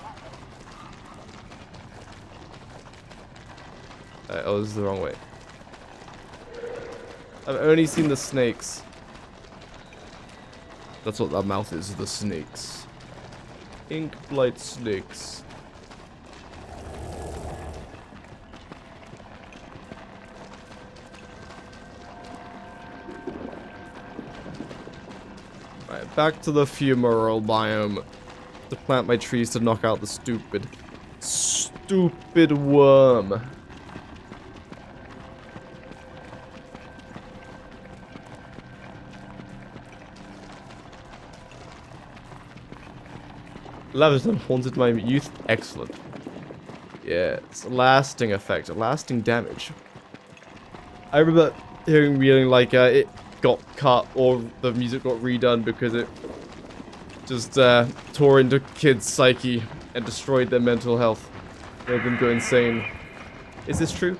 Oh, this is the wrong way. I've only seen the snakes. That's what that mouth is, the snakes. Ink blight snakes. Alright, back to the fumarole biome. To plant my trees to knock out the stupid worm. Leviathan haunted my youth. Excellent. Yeah, it's a lasting effect, a lasting damage. I remember reading like it got cut or the music got redone because it just tore into kids' psyche and destroyed their mental health. Made them go insane. Is this true?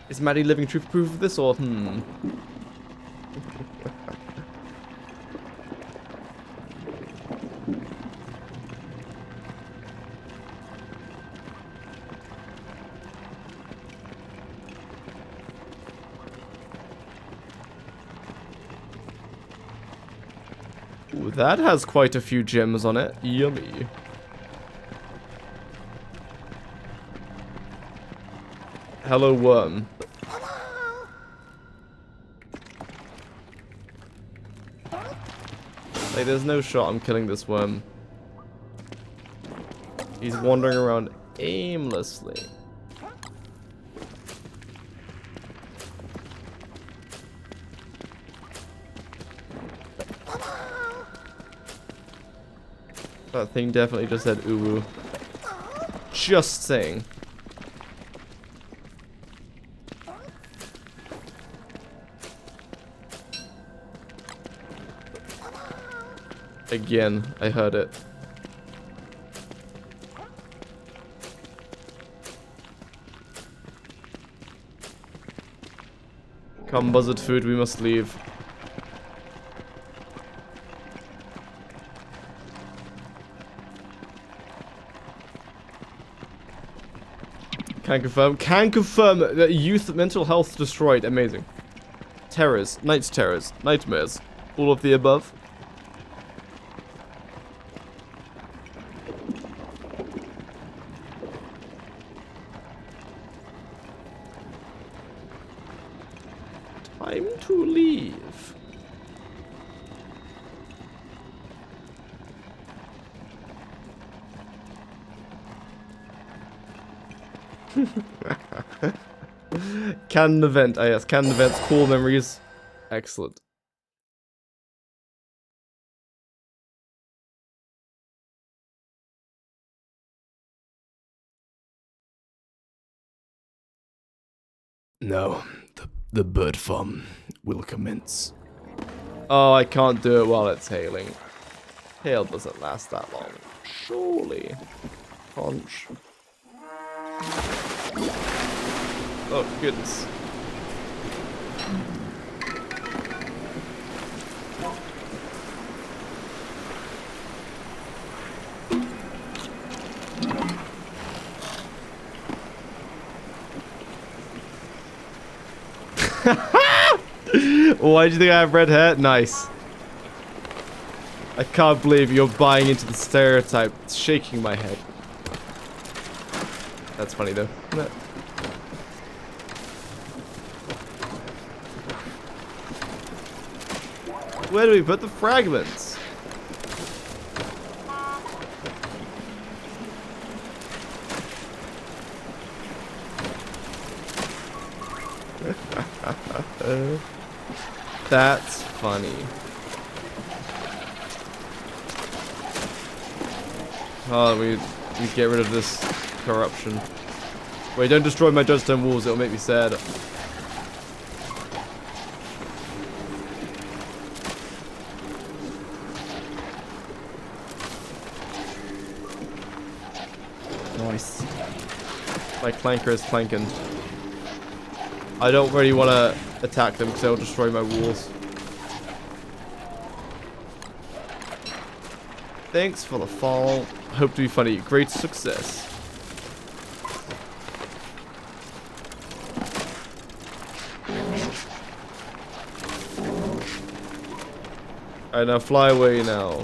Is Maddie living truth proof of this or Ooh, that has quite a few gems on it. Yummy. Hello, worm. Like, there's no shot I'm killing this worm. He's wandering around aimlessly. That thing definitely just said ooh. Just saying. Again, I heard it. Come, buzzard food, we must leave. Can confirm that youth mental health destroyed. Amazing. Terrors, nightmares, all of the above. Time to leave. Canon event. Ah, yes, canon events, cool memories. Excellent. No, the bird farm will commence. Oh, I can't do it while it's hailing. Hail doesn't last that long. Surely. Conch. Oh, goodness. Why do you think I have red hair? Nice. I can't believe you're buying into the stereotype. It's shaking my head. That's funny though. Where do we put the fragments? That's funny. Oh, we get rid of this corruption. Wait, don't destroy my judgestone walls, it'll make me sad. Nice. My clanker is clanking. I don't really want to attack them because they'll destroy my walls. Thanks for the fall. Hope to be funny. Great success. Alright, now fly away now.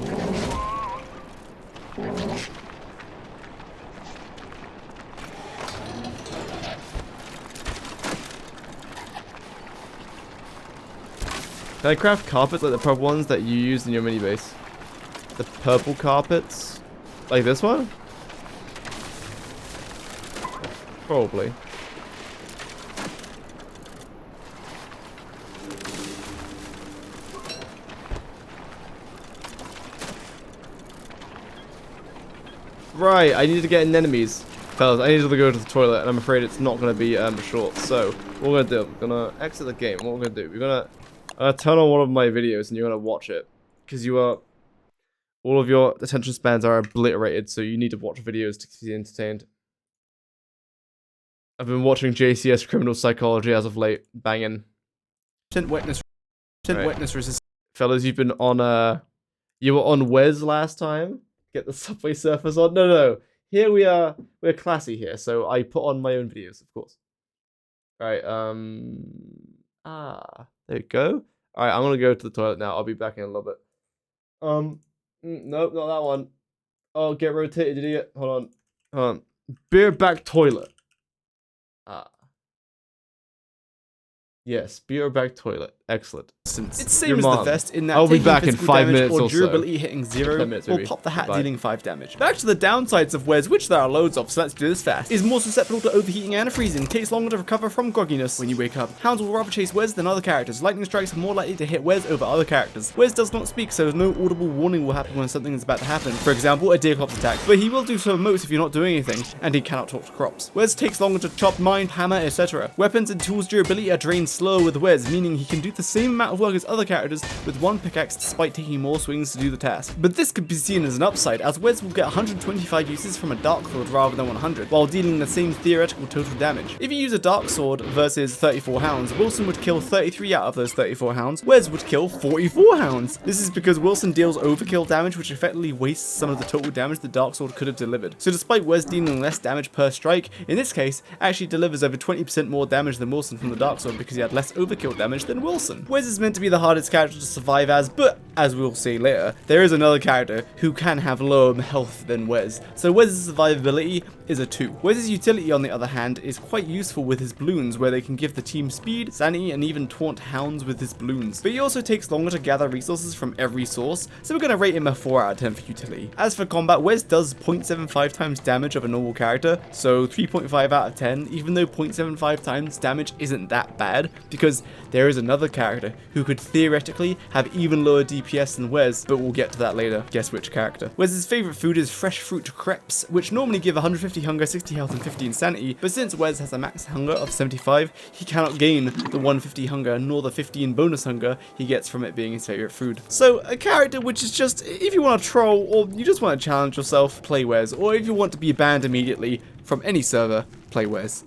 Can I craft carpets like the purple ones that you used in your mini base? The purple carpets? Like this one? Probably. Right, I need to get anemones. Fellas, I need to go to the toilet, and I'm afraid it's not going to be short. So, what we're going to do, we're going to exit the game. What we're going to do, we're going to turn on one of my videos, and you're going to watch it. Because you are... all of your attention spans are obliterated, so you need to watch videos to be entertained. I've been watching JCS Criminal Psychology as of late. Banging. Wetness resistance. Fellas, you've been on, you were on Wes last time. Get the Subway Surfers on. No. Here we are. We're classy here, so I put on my own videos, of course. Alright, there you go. Alright, I'm gonna go to the toilet now. I'll be back in a little bit. Nope, not that one. Oh, get rotated, idiot. Hold on. Beer back toilet. Yes, beer back toilet. Excellent. It's same as the vest in that I'll be back in 5 minutes or durability hitting 0 or pop the hat dealing 5 damage. Back to the downsides of Wes, which there are loads of, so let's do this fast. Is more susceptible to overheating and freezing, takes longer to recover from grogginess when you wake up. Hounds will rather chase Wes than other characters. Lightning strikes are more likely to hit Wes over other characters. Wes does not speak, so no audible warning will happen when something is about to happen. For example, a deer clops attack, but he will do so most if you're not doing anything, and he cannot talk to crops. Wes takes longer to chop, mine, hammer, etc. Weapons and tools durability are drained slower with Wes, meaning he can do the same amount of work as other characters with one pickaxe despite taking more swings to do the task. But this could be seen as an upside, as Wes will get 125 uses from a dark sword rather than 100, while dealing the same theoretical total damage. If you use a dark sword versus 34 hounds, Wilson would kill 33 out of those 34 hounds, Wes would kill 44 hounds. This is because Wilson deals overkill damage, which effectively wastes some of the total damage the dark sword could have delivered. So despite Wes dealing less damage per strike, in this case, actually delivers over 20% more damage than Wilson from the dark sword because he had less overkill damage than Wilson. Wilson. Wes is meant to be the hardest character to survive as, but as we'll see later, there is another character who can have lower health than Wes, so Wes's survivability is a 2. Wes's utility, on the other hand, is quite useful with his balloons, where they can give the team speed, sanity, and even taunt hounds with his balloons. But he also takes longer to gather resources from every source, so we're going to rate him a 4 out of 10 for utility. As for combat, Wes does 0.75 times damage of a normal character, so 3.5 out of 10, even though 0.75 times damage isn't that bad, because there is another character who could theoretically have even lower DPS than Wes, but we'll get to that later. Guess which character. Wes's favourite food is fresh fruit crepes, which normally give 150 hunger, 60 health, and 15 sanity, but since Wes has a max hunger of 75, he cannot gain the 150 hunger nor the 15 bonus hunger he gets from it being his favourite food. So a character which is just, if you want to troll or you just want to challenge yourself, play Wes, or if you want to be banned immediately from any server, play Wes.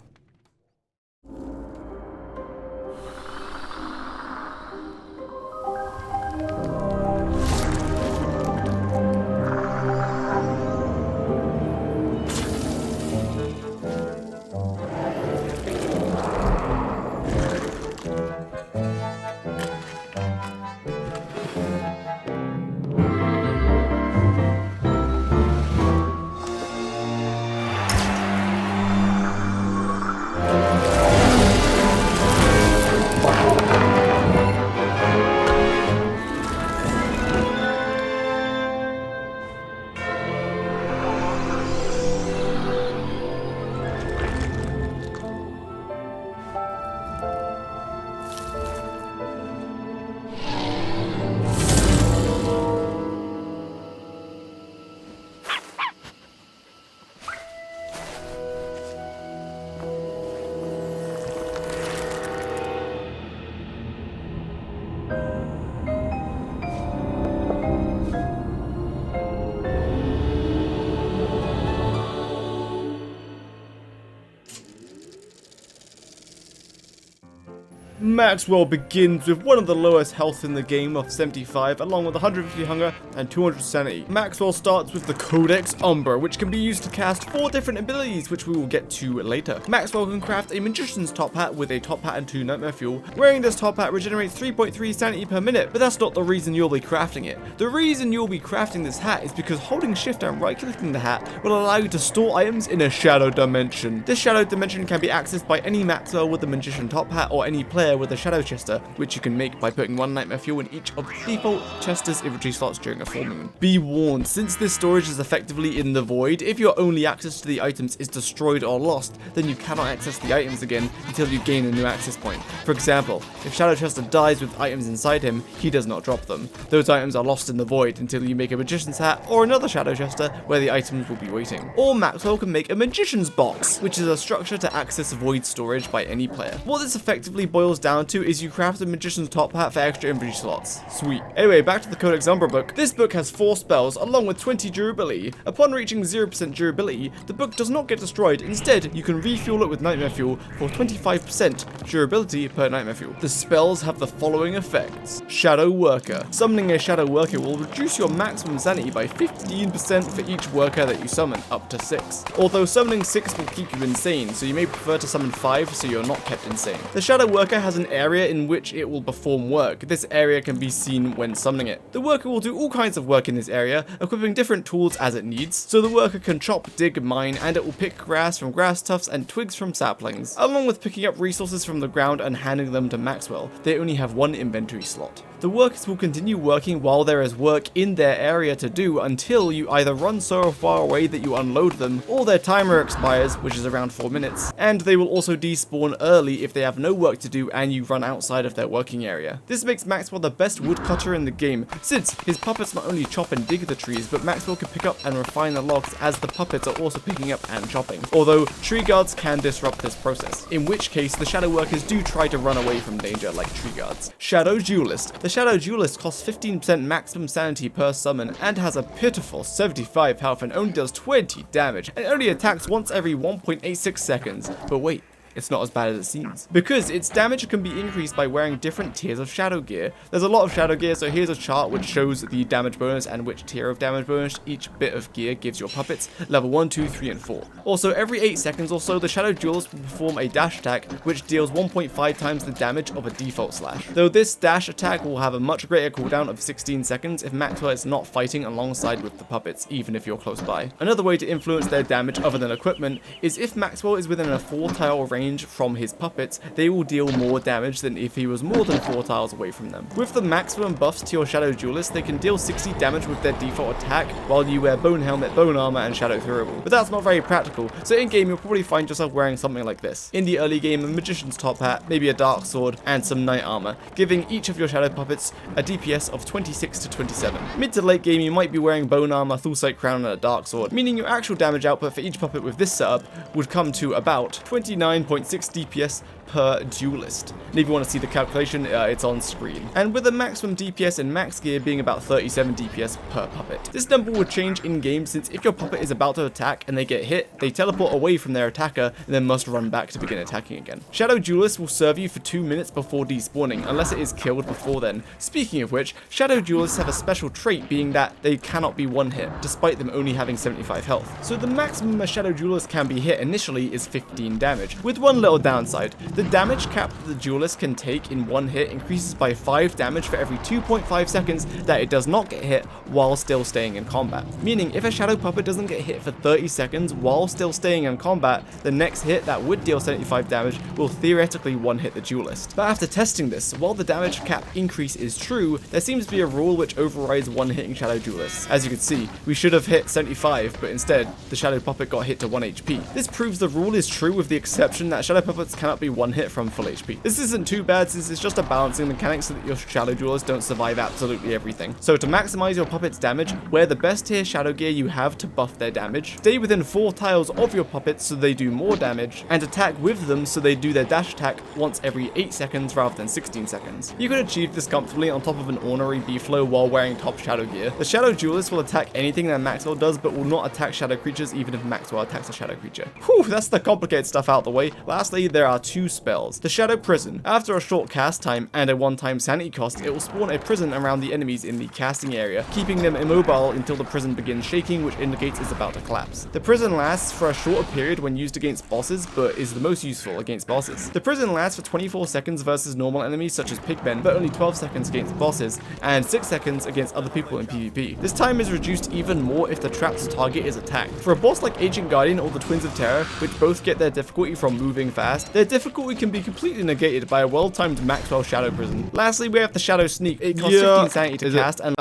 Maxwell begins with one of the lowest health in the game of 75, along with 150 hunger and 200 sanity. Maxwell starts with the Codex Umbra, which can be used to cast 4 different abilities, which we will get to later. Maxwell can craft a magician's top hat with a top hat and 2 nightmare fuel. Wearing this top hat regenerates 3.3 sanity per minute, but that's not the reason you'll be crafting it. The reason you'll be crafting this hat is because holding shift and right clicking the hat will allow you to store items in a shadow dimension. This shadow dimension can be accessed by any Maxwell with the magician top hat or any player with a shadow chester, which you can make by putting 1 nightmare fuel in each of the default chester's inventory slots during a full moon. Be warned, since this storage is effectively in the void, if your only access to the items is destroyed or lost, then you cannot access the items again until you gain a new access point. For example, if Shadow Chester dies with items inside him, he does not drop them. Those items are lost in the void until you make a magician's hat or another Shadow Chester where the items will be waiting. Or Maxwell can make a magician's box, which is a structure to access void storage by any player. What this effectively boils down to is you craft a magician's top hat for extra inventory slots. Sweet. Anyway, back to the Codex Umbra book. This book has 4 spells along with 20 durability. Upon reaching 0% durability, the book does not get destroyed. Instead, you can refuel it with nightmare fuel for 25% durability per nightmare fuel. The spells have the following effects. Shadow Worker. Summoning a Shadow Worker will reduce your maximum sanity by 15% for each worker that you summon, up to 6. Although summoning 6 will keep you insane, so you may prefer to summon 5 so you're not kept insane. The Shadow Worker has an area in which it will perform work. This area can be seen when summoning it. The worker will do all kinds of work in this area, equipping different tools as it needs, so the worker can chop, dig, mine, and it will pick grass from grass tufts and twigs from saplings, along with picking up resources from the ground and handing them to Maxwell. They only have 1 inventory slot. The workers will continue working while there is work in their area to do until you either run so far away that you unload them, or their timer expires, which is around 4 minutes, and they will also despawn early if they have no work to do and you run outside of their working area. This makes Maxwell the best woodcutter in the game, since his puppets not only chop and dig the trees, but Maxwell can pick up and refine the logs as the puppets are also picking up and chopping, although tree guards can disrupt this process, in which case the shadow workers do try to run away from danger like tree guards. Shadow Duelist. The Shadow Duelist costs 15% maximum sanity per summon and has a pitiful 75 health and only does 20 damage and only attacks once every 1.86 seconds. But wait, it's not as bad as it seems. Because its damage can be increased by wearing different tiers of shadow gear. There's a lot of shadow gear, so here's a chart which shows the damage bonus and which tier of damage bonus each bit of gear gives your puppets, level 1, 2, 3, and 4. Also, every 8 seconds or so, the shadow duelist will perform a dash attack which deals 1.5 times the damage of a default slash. Though this dash attack will have a much greater cooldown of 16 seconds if Maxwell is not fighting alongside with the puppets, even if you're close by. Another way to influence their damage other than equipment is if Maxwell is within a 4 tile range from his puppets, they will deal more damage than if he was more than 4 tiles away from them. With the maximum buffs to your shadow duelist, they can deal 60 damage with their default attack while you wear bone helmet, bone armor, and shadow throwable. But that's not very practical, so in game you'll probably find yourself wearing something like this. In the early game, a magician's top hat, maybe a dark sword, and some knight armor, giving each of your shadow puppets a DPS of 26 to 27. Mid to late game you might be wearing bone armor, Thulsite crown, and a dark sword, meaning your actual damage output for each puppet with this setup would come to about 29.6 DPS per duelist. And if you want to see the calculation, it's on screen. And with the maximum DPS in max gear being about 37 DPS per puppet. This number would change in game since if your puppet is about to attack and they get hit, they teleport away from their attacker and then must run back to begin attacking again. Shadow Duelists will serve you for 2 minutes before despawning, unless it is killed before then. Speaking of which, Shadow Duelists have a special trait being that they cannot be one hit, despite them only having 75 health. So the maximum a Shadow Duelist can be hit initially is 15 damage, with one little downside. The damage cap that the duelist can take in one hit increases by 5 damage for every 2.5 seconds that it does not get hit while still staying in combat. Meaning, if a shadow puppet doesn't get hit for 30 seconds while still staying in combat, the next hit that would deal 75 damage will theoretically one-hit the duelist. But after testing this, while the damage cap increase is true, there seems to be a rule which overrides one-hitting shadow duelists. As you can see, we should have hit 75, but instead, the shadow puppet got hit to 1 HP. This proves the rule is true with the exception that shadow puppets cannot be one-hit from full HP. This isn't too bad since it's just a balancing mechanic so that your shadow duelists don't survive absolutely everything. So to maximize your puppet's damage, wear the best tier shadow gear you have to buff their damage, stay within 4 tiles of your puppets so they do more damage, and attack with them so they do their dash attack once every 8 seconds rather than 16 seconds. You can achieve this comfortably on top of an ornery B-flow while wearing top shadow gear. The shadow duelist will attack anything that Maxwell does but will not attack shadow creatures even if Maxwell attacks a shadow creature. Whew, that's the complicated stuff out the way. Lastly, there are 2 spells. The Shadow Prison. After a short cast time and a one-time sanity cost, it will spawn a prison around the enemies in the casting area, keeping them immobile until the prison begins shaking, which indicates it's about to collapse. The prison lasts for a shorter period when used against bosses, but is the most useful against bosses. The prison lasts for 24 seconds versus normal enemies such as pigmen, but only 12 seconds against bosses, and 6 seconds against other people in PvP. This time is reduced even more if the trapped target is attacked. For a boss like Ancient Guardian or the Twins of Terror, which both get their difficulty from moving fast, their difficulty can be completely negated by a well-timed Maxwell Shadow Prison. Lastly, we have the Shadow Sneak. It costs 15 sanity to cast and...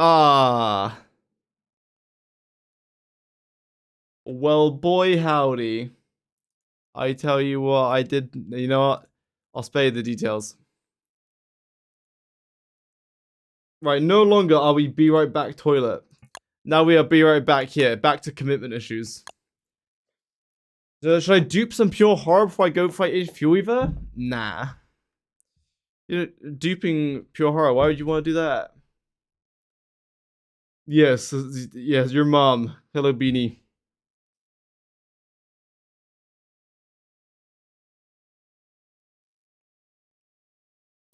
Well, boy howdy. I tell you what, I did... You know what? I'll spare you the details. Right, no longer are we be right back toilet. Now we are be right back here. Back to commitment issues. So should I dupe some pure horror before I go fight Fuel Weaver? Nah. You know, duping pure horror, why would you want to do that? Yes, yes, your mom. Hello, Beanie.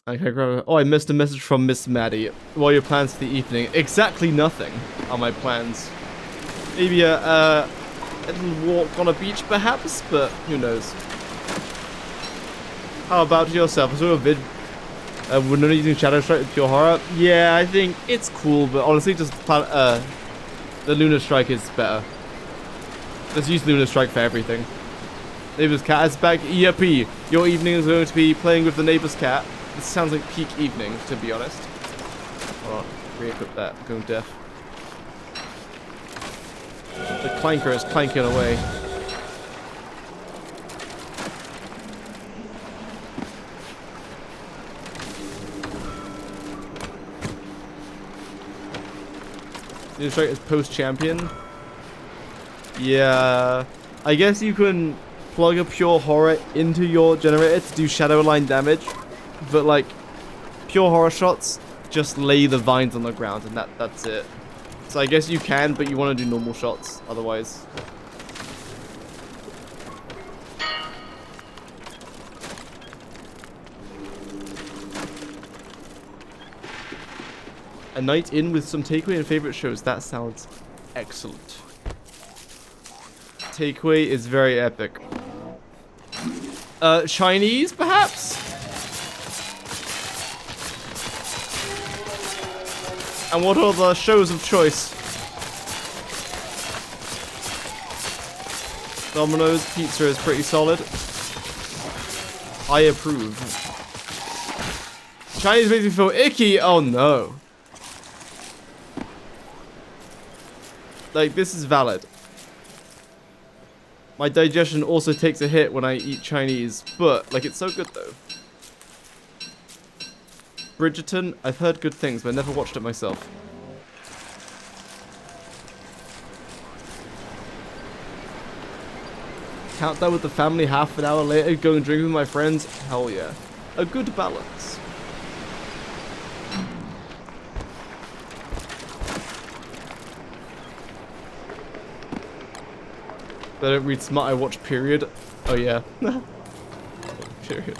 Okay, grab. Oh, I missed a message from Miss Maddie. What are your plans for the evening? Exactly nothing are my plans. Maybe a little walk on a beach, perhaps, but who knows? How about yourself? I saw a vid. We're not using Shadow Strike with pure horror. Yeah, I think it's cool, but honestly, just the Lunar Strike is better. Let's use Lunar Strike for everything. Neighbor's cat is back. Yippee! Your evening is going to be playing with the neighbor's cat. This sounds like peak evening, to be honest. Oh, re-equip that. I'm going deaf. The clanker is clanking away. Lunar Strike is post-champion. Yeah, I guess you can plug a pure horror into your generator to do shadow line damage, but like pure horror shots just lay the vines on the ground and that's it. So I guess you can, but you want to do normal shots otherwise. A night in with some takeaway and favorite shows. That sounds excellent. Takeaway is very epic. Chinese, perhaps? And what are the shows of choice? Domino's pizza is pretty solid. I approve. Chinese makes me feel icky. Oh no. Like, this is valid. My digestion also takes a hit when I eat Chinese, but, like, it's so good though. Bridgerton, I've heard good things, but never watched it myself. Countdown with the family half an hour later, going drinking with my friends. Hell yeah. A good balance. I don't read smart, I watch period. Oh yeah. Period.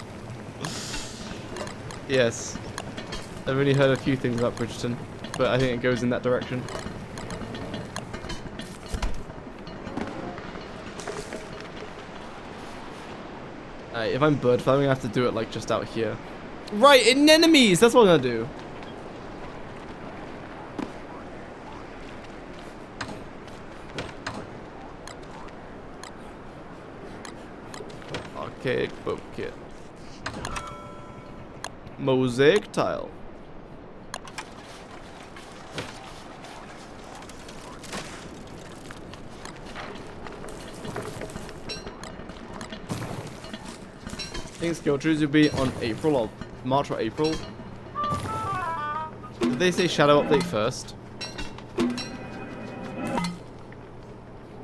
Yes. I've only heard a few things about Bridgerton, but I think it goes in that direction. If I'm bird farming, I have to do it like just out here. Right, in enemies! That's what I'm gonna do. Archaic boat kit. Mosaic tile. I think skill trees will be on April or March or April. Did they say shadow update first?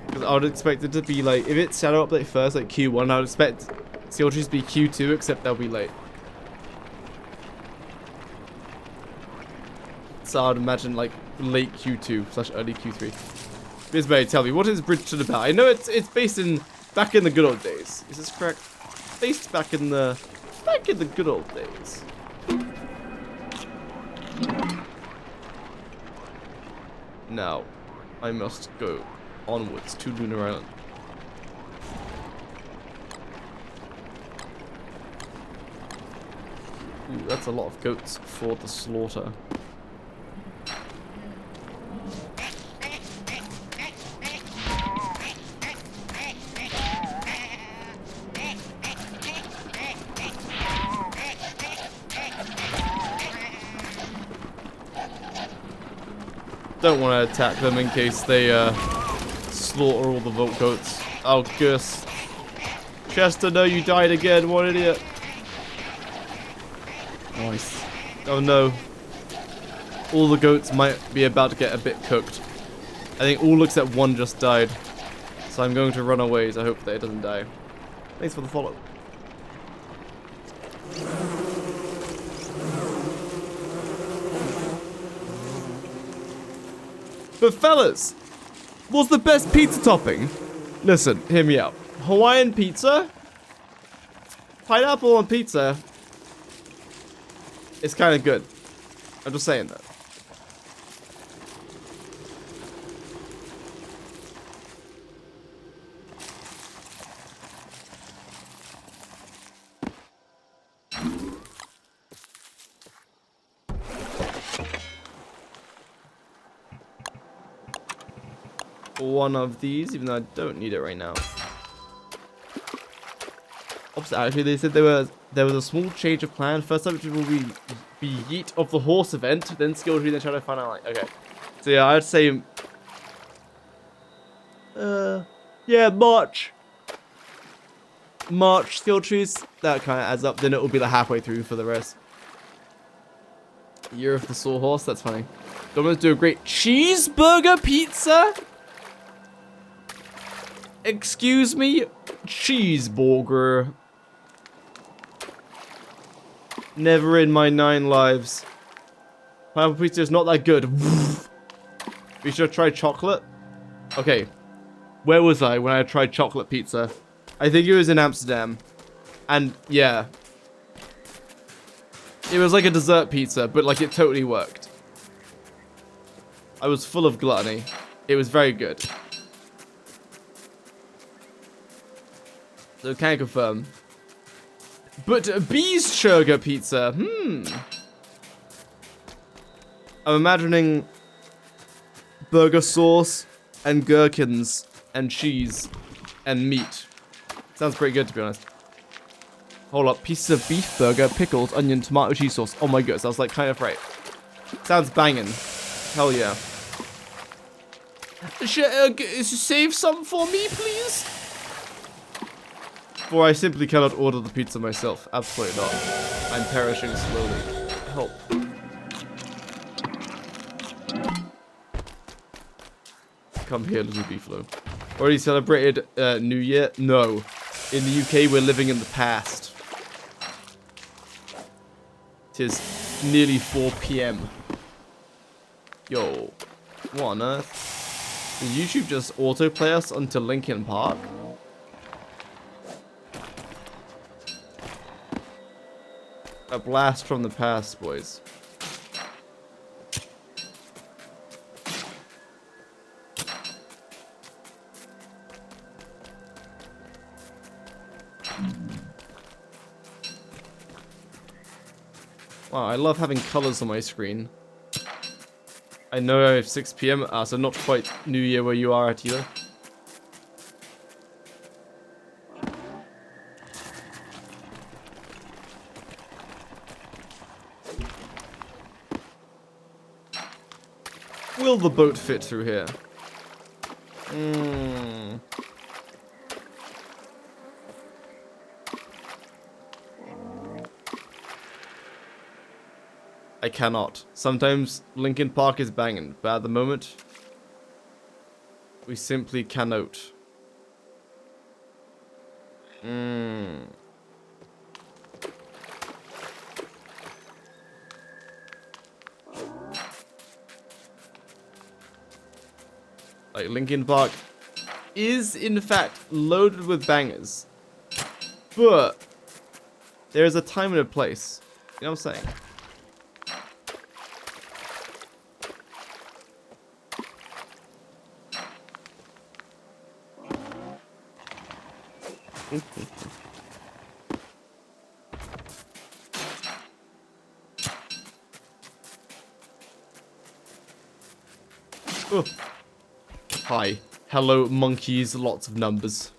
Because I would expect it to be like, if it's shadow update first, like Q1, I would expect skill trees to be Q2, except they'll be late. So I'd imagine like late Q2 / early Q3. Bisbay, tell me, what is Bridgerton about? I know it's based in back in the good old days. Is this correct? Based back in the good old days. Now, I must go onwards to Lunar Island. Ooh, that's a lot of goats for the slaughter. Don't want to attack them in case they slaughter all the vault goats. Oh, Gus. Chester, no, you died again. What an idiot. Nice. Oh no. All the goats might be about to get a bit cooked. I think all except one just died. So I'm going to run away, so I hope that it doesn't die. Thanks for the follow. But fellas, what's the best pizza topping? Listen, hear me out. Hawaiian pizza? Pineapple on pizza? It's kind of good. I'm just saying that. One of these, even though I don't need it right now. Opposite, actually, they said there was a small change of plan. First up, which will be Yeet of the Horse event, then skill tree, then shadow final. Okay, so yeah, I'd say, yeah, March skill trees. That kind of adds up. Then it will be like halfway through for the rest. Year of the Sawhorse. That's funny. Domino's do a great cheeseburger pizza. Excuse me? Cheeseburger. Never in my 9 lives. Pineapple pizza is not that good. We should have tried chocolate. Okay. Where was I when I tried chocolate pizza? I think it was in Amsterdam. And yeah. It was like a dessert pizza, but like it totally worked. I was full of gluttony. It was very good. So can I confirm? But Bee's Sugar Pizza. I'm imagining burger sauce and gherkins and cheese and meat. Sounds pretty good, to be honest. Hold up, pieces of beef burger, pickles, onion, tomato, cheese sauce. Oh my goodness, I was like kind of right. Sounds banging. Hell yeah. Save some for me, please? For I simply cannot order the pizza myself. Absolutely not. I'm perishing slowly. Help. Come here, little beefalo. Already celebrated New Year? No. In the UK, we're living in the past. Tis nearly 4 PM. Yo. What on earth? Did YouTube just autoplay us onto Linkin Park? A blast from the past, boys. Wow, I love having colors on my screen. I know I have 6 PM, so not quite New Year where you are at either. Will the boat fit through here? I cannot. Sometimes Linkin Park is banging, but at the moment, we simply cannot. Like, Linkin Park is, in fact, loaded with bangers. But there is a time and a place. You know what I'm saying? Oh. Hi. Hello, monkeys. Lots of numbers.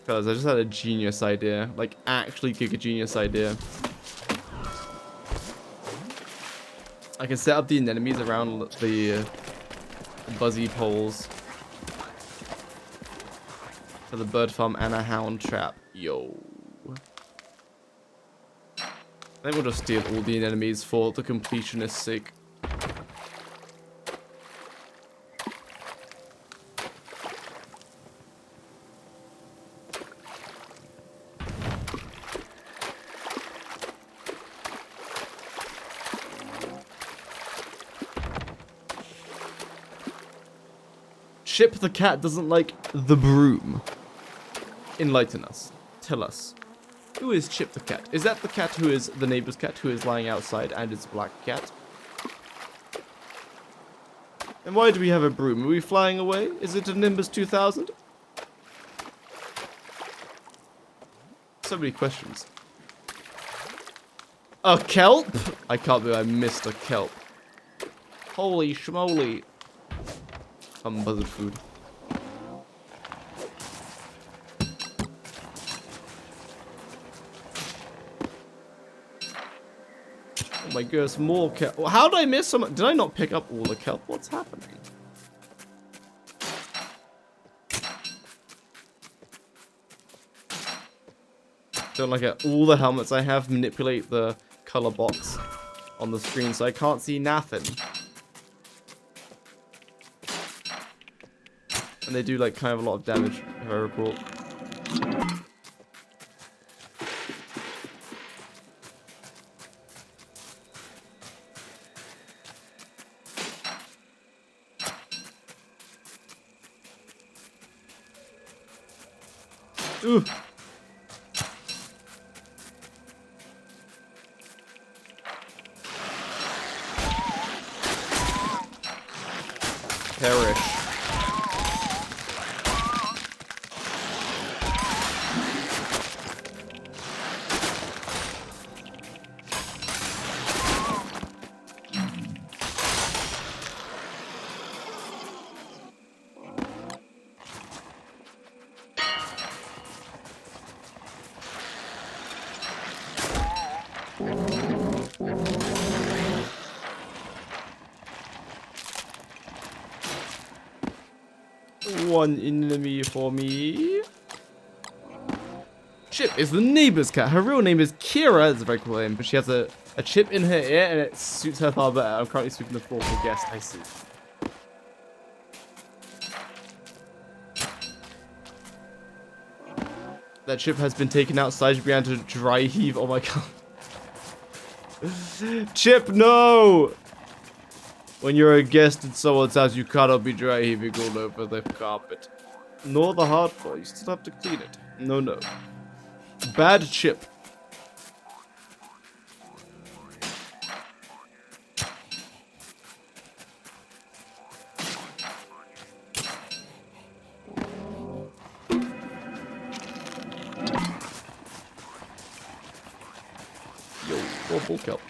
Fellas, I just had a genius idea. Like, actually giga genius idea. I can set up the enemies around the buzzy poles for the bird farm and a hound trap. Yo. I think we'll just steal all the enemies for the completionist's sake. Chip the cat doesn't like the broom. Enlighten us. Tell us. Who is Chip the cat? Is that the cat who is the neighbor's cat who is lying outside and it's a black cat? And why do we have a broom? Are we flying away? Is it a Nimbus 2000? So many questions. A kelp? I can't believe I missed a kelp. Holy schmoly. Buzzard food. Oh my goodness, more kelp. How did I miss some? Did I not pick up all the kelp? What's happening? Don't like it. All the helmets I have manipulate the color box on the screen, so I can't see nothing. And they do like kind of a lot of damage, if I recall. Ooh. Perish. One enemy for me. Chip is the neighbor's cat. Her real name is Kira. It's a very cool name, but she has a chip in her ear and it suits her far better. I'm currently sweeping the floor for guests. I see. That chip has been taken outside. She began to dry heave. Oh my god. Chip, no! When you're a guest at someone's house, you cannot be dry heaving all over the carpet. Nor the hard floor. You still have to clean it. No, no. Bad chip. Yo, full kill.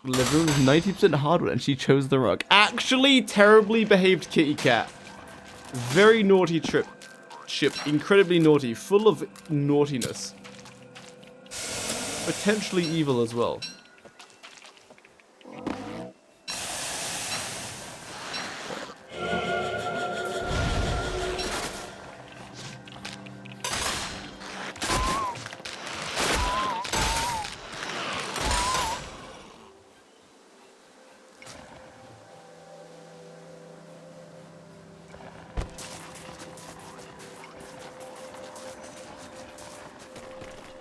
Living room is 90% hardwood and she chose the rug. Actually, terribly behaved kitty cat. Very naughty chip. Incredibly naughty. Full of naughtiness. Potentially evil as well.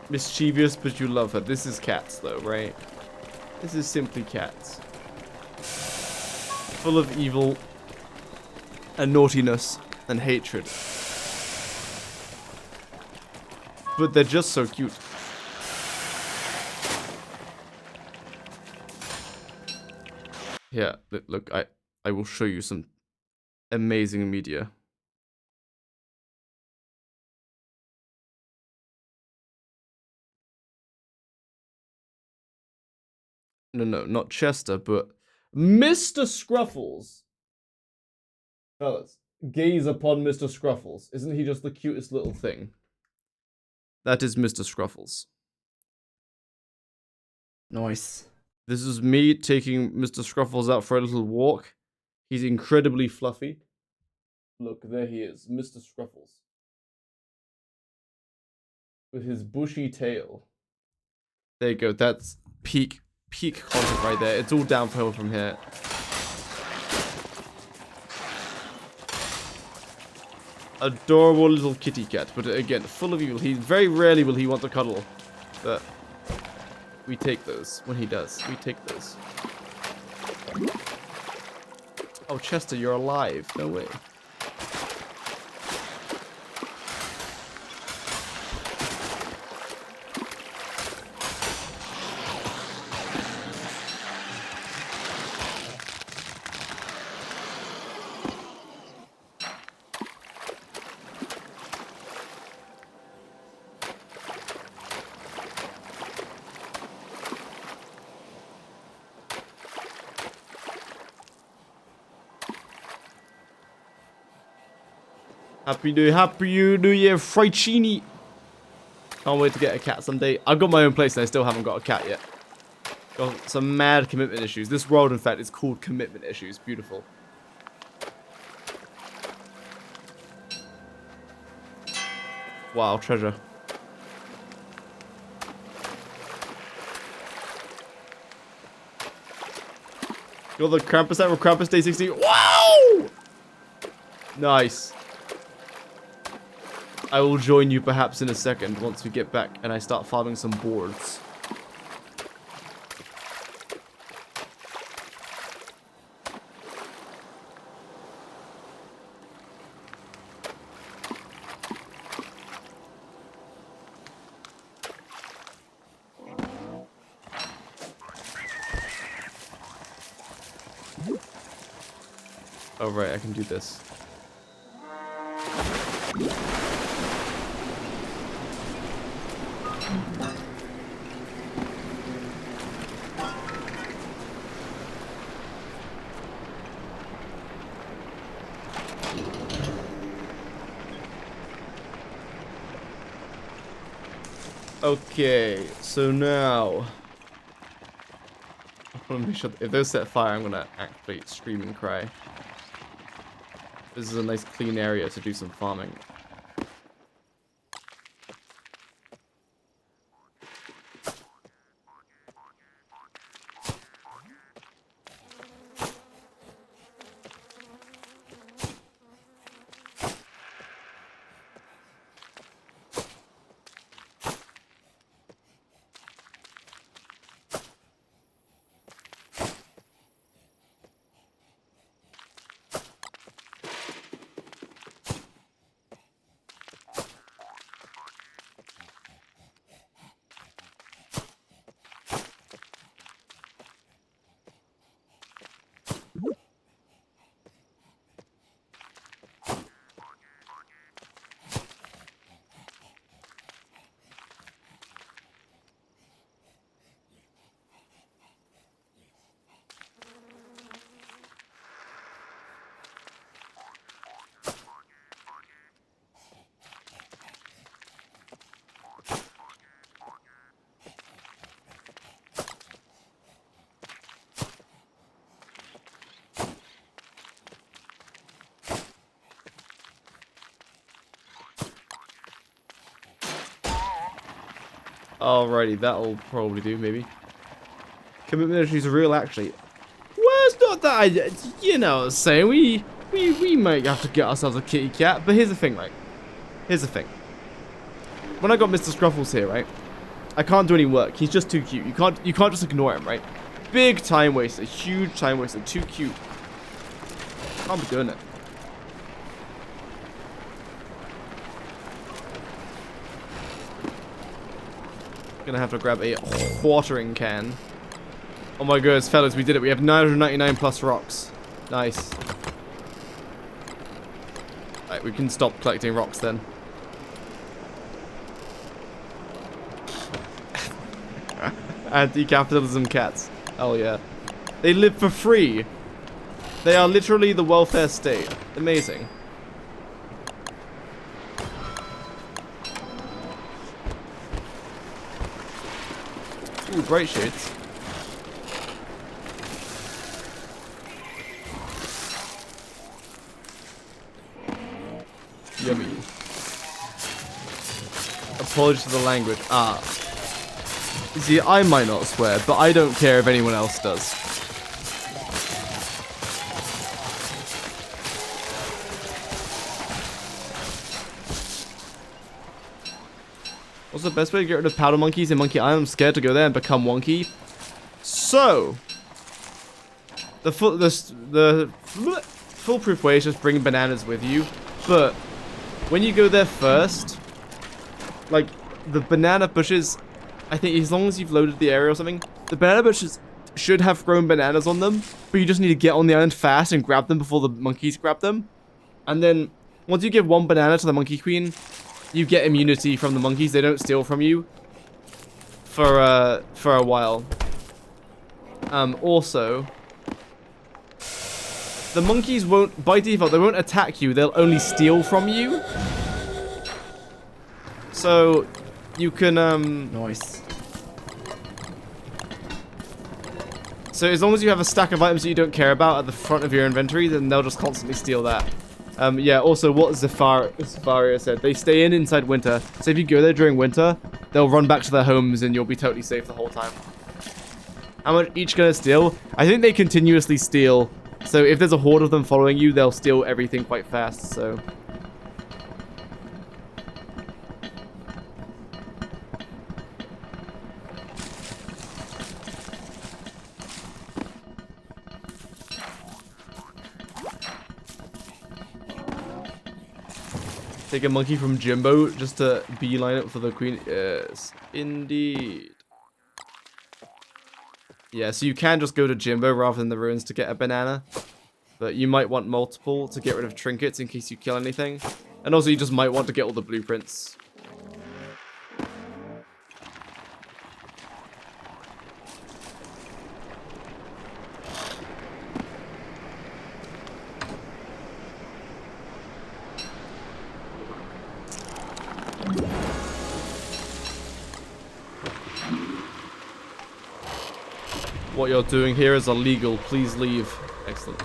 Mischievous, but you love her. This is cats, though, right? This is simply cats. Full of evil and naughtiness and hatred. But they're just so cute. Yeah, look, I will show you some amazing media. No, not Chester, but Mr. Scruffles. Fellas, gaze upon Mr. Scruffles. Isn't he just the cutest little thing? That is Mr. Scruffles. Nice. This is me taking Mr. Scruffles out for a little walk. He's incredibly fluffy. Look, there he is, Mr. Scruffles. With his bushy tail. There you go, that's peak content right there. It's all downhill from here. Adorable little kitty cat, but again, full of evil. Very rarely will he want to cuddle, but we take those when he does. We take those. Oh, Chester, you're alive. No way. Happy New Year, Fricini. Can't wait to get a cat someday. I've got my own place and I still haven't got a cat yet. Got some mad commitment issues. This world, in fact, is called commitment issues. Beautiful. Wow, treasure. You're the Krampus out of Krampus Day 16. Wow! Nice. I will join you perhaps in a second once we get back and I start farming some boards. Oh, right, I can do this. Okay, so now I want to make sure that if those set fire, I'm gonna activate scream and cry. This is a nice clean area to do some farming. Alrighty, that'll probably do, maybe. Commitment is real, actually. Well, it's not that you know what I'm saying, we might have to get ourselves a kitty cat, but here's the thing, right? Here's the thing. When I got Mr. Scruffles here, right? I can't do any work. He's just too cute. You can't just ignore him, right? Big time waster, huge time waster, too cute. Can't be doing it. Gonna have to grab a watering can. Oh my goodness, fellas, we did it. We have 999 plus rocks. Nice. Right, we can stop collecting rocks then. Anti-capitalism cats. Oh yeah. They live for free. They are literally the welfare state. Amazing. Ooh, bright shades. Yummy. Apologies for the language. Ah. See, I might not swear, but I don't care if anyone else does. What's the best way to get rid of powder monkeys in Monkey Island? I'm scared to go there and become wonky. So, the foolproof way is just bring bananas with you. But when you go there first, like the banana bushes, I think as long as you've loaded the area or something, the banana bushes should have grown bananas on them. But you just need to get on the island fast and grab them before the monkeys grab them. And then once you give one banana to the monkey queen, you get immunity from the monkeys. They don't steal from you for a while. Also, the monkeys won't, by default, they won't attack you. They'll only steal from you. So you can Nice. So as long as you have a stack of items that you don't care about at the front of your inventory, then they'll just constantly steal that. Yeah, also what Zafaria said, they stay inside winter. So if you go there during winter, they'll run back to their homes and you'll be totally safe the whole time. How much each gonna steal? I think they continuously steal. So if there's a horde of them following you, they'll steal everything quite fast, so. Take a monkey from Jimbo just to beeline it for the queen. Yes, indeed. Yeah, so you can just go to Jimbo rather than the ruins to get a banana. But you might want multiple to get rid of trinkets in case you kill anything. And also you just might want to get all the blueprints. What you're doing here is illegal. Please leave. Excellent.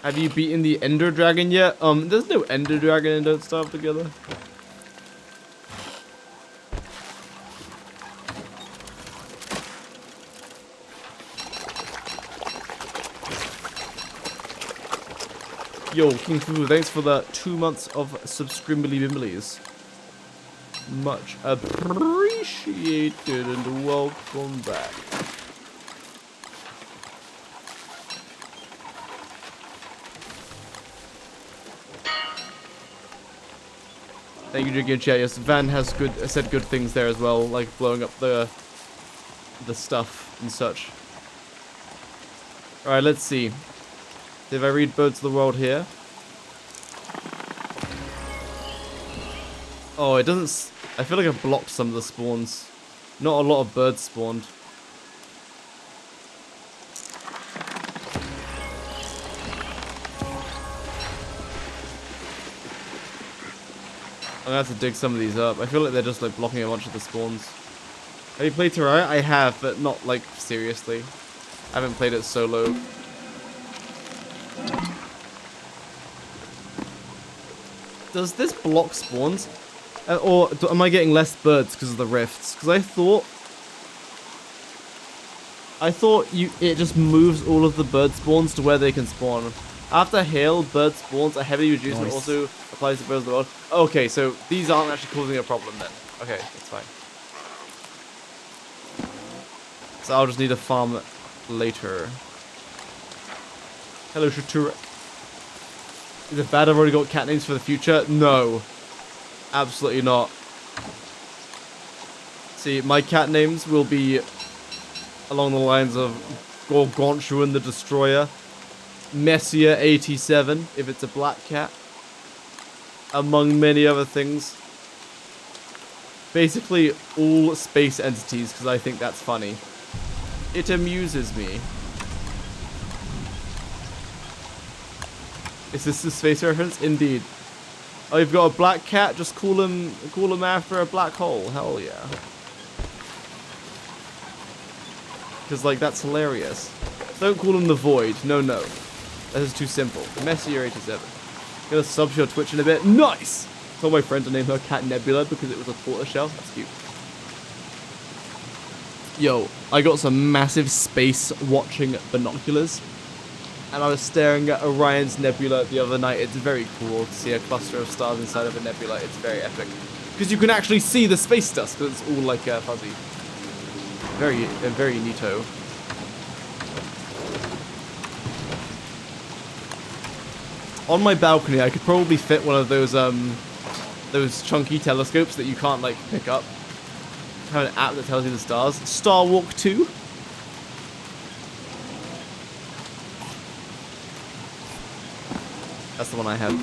Have you beaten the Ender Dragon yet? There's no Ender Dragon in Don't Starve Together. Yo, King Fu, thanks for the 2 months of subscribbly bimblies. Much appreciated and welcome back. Thank you, Jiggy and Chat. Yes, Van has said good things there as well, like blowing up the stuff and such. Alright, let's see. If I read Birds of the World here. Oh, it doesn't... I feel like I've blocked some of the spawns. Not a lot of birds spawned. I'm gonna have to dig some of these up. I feel like they're just like blocking a bunch of the spawns. Have you played Terraria? I have, but not like seriously. I haven't played it solo. Does this block spawns? Or am I getting less birds because of the rifts? Because I thought it just moves all of the bird spawns to where they can spawn. After hail, bird spawns are heavily reduced and also applies to birds of the world. Okay, so these aren't actually causing a problem then. Okay, that's fine. So I'll just need to farm later. Hello, Shatura. Is it bad I've already got cat names for the future? No. Absolutely not. See, my cat names will be along the lines of Gorgontuan the Destroyer, Messier 87 if it's a black cat, among many other things. Basically all space entities because I think that's funny. It amuses me. Is this a space reference? Indeed. Oh, you've got a black cat? Just call him after a black hole. Hell yeah. Because, like, that's hilarious. Don't call him the Void. No, no. That is too simple. Messier 87. Gonna sub to your Twitch in a bit. Nice! Told my friend to name her cat Nebula because it was a tortoiseshell. That's cute. Yo, I got some massive space watching binoculars. And I was staring at Orion's Nebula the other night. It's very cool to see a cluster of stars inside of a nebula. It's very epic. Because you can actually see the space dust, because it's all like fuzzy. Very neato. On my balcony, I could probably fit one of those chunky telescopes that you can't like pick up. I have an app that tells you the stars. Star Walk 2. That's the one I have.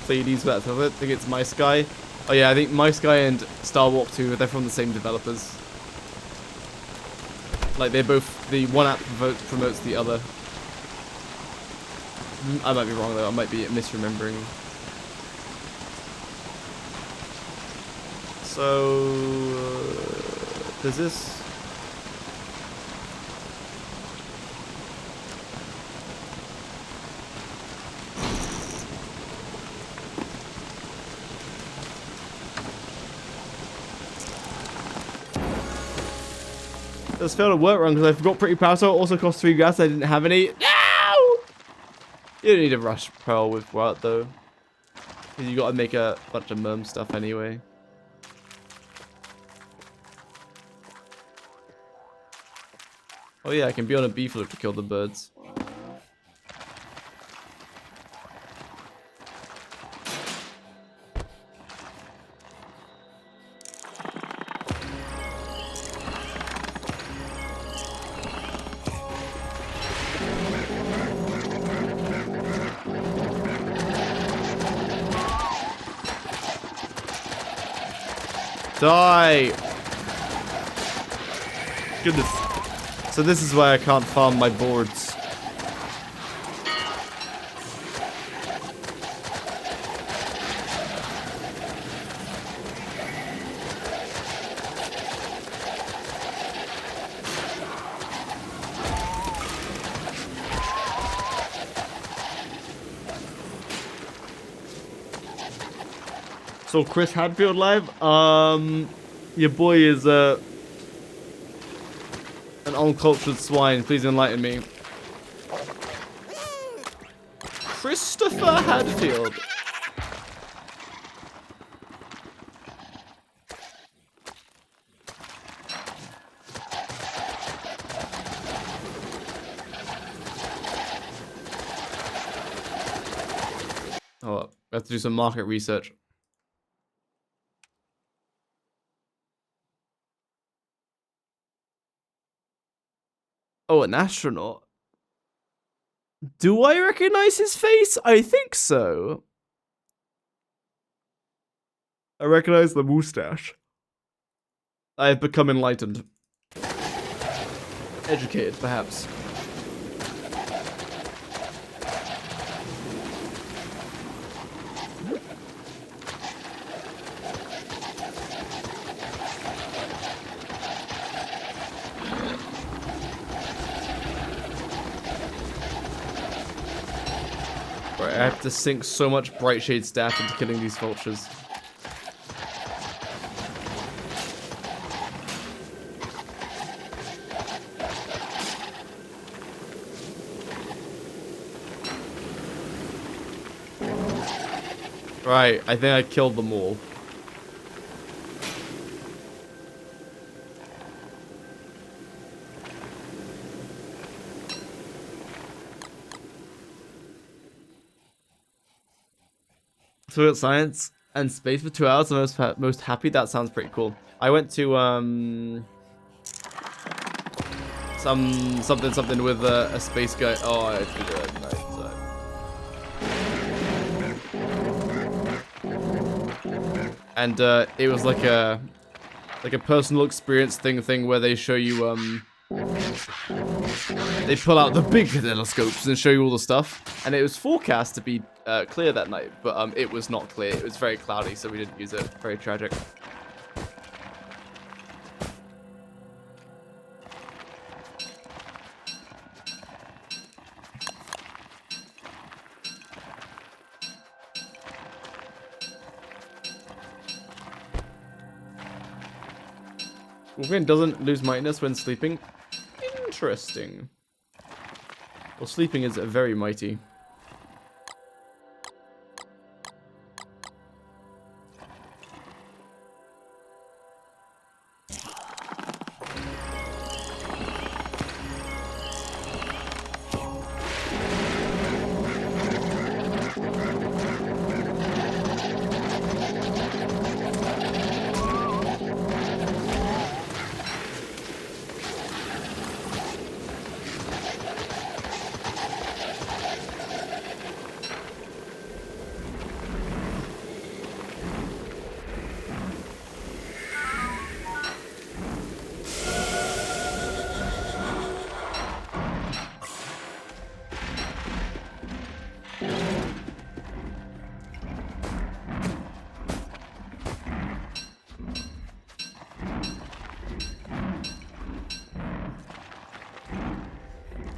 CDs, but I think it's My Sky. Oh yeah, I think My Sky and Star Walk 2, they're from the same developers. Like they're both, the one app promotes the other. I might be wrong though, I might be misremembering. So, does this... This failed a work run because I forgot pretty power, so it also cost 3 gas. I didn't have any. No! You don't need a rush pearl with work though. Because you gotta make a bunch of merm stuff anyway. Oh yeah, I can be on a bee float to kill the birds. Die! Goodness. So this is why I can't farm my boards. So Chris Hadfield live? Your boy is an uncultured swine. Please enlighten me. Christopher Hadfield. Oh, I have to do some market research. Oh, an astronaut. Do I recognize his face? I think so. I recognize the mustache. I have become enlightened. Educated, perhaps. Right, I have to sink so much bright shade staff into killing these vultures. Right, I think I killed them all. So at science and space for 2 hours, I'm most happy. That sounds pretty cool. I went to something with a space guy. Oh, I did it at night. And it was like a personal experience thing where they show you they pull out the big telescopes and show you all the stuff, and it was forecast to be clear that night, but it was not clear. It was very cloudy, so we didn't use it. Very tragic. Wolverine doesn't lose mightiness when sleeping. Interesting. Well, sleeping is very mighty.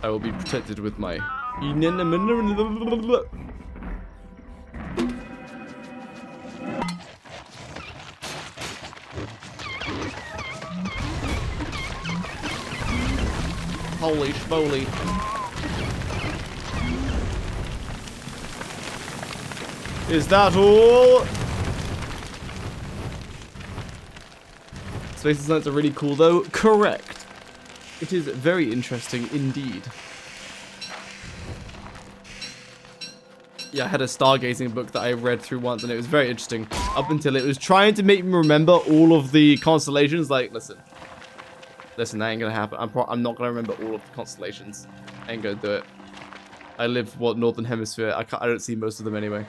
I will be protected with my... Holy schmoly. Is that all? Space designs are really cool though. Correct. It is very interesting indeed. Yeah, I had a stargazing book that I read through once, and it was very interesting. Up until it was trying to make me remember all of the constellations. Like, listen, that ain't gonna happen. I'm not gonna remember all of the constellations. I ain't gonna do it. I live northern hemisphere. I don't see most of them anyway.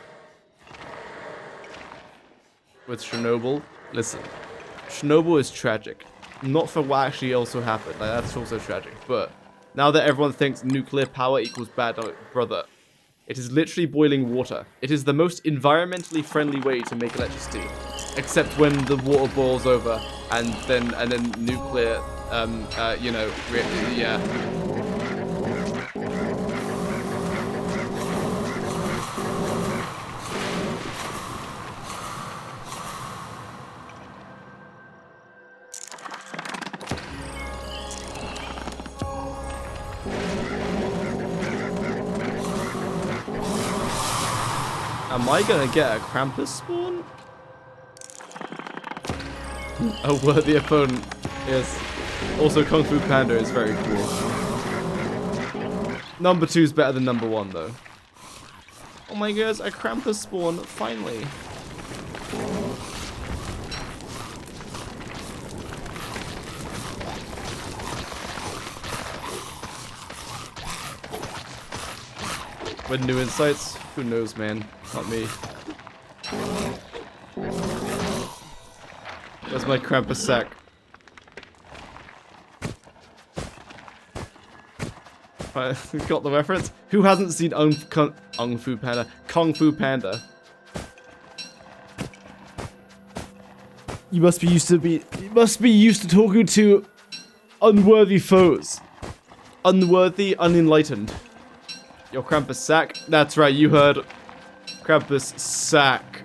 With Chernobyl, listen, Chernobyl is tragic. Not for what actually also happened. Like, that's also tragic. But now that everyone thinks nuclear power equals bad, brother. It is literally boiling water. It is the most environmentally friendly way to make electricity, except when the water boils over, and then nuclear, you know, yeah. Am I gonna get a Krampus spawn? A worthy opponent. Yes. Also, Kung Fu Panda is very cool. Number 2 is better than number 1, though. Oh my gosh, a Krampus spawn, finally. With new insights? Who knows, man? Not me. That's my Krampus sack. Got the reference? Who hasn't seen Kung Fu Panda? Kung Fu Panda. You must be used to talking to unworthy foes. Unworthy, unenlightened. Your Krampus sack? That's right, you heard. Krampus sack.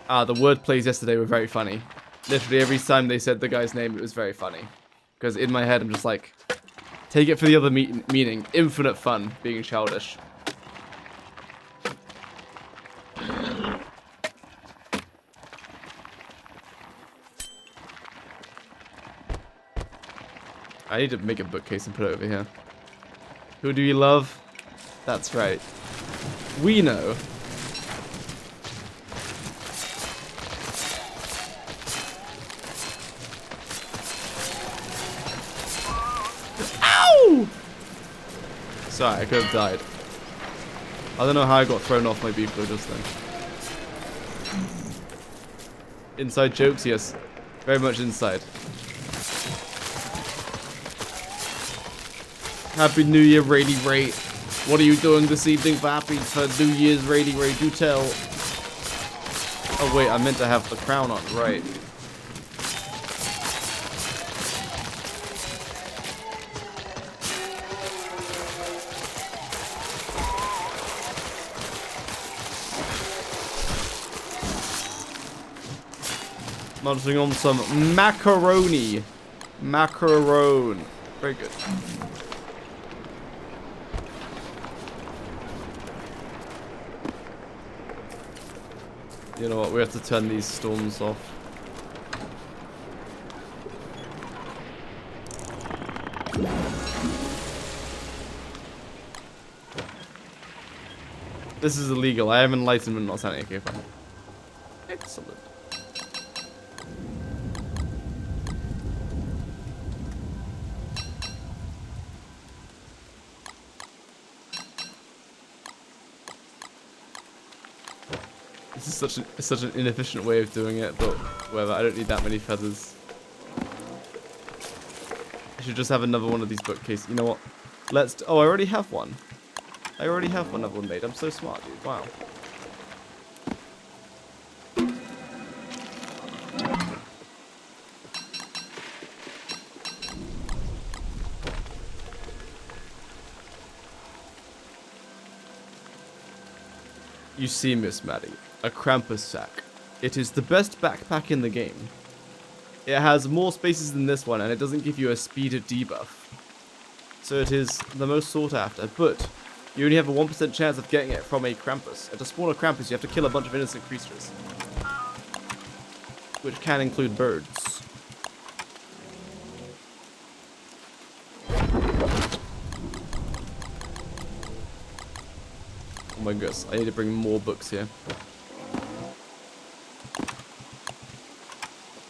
The wordplays yesterday were very funny. Literally every time they said the guy's name, it was very funny. Because in my head, I'm just like, take it for the other meaning. Infinite fun being childish. I need to make a bookcase and put it over here. Who do you love? That's right. We know. Ow! Sorry, I could have died. I don't know how I got thrown off my beeflo just then. Inside jokes, yes. Very much inside. Happy New Year, Rady Ray. What are you doing this evening for New Year's, Rady Ray? Do tell. Oh wait, I meant to have the crown on, right. Munching on some macaroni. Macaron. Very good. You know what, we have to turn these storms off. This is illegal. I have enlightenment, not sanity. Okay, fine. Excellent. This is such an inefficient way of doing it, but whatever. I don't need that many feathers. I should just have another one of these bookcases. You know what? Oh, I already have one. I already have another one made. I'm so smart, dude. Wow. You see, Miss Maddie, a Krampus sack. It is the best backpack in the game. It has more spaces than this one, and it doesn't give you a speed debuff. So it is the most sought after, but you only have a 1% chance of getting it from a Krampus. And to spawn a Krampus, you have to kill a bunch of innocent creatures. Which can include birds. my goodness, I need to bring more books here.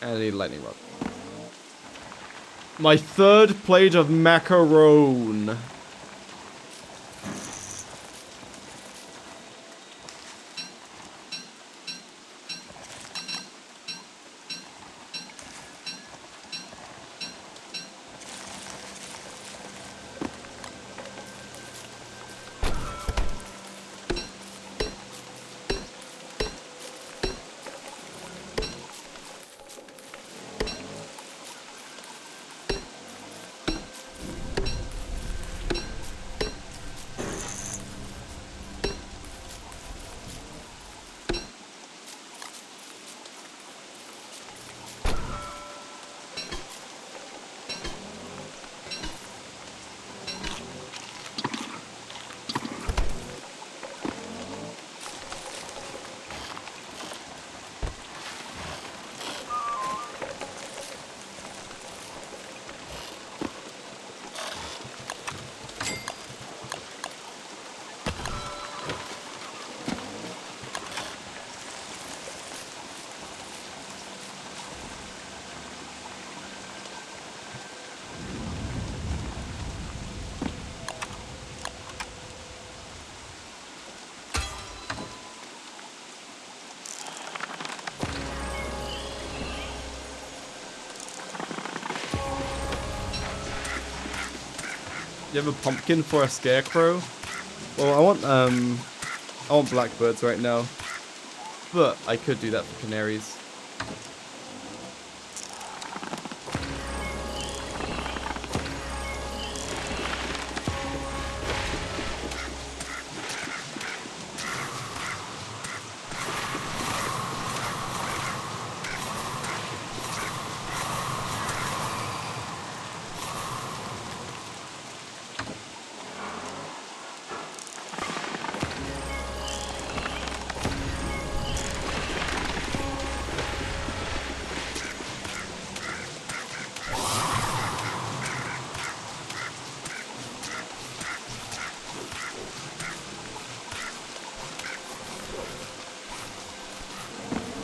And I need a lightning rod. My third plate of macaron. You have a pumpkin for a scarecrow? Well, I want blackbirds right now, but I could do that for canaries.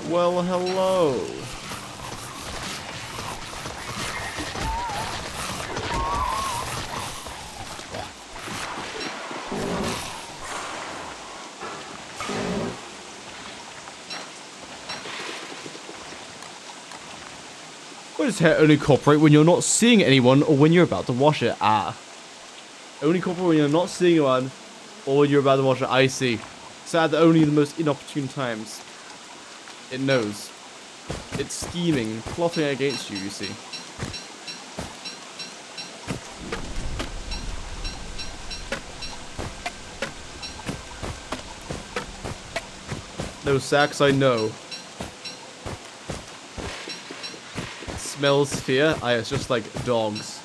Well, hello. Why does hair only cooperate when you're not seeing anyone or when you're about to wash it? Ah. Only cooperate when you're not seeing anyone or when you're about to wash it. I see. Sad that only the most inopportune times. It knows. It's scheming, plotting against you, you see. Those sacks I know. Smells fear? Aye, it's just like dogs.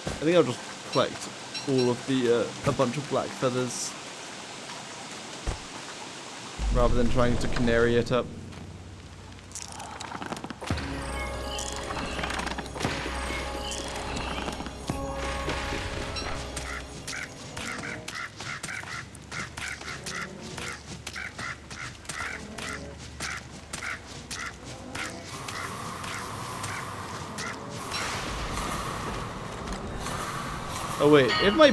I think I'll just collect all of the, a bunch of black feathers. Rather than trying to canary it up. Oh wait, if my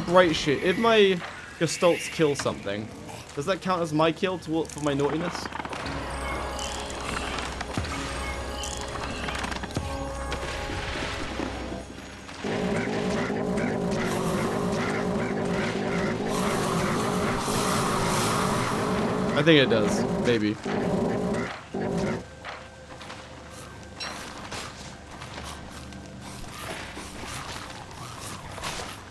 Gestalts kill something, does that count as my kill for my naughtiness? I think it does, maybe.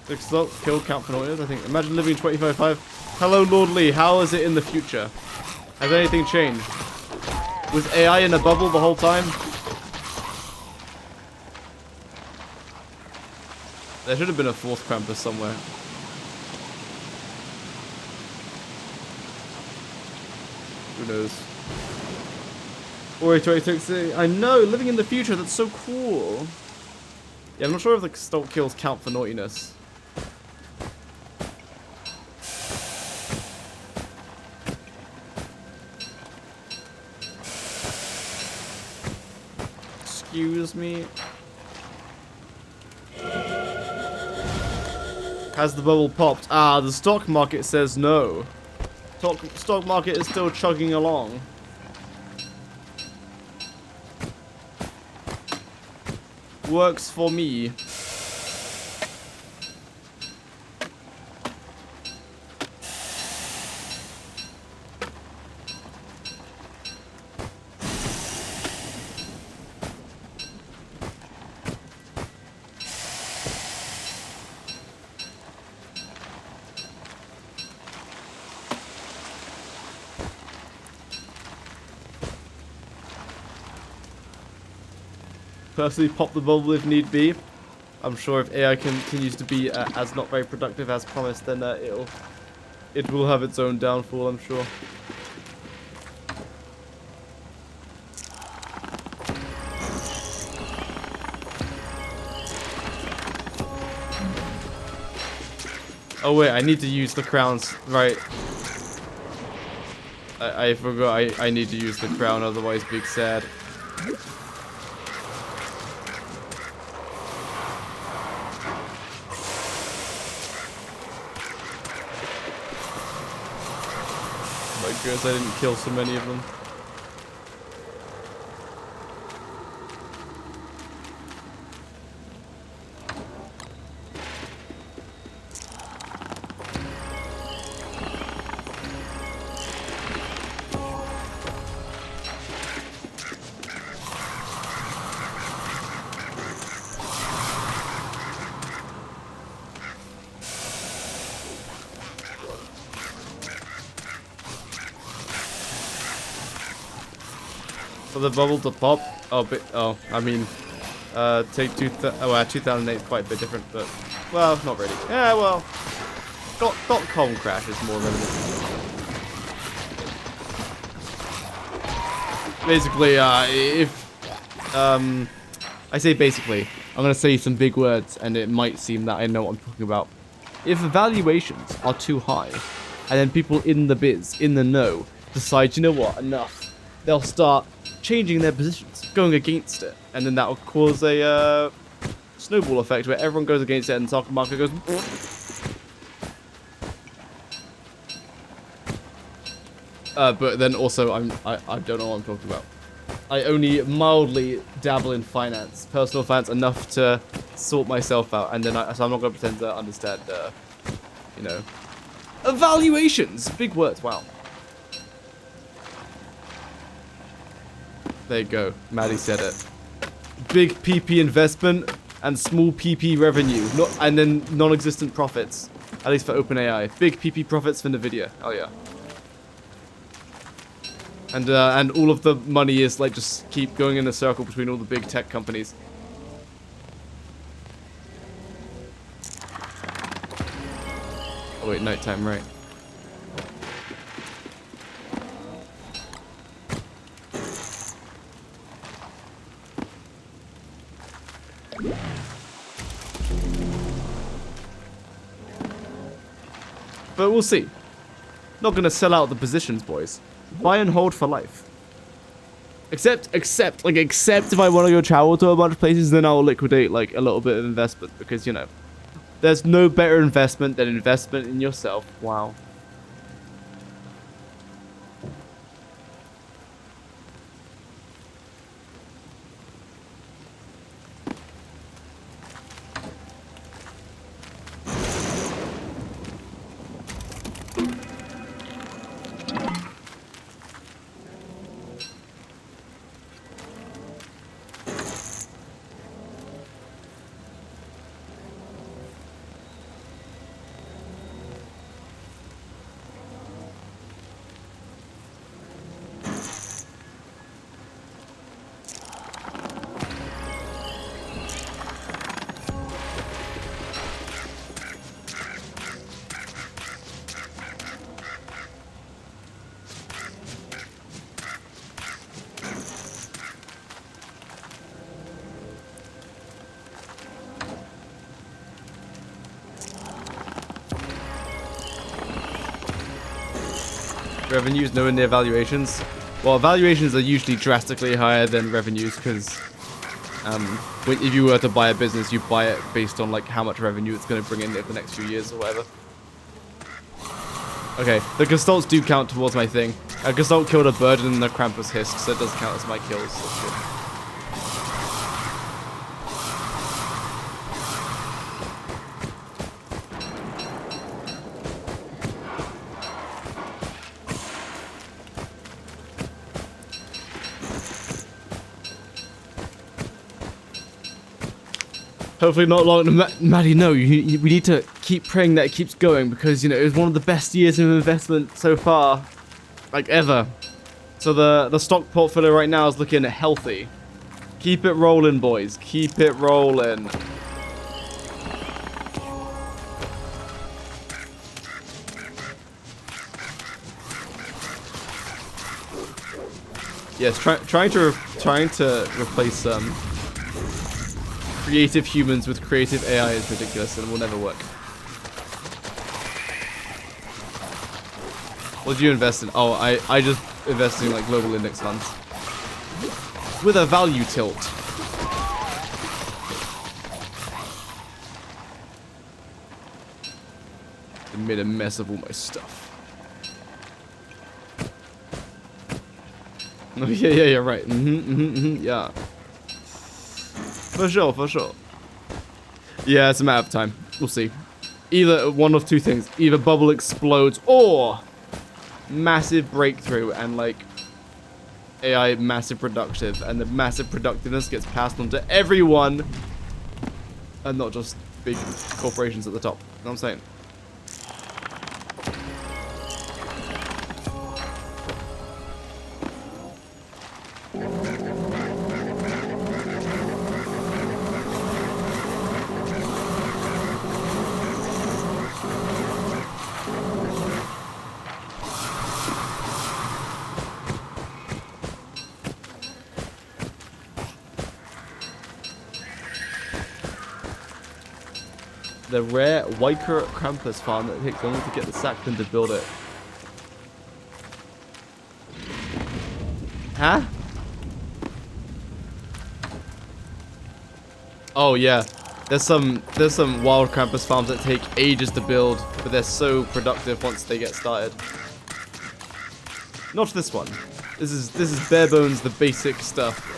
Gestalt kill count for naughtiness, I think. Imagine living 25.5. Hello, Lord Lee. How is it in the future? Has anything changed? Was AI in a bubble the whole time? There should have been a fourth Krampus somewhere. Who knows? Or 2060. I know, living in the future. That's so cool. Yeah, I'm not sure if the Gestalt kills count for naughtiness. Excuse me. Has the bubble popped? Ah, the stock market says no. Stock market is still chugging along. Works for me. Personally, pop the bubble if need be. I'm sure if AI continues to be as not very productive as promised, then it will have its own downfall, I'm sure. Oh wait, I need to use the crowns, right? I forgot I need to use the crown, otherwise big sad. My goodness, I didn't kill so many of them. For the bubble to pop, I mean, take 2008 is quite a bit different, but, well, not really. Yeah, well, .com crash is more relevant. Basically, I say basically, I'm gonna say some big words, and it might seem that I know what I'm talking about. If valuations are too high, and then people in the biz, in the know, decide, you know what, enough, they'll start changing their positions, going against it, and then that will cause a snowball effect where everyone goes against it and the stock market goes. But then also I don't know what I'm talking about. I only mildly dabble in finance, personal finance, enough to sort myself out, and then so I'm not going to pretend to understand, you know, evaluations. Big words. Wow. There you go. Maddie said it. Big PP investment and small PP revenue. And then non-existent profits. At least for OpenAI. Big PP profits for NVIDIA. Oh yeah. And all of the money is like just keep going in a circle between all the big tech companies. Oh wait, nighttime, right. But we'll see. Not gonna sell out the positions, boys. Buy and hold for life. Except if I want to go travel to a bunch of places, then I'll liquidate like a little bit of investment, because, you know, there's no better investment than investment in yourself. Wow. Revenues nowhere near valuations. Well, valuations are usually drastically higher than revenues because If you were to buy a business, you buy it based on like how much revenue it's going to bring in over the next few years or whatever. Okay, the Gestalts do count towards my thing. A Gestalt killed a bird and the Krampus hissed, so it does count as my kills. That's good. Hopefully not long. Maddie, no, we need to keep praying that it keeps going because, you know, it was one of the best years of investment so far, like ever. So the stock portfolio right now is looking healthy. Keep it rolling, boys. Keep it rolling. Yes, trying to replace creative humans with creative AI is ridiculous and will never work. What do you invest in? Oh, I just invest in like global index funds with a value tilt. I made a mess of all my stuff. Oh, yeah, right. Yeah. For sure. Yeah, it's a matter of time. We'll see. Either one of two things. Either bubble explodes or massive breakthrough and like AI massive productive and the massive productiveness gets passed on to everyone and not just big corporations at the top. You know what I'm saying? The rare Wyker Krampus farm that takes longer to get the Sackman to build it. Huh? Oh yeah. There's some wild Krampus farms that take ages to build, but they're so productive once they get started. Not this one. This is bare bones the basic stuff.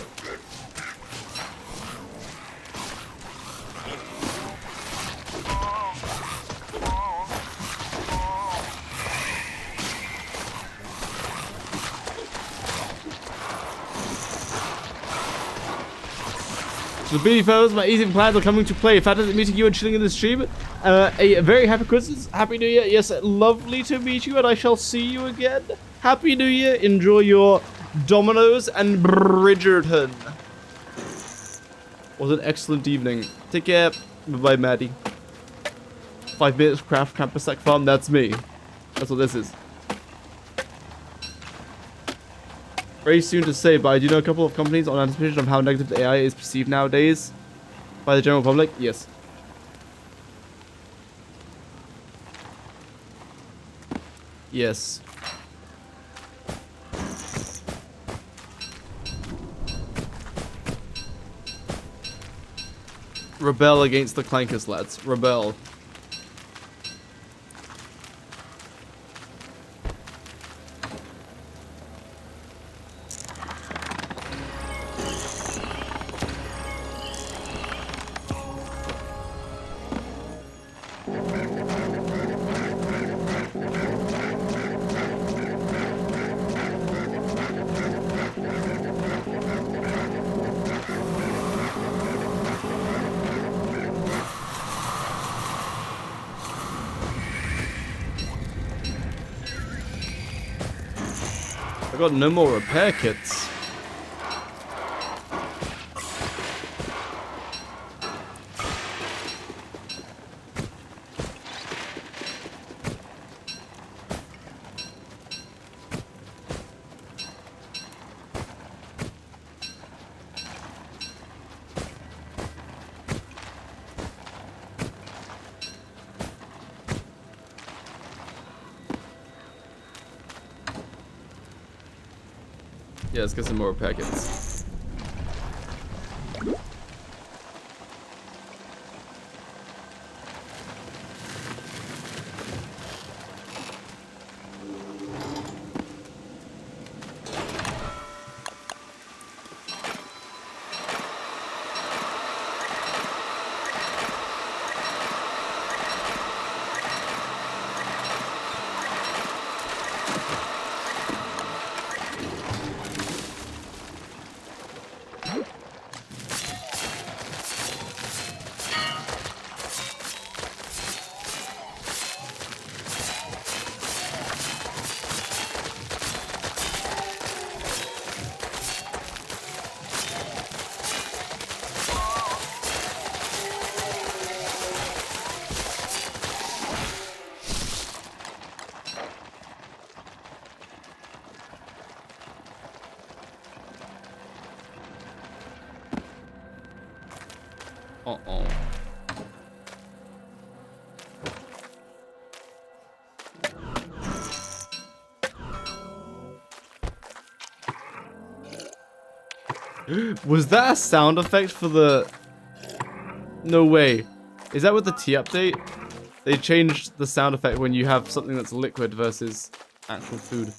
The Beanie Fellows, my easy plans are coming to play. Fantastic meeting you and chilling in the stream. A very happy Christmas. Happy New Year. Yes, lovely to meet you, and I shall see you again. Happy New Year. Enjoy your Dominoes and Bridgerton. Was an excellent evening. Take care. Bye-bye, Maddie. 5 minutes craft campus sack farm. That's me. That's what this is. Very soon to say, but I do know a couple of companies on anticipation of how negative the AI is perceived nowadays by the general public. Yes. Yes. Rebel against the clankers, lads. Rebel. I got no more repair kits. Yeah, let's get some more packets. Was that a sound effect for the... No way. Is that with the tea update? They changed the sound effect when you have something that's liquid versus actual food.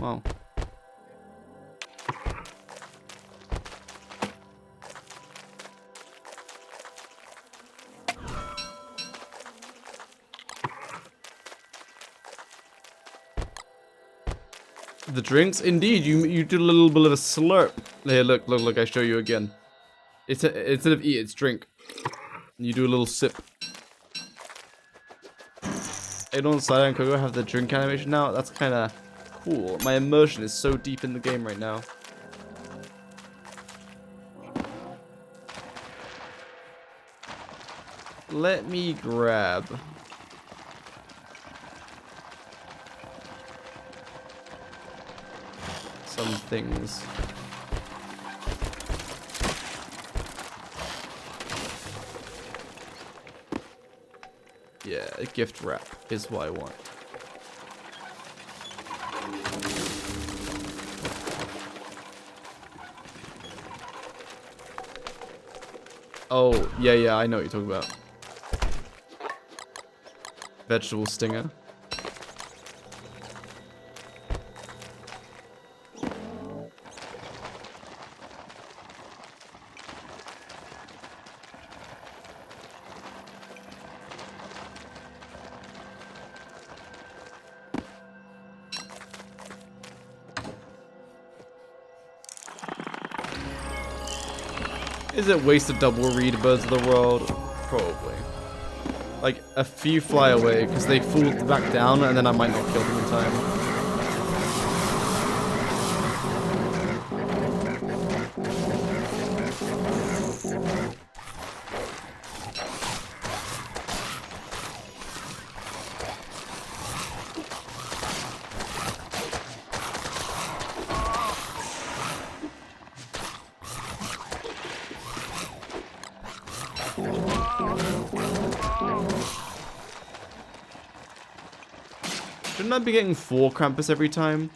Wow. The drinks? Indeed, you do a little bit of a slurp. Here, look, I show you again. Instead of eat, it's drink. And you do a little sip. Adon, Cider, and Coco have the drink animation now. That's kind of cool. My immersion is so deep in the game right now. Let me grab... some things. Yeah, a gift wrap is what I want. Oh, yeah, I know what you're talking about. Vegetable stinger. Is it waste to double read Birds of the World? Probably. Like, a few fly away, because they fall back down, and then I might not kill them in time. Shouldn't I be getting 4 Krampus every time?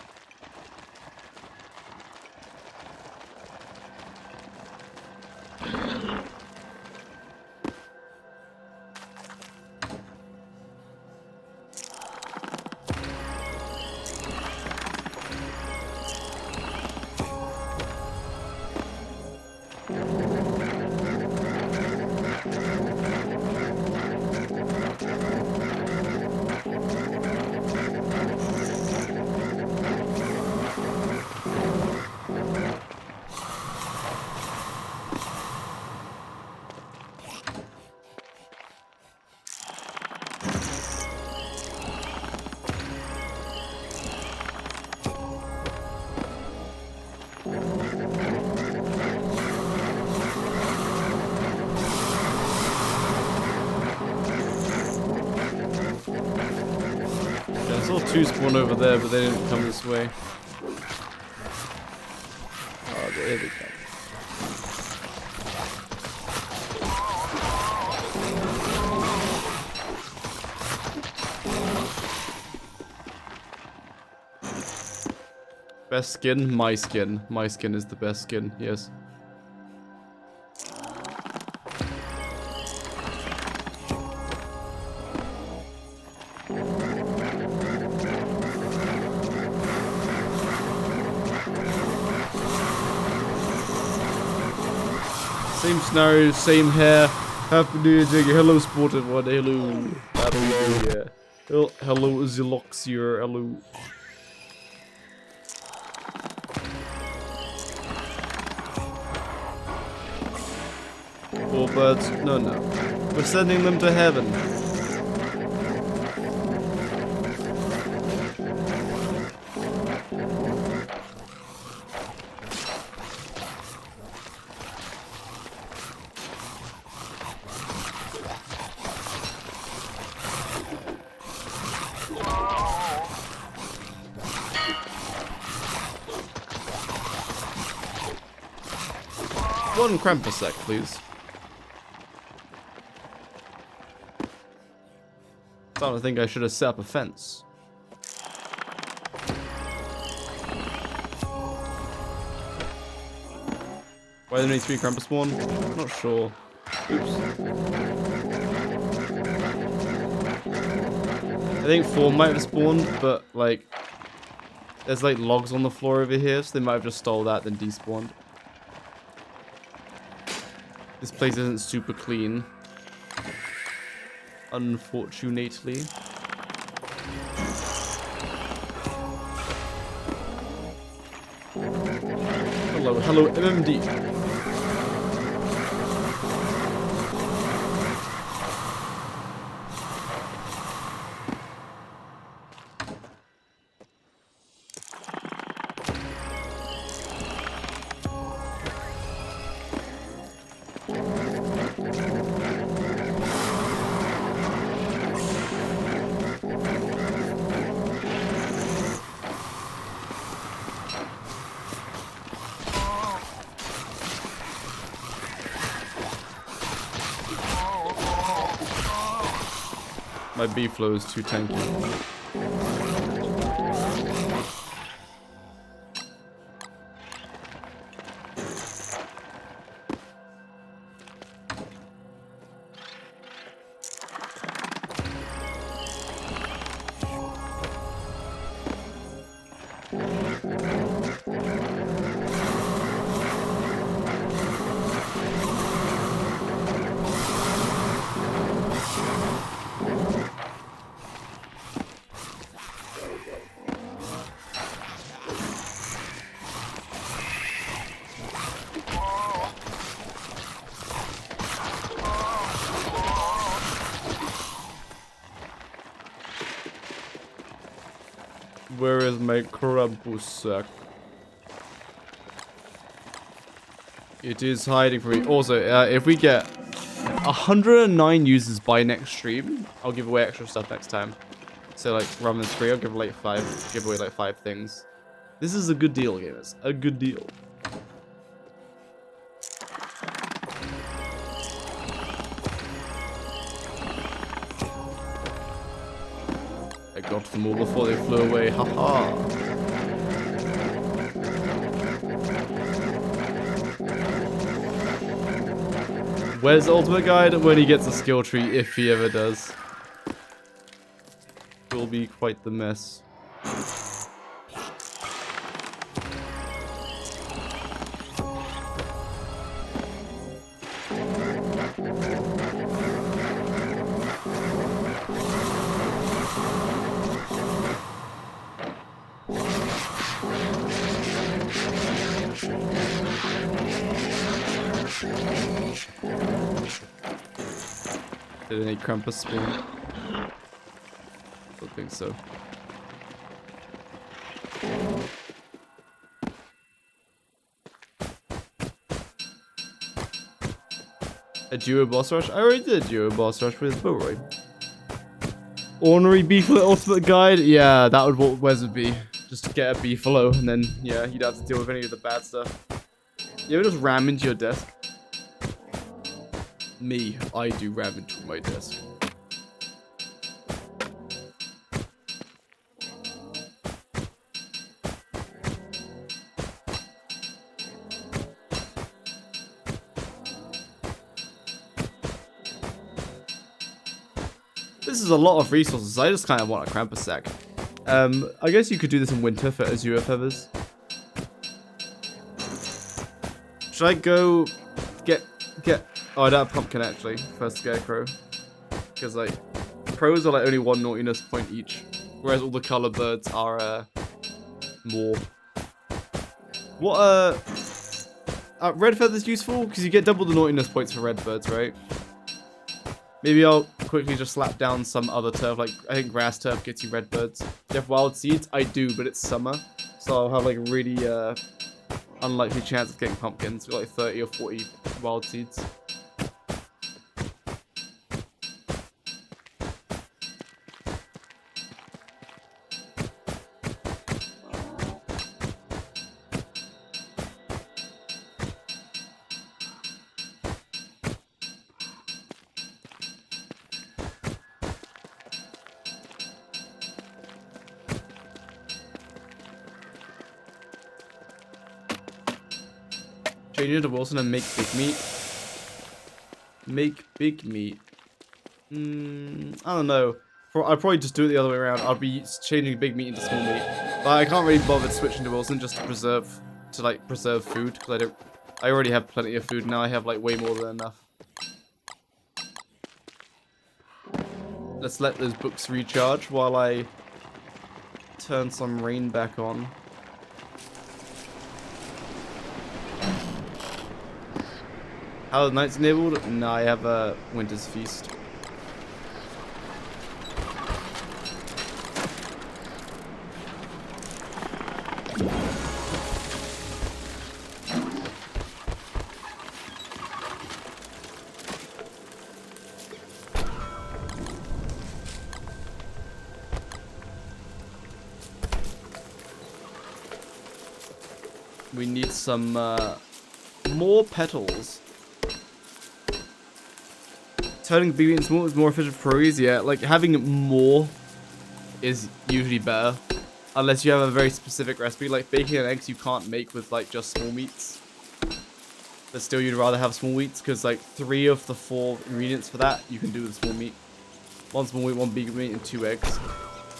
I saw 2 spawn over there, but they didn't come this way. Oh, there they come. Best skin? My skin. My skin is the best skin, yes. Same scenario, same hair. Happy New Year, Jiggy. Hello, Sported One. Hello. Happy New Year. Hello, Ziloxier. Hello. Poor birds. No. We're sending them to heaven. One Krampus, please. I think I should have set up a fence. Why are there only 3 Krampus spawn? Not sure. Oops. I think 4 might have spawned, but like there's like logs on the floor over here, so they might have just stole that then despawned. This place isn't super clean, unfortunately. Hello, MMD. My B flow is too tanky. Where is my Krampus sack? It is hiding from me. Also, if we get 109 users by next stream, I'll give away extra stuff next time. So like rather than 3, I'll give away like 5 things. This is a good deal, gamers. A good deal. I got them all before they flew away. Haha. Where's the ultimate guide? When he gets a skill tree, if he ever does. It will be quite the mess. Did any Krampus spawn? Don't think so. A duo boss rush? I already did a duo boss rush with Boroid. Ornery Beefalo ultimate guide? Yeah, that would what Wes would be. Just get a Beefalo and then, yeah, you'd have to deal with any of the bad stuff. You ever just ram into your desk? Me, I do ram into my desk. This is a lot of resources. I just kind of want a Krampus sack. I guess you could do this in winter for Azure Feathers. Should I go get... Oh, I don't have Pumpkin actually, for Scarecrow. Because like, pros are like only 1 naughtiness point each. Whereas all the color birds are more. What Red Feather's useful? Because you get double the naughtiness points for red birds, right? Maybe I'll quickly just slap down some other turf, like I think grass turf gets you red birds. Do you have wild seeds? I do, but it's summer. So I'll have like a really unlikely chance of getting pumpkins with like 30 or 40 wild seeds. change into Wilson and make big meat. Make big meat. I don't know. I'd probably just do it the other way around. I'd be changing big meat into small meat. But I can't really bother switching to Wilson just to preserve food, because I already have plenty of food now. I have like way more than enough. Let's let those books recharge while I turn some rain back on. How are the nights enabled? No, I have a Winter's Feast. We need some more petals. Turning big meat into small is more efficient for pierogies, yeah. Like, having more is usually better. Unless you have a very specific recipe. Like, bacon and eggs you can't make with, like, just small meats. But still, you'd rather have small meats, because, like, 3 of the 4 ingredients for that you can do with small meat. 1 small meat, 1 big meat, and 2 eggs.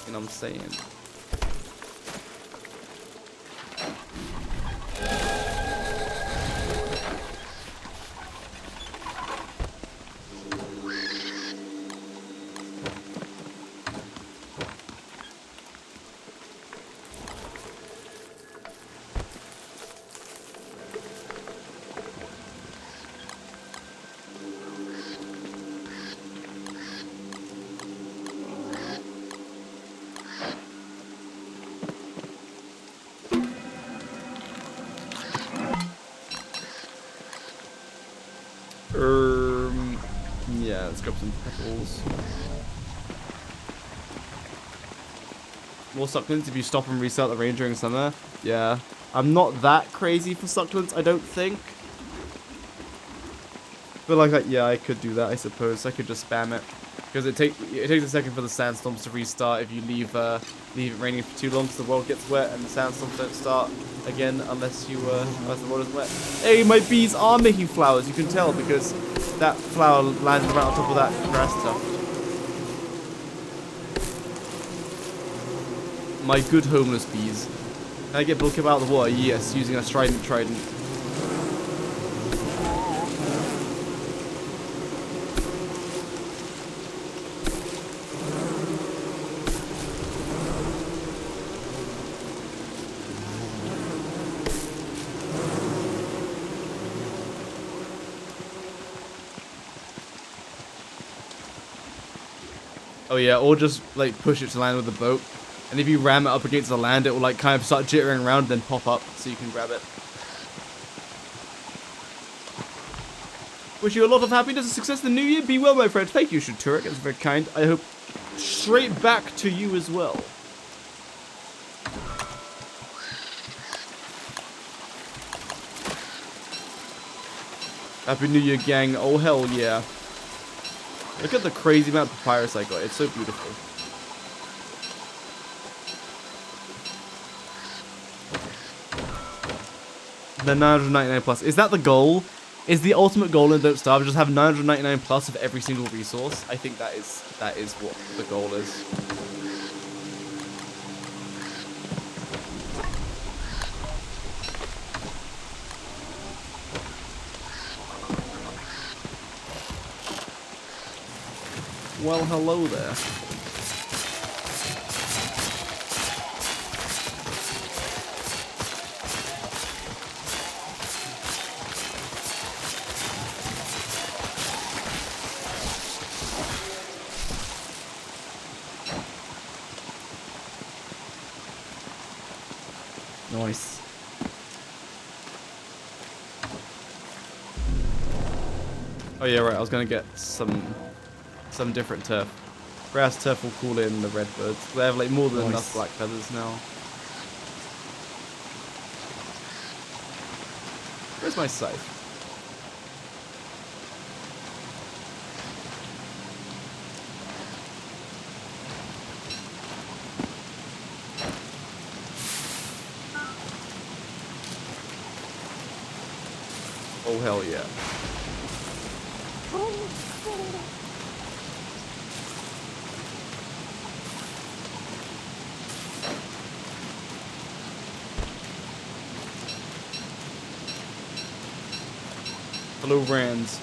You know what I'm saying? Yeah, let's grab some petals. More succulents if you stop and restart the rain during summer. Yeah. I'm not that crazy for succulents, I don't think. But like, yeah, I could do that, I suppose. I could just spam it. Because it takes a second for the sandstorms to restart if you leave it raining for too long, so the world gets wet and the sandstorms don't start again unless the world is wet. Hey, my bees are making flowers, you can tell, because that flower landed right on top of that grass tuft. My good homeless bees. Can I get bulk up out of the water? Yes, using a trident. Oh yeah, or just like push it to land with the boat. And if you ram it up against the land, it will like kind of start jittering around and then pop up so you can grab it. Wish you a lot of happiness and success in the new year. Be well, my friend. Thank you, Shaturik. That's very kind. I hope straight back to you as well. Happy New Year, gang. Oh, hell yeah. Look at the crazy amount of papyrus I got. It's so beautiful. The 999 plus. Is that the goal? Is the ultimate goal in Don't Starve just have 999 plus of every single resource? I think that is what the goal is. Well, hello there. Nice. Oh yeah, right. I was gonna get some different turf. Grass turf will call in the redbirds. They have like more than enough black feathers now. Where's my scythe? Oh, hell yeah. Hello, Rands.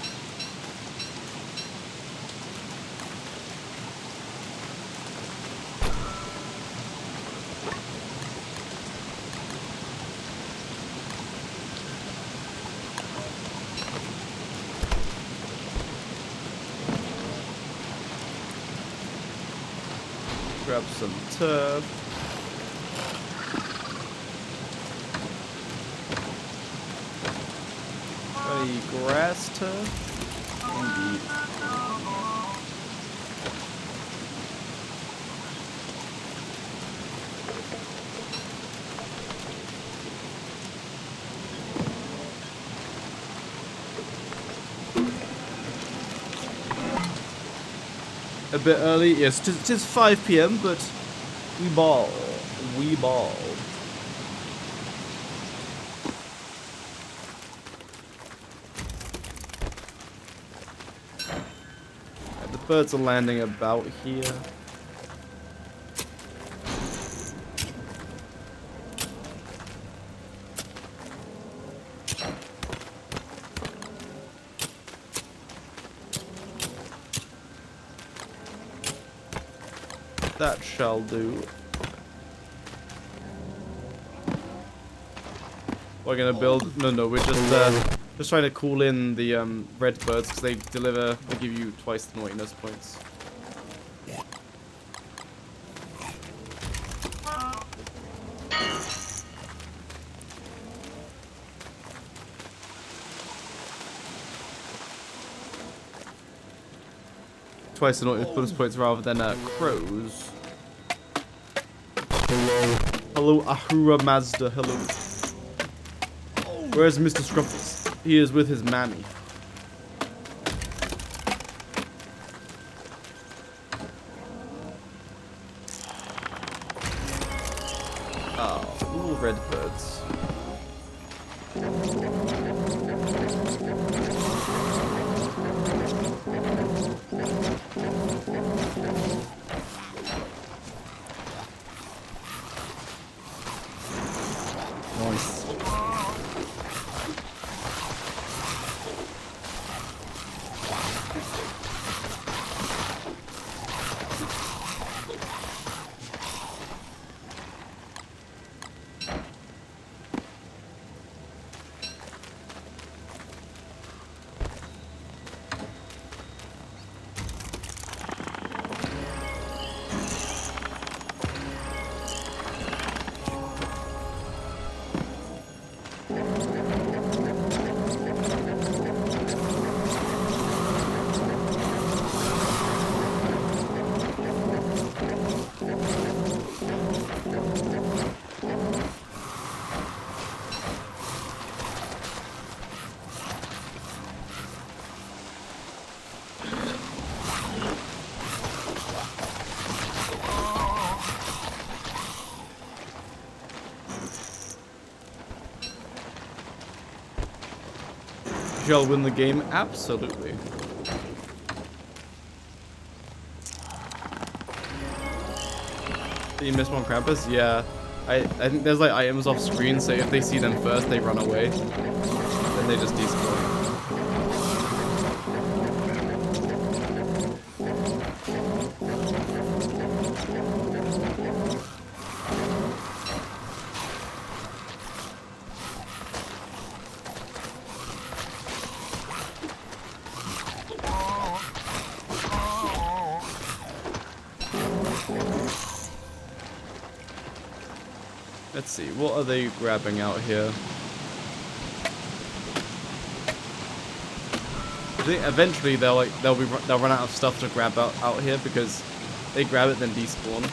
Grab some turf. Any grass turf? Indeed. A bit early, yes. Tis 5 p.m., but we ball. We ball. The birds are landing about here. That shall do. We're gonna build. No, we're just trying to call in the red birds because they give you twice the naughtiness points. Twice the naughtiness points rather than crows. Hello, Ahura Mazda. Hello. Where's Mr. Scruffles? He is with his mammy. Oh, little red birds. Nice. Shall win the game? Absolutely. Did you miss one Krampus? Yeah. I think there's like items off screen, so if they see them first, they run away. Then they just despawn. Let's see, what are they grabbing out here? I think eventually they'll run out of stuff to grab out here because they grab it then despawn.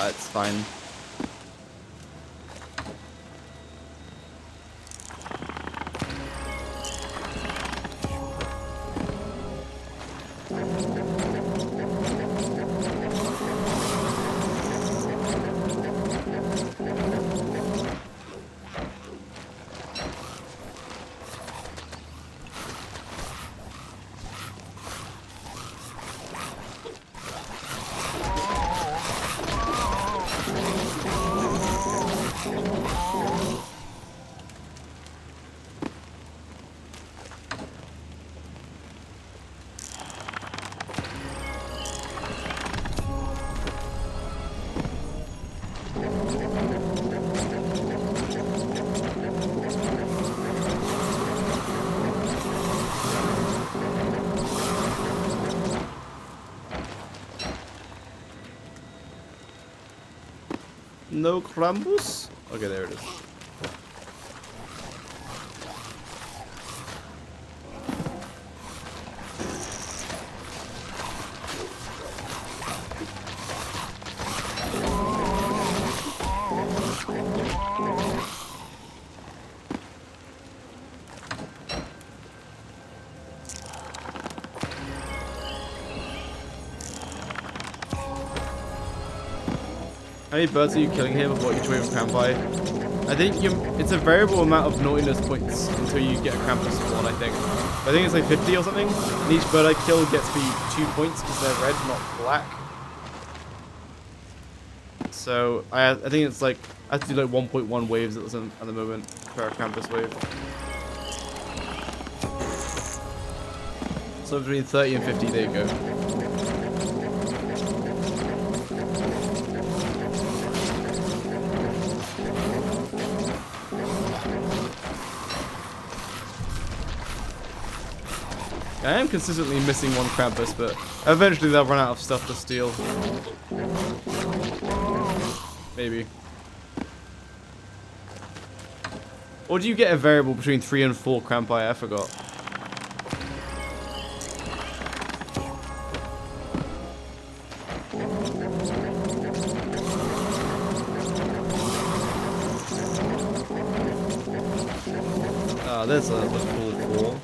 It's fine. No Krampus? Okay, there it is. How many birds are you killing here before each wave of Crampi? I think it's a variable amount of naughtiness points until you get a Krampus spawn, I think. I think it's like 50 or something. And each bird I kill gets me 2 points because they're red, not black. So I think it's like, I have to do like 1.1 waves at the moment per Krampus wave. So between 30 and 50, there you go. I am consistently missing one Krampus, but eventually they'll run out of stuff to steal. Maybe. Or do you get a variable between 3 and 4 Crampi? I forgot. Ah, there's a full 4.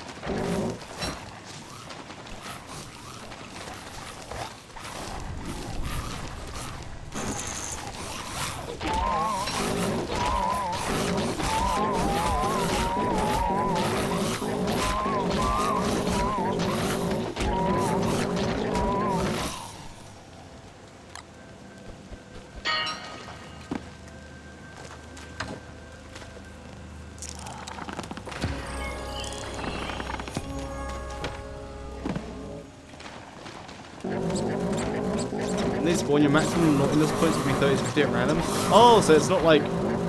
And they spawn, your maximum naughtiness points will be 30 to 50 at random. Oh, so it's not like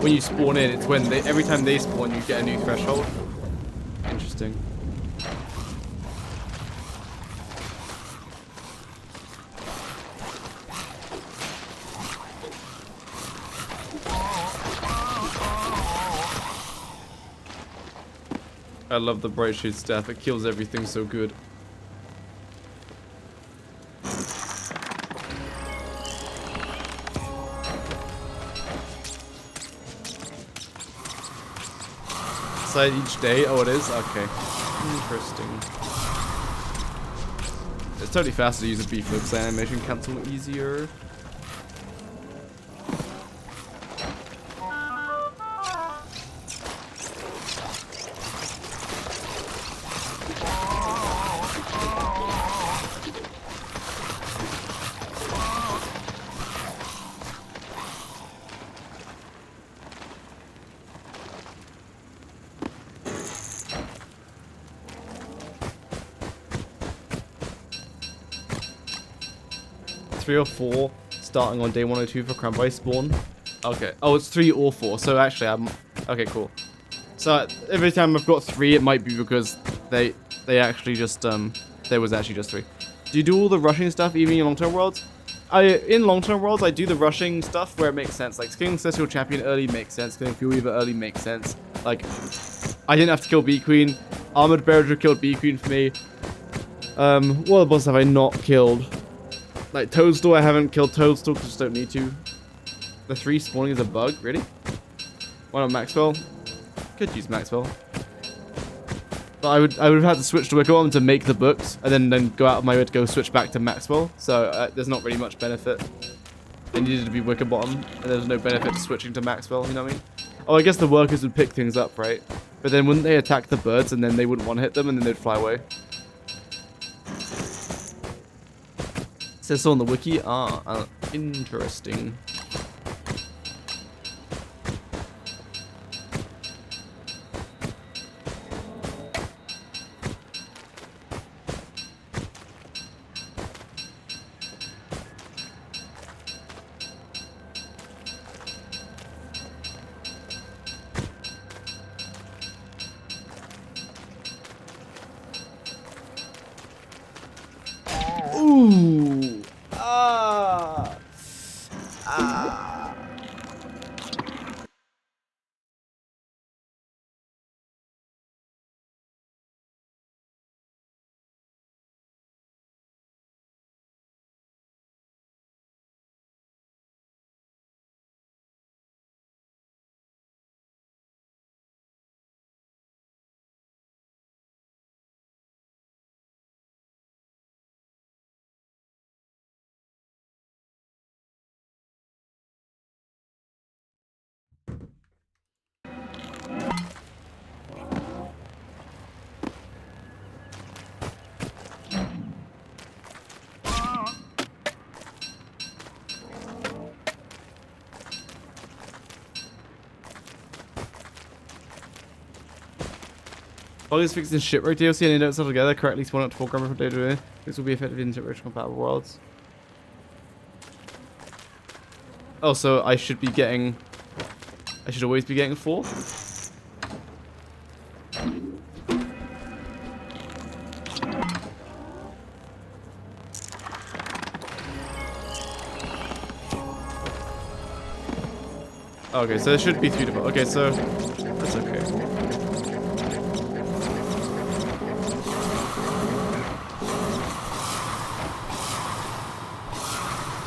when you spawn in, it's when every time they spawn you get a new threshold. Interesting. I love the bright shade staff, it kills everything so good. Side each day? Oh, it is? Okay. Interesting. It's totally faster to use a B-flips animation cancel easier. Three or 4 starting on day 102 for Crampi spawn. Okay. Oh, it's 3 or 4. So actually, okay, cool. So every time I've got 3, it might be because they actually just there was actually just 3. Do you do all the rushing stuff even in long-term worlds? In long-term worlds, I do the rushing stuff where it makes sense. Like killing Celestial Champion early makes sense. Killing Fuel Weaver early makes sense. Like I didn't have to kill Bee Queen. Armored Bearer killed Bee Queen for me. What other bosses have I not killed? Like Toadstool, I haven't killed Toadstool because I just don't need to. The 3 spawning is a bug, really? Why not Maxwell? Could use Maxwell. But I would have had to switch to Wickerbottom to make the books, and then go out of my way to go switch back to Maxwell. So there's not really much benefit. It needed to be Wickerbottom, and there's no benefit to switching to Maxwell, you know what I mean? Oh, I guess the workers would pick things up, right? But then wouldn't they attack the birds, and then they wouldn't want to hit them, and then they'd fly away? Says so on the wiki. Interesting. Ooh. While he's fixing shipwreck DLC and they don't settle together, correctly spawn up to 4 grammar per day. This will be effective in shipwreck compatible worlds. Oh, so I should be getting... I should always be getting 4? Okay, so it should be 3 to 4. Okay, so that's okay.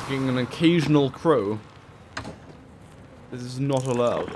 Getting an occasional crow. This is not allowed.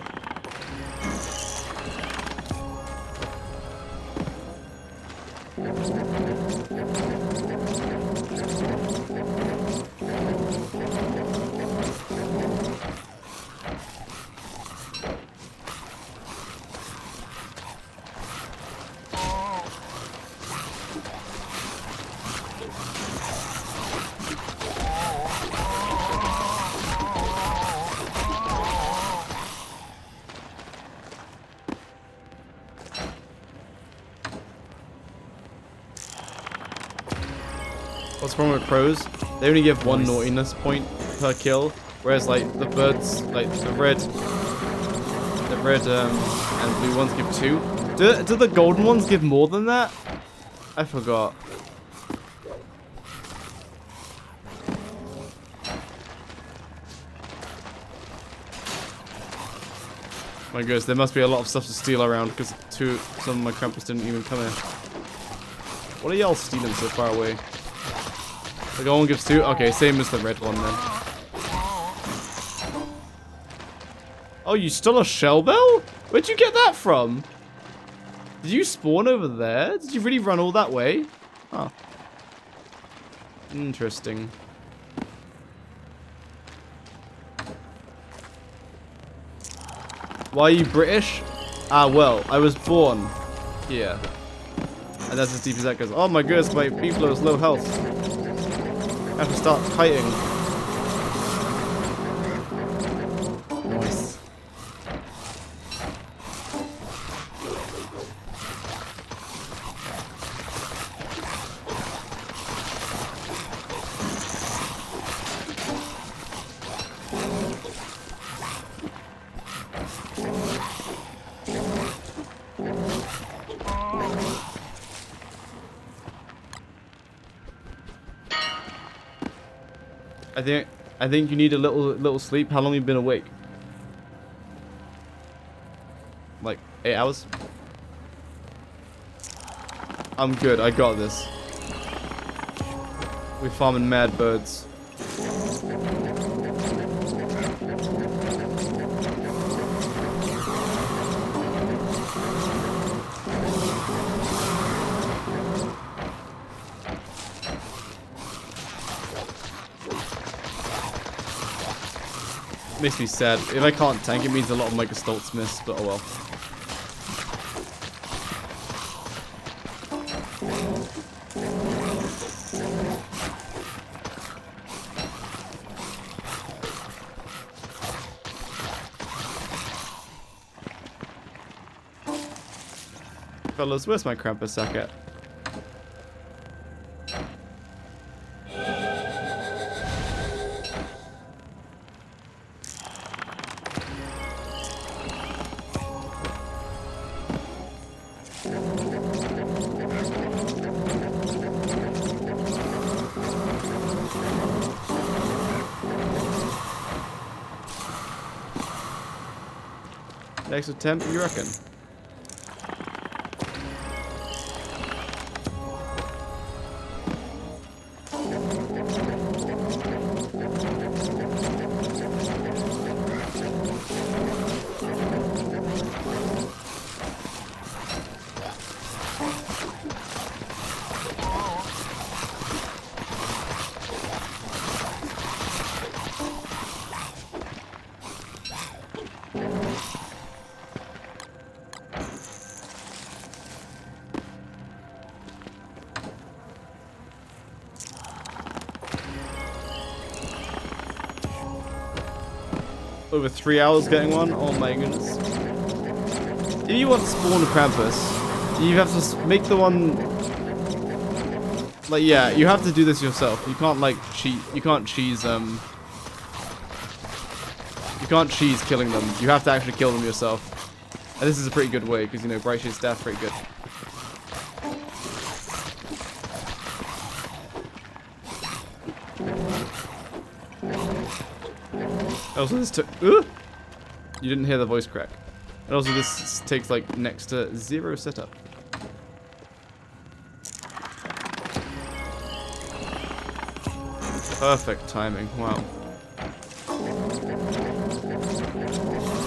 What's wrong with crows? They only give 1 naughtiness point per kill, whereas like the birds, like the red and blue ones give 2. Do the golden ones give more than that? I forgot. My goodness, there must be a lot of stuff to steal around because some of my Krampus didn't even come here. What are y'all stealing so far away? The gold one gives 2? Okay, same as the red one then. Oh, you stole a shell bell? Where'd you get that from? Did you spawn over there? Did you really run all that way? Oh. Interesting. Why are you British? Ah, well, I was born here. And that's as deep as that goes. Oh my goodness, my beeflo is low health. I have to start kiting. Nice. I think you need a little sleep. How long have you been awake? Like 8 hours? I'm good. I got this. We're farming mad birds. Makes me sad. If I can't tank, it means a lot of my Gestolts miss, but oh well. Fellas, where's my Krampus sack at? Next attempt, you reckon? Over 3 hours getting one? Oh my goodness. If you want to spawn a Krampus, You have to make the one... Like, yeah, you have to do this yourself. You can't, like, cheat. You can't cheese, You can't cheese killing them. You have to actually kill them yourself. And this is a pretty good way, because, you know, Bright Shade Staff pretty good. Also, this took... You didn't hear the voice crack. And also, this takes, like, next to 0 setup. Perfect timing. Wow.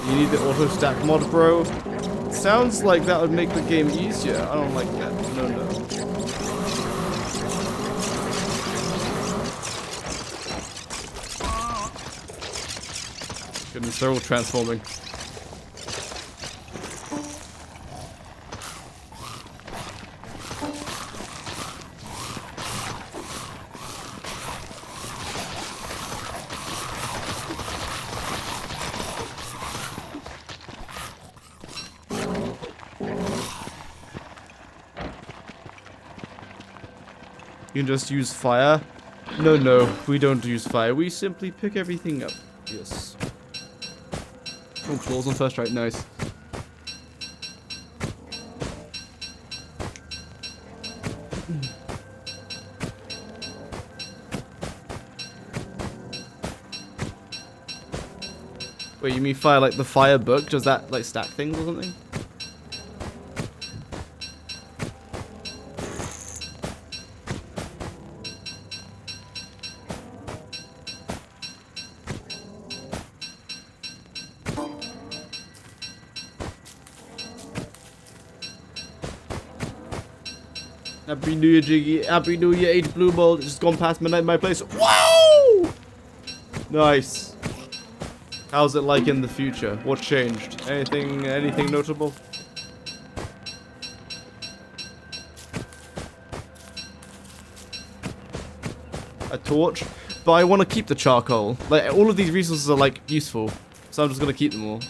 You need the auto stack mod, bro. Sounds like that would make the game easier. I don't like that. No, no. Goodness, they're all transforming. You can just use fire. No, no, we don't use fire. We simply pick everything up. Yes. Oh, claws on first strike. Nice. Wait, you mean fire like the fire book? Does that like stack things or something? Happy New Year, Jiggy. Happy New Year, H Blue Ball. It's just gone past midnight in my place. Wow! Nice. How's it like in the future? What changed? Anything notable? A torch? But I want to keep the charcoal. Like, all of these resources are, like, useful. So I'm just going to keep them all.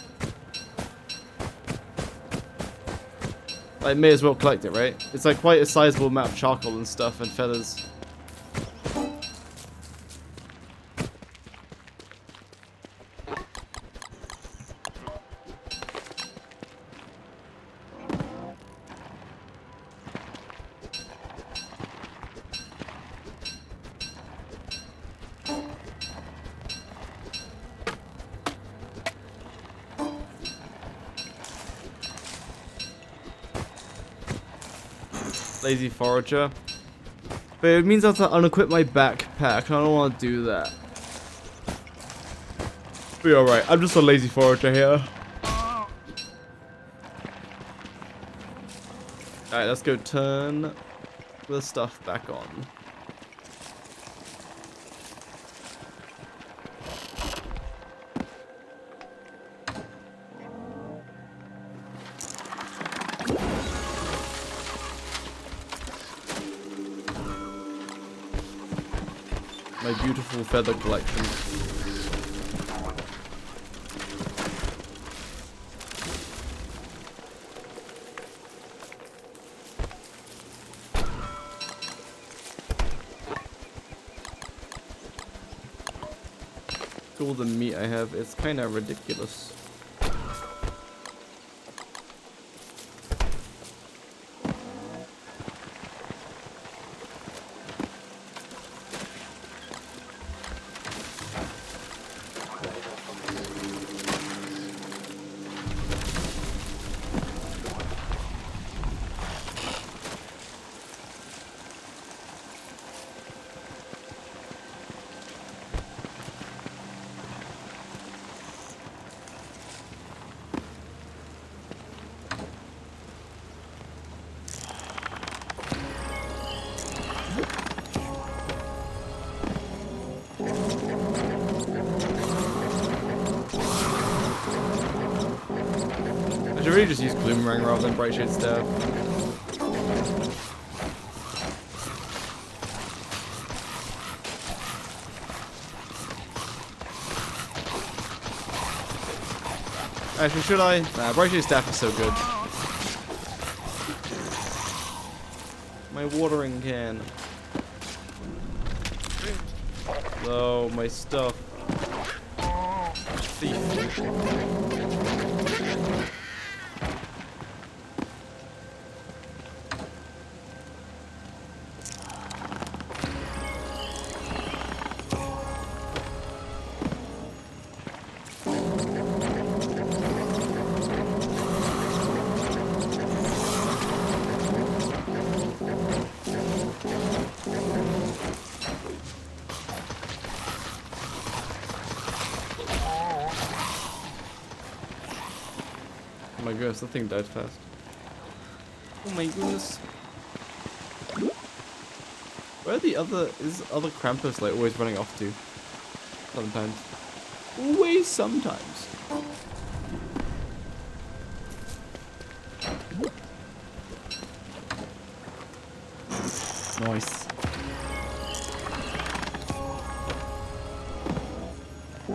I may as well collect it, right? It's like quite a sizable amount of charcoal and stuff and feathers. Lazy forager. But it means I have to unequip my backpack. I don't want to do that. Be alright. I'm just a lazy forager here. Alright, let's go turn the stuff back on. My beautiful feather collection. All the meat I have, it's kind of ridiculous. I should really just use Bloomerang rather than Bright Shade Staff. Actually, should I? Nah, Bright Shade Staff is so good. My watering can. Oh, my stuff. Thief. Oh my goodness, that thing died fast. Oh my goodness. Where are the other, is other Krampus like always running off to? Sometimes. Always sometimes. Nice.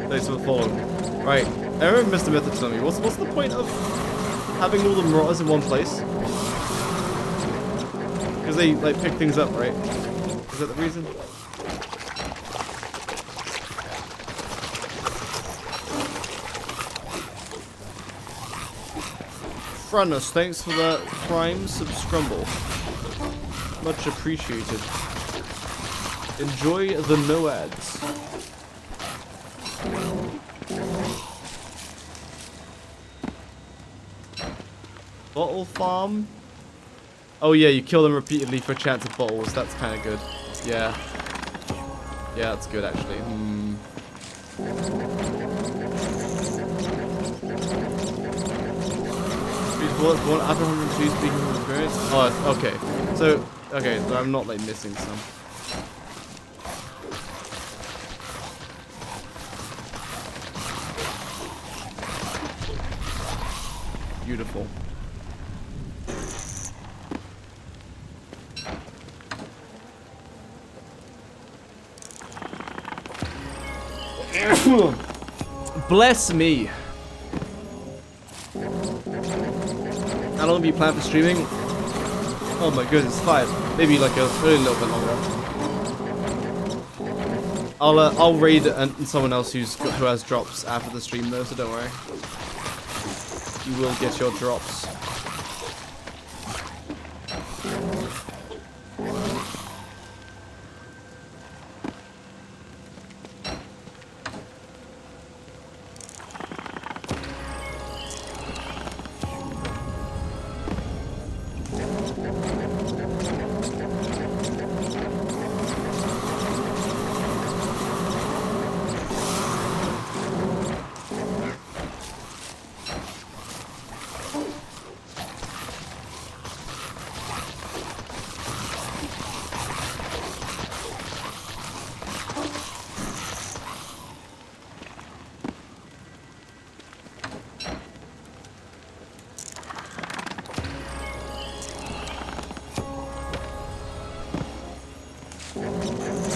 Thanks for the follow. Right, I remember Mr. Mythic telling me, what's the point of having all the Marauders in one place? Because they like pick things up, right? Is that the reason? Frunus, thanks for the Prime Subscrumble. Much appreciated. Enjoy the no-ads. Bottle farm? Oh yeah, you kill them repeatedly for a chance of bottles. That's kind of good. Yeah. Yeah, that's good actually. One after 102 speaking from experience. Oh, okay. So I'm not like missing some. Beautiful. Bless me. How long have you planned for streaming? Oh my goodness, 5. Maybe like a little bit longer. I'll raid someone else who has drops after the stream though, so don't worry. You will get your drops.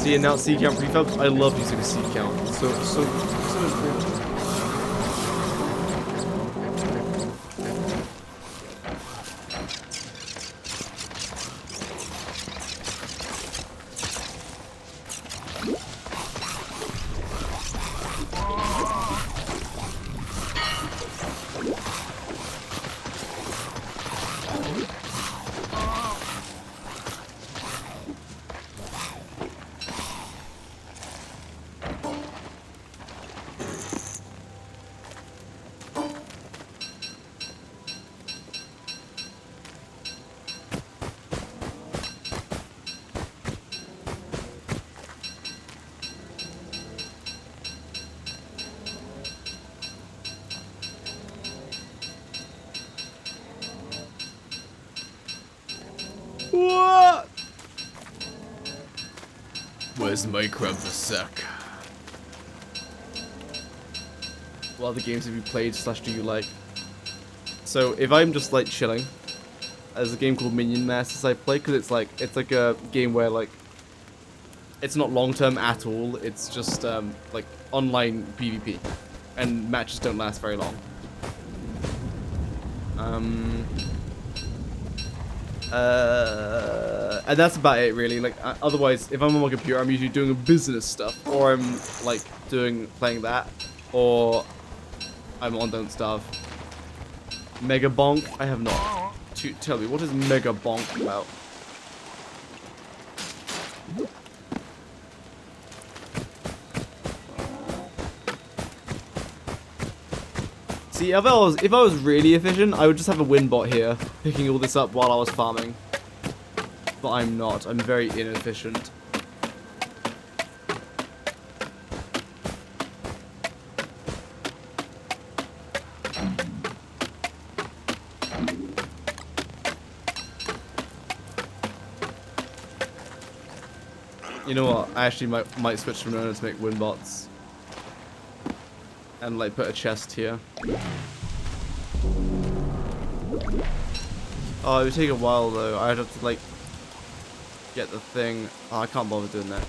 See, and now C count prefabs. I love using a C count. So important. What? Where's Minecraft the sack? What other games have you played / do you like? So if I'm just like chilling, there's a game called Minion Masters I play because it's like a game where like it's not long term at all. It's just like online PvP, and matches don't last very long. And that's about it, really. Like, otherwise, if I'm on my computer, I'm usually doing business stuff, or I'm like playing that, or I'm on Don't Starve. Mega Bonk? I have not. Tell me, what is Mega Bonk about? See, if I was really efficient, I would just have a win bot here, picking all this up while I was farming. But I'm not. I'm very inefficient. You know what? I actually might switch from owner to make win bots. And like put a chest here. Oh, it would take a while though. I'd have to like get the thing. Oh, I can't bother doing that.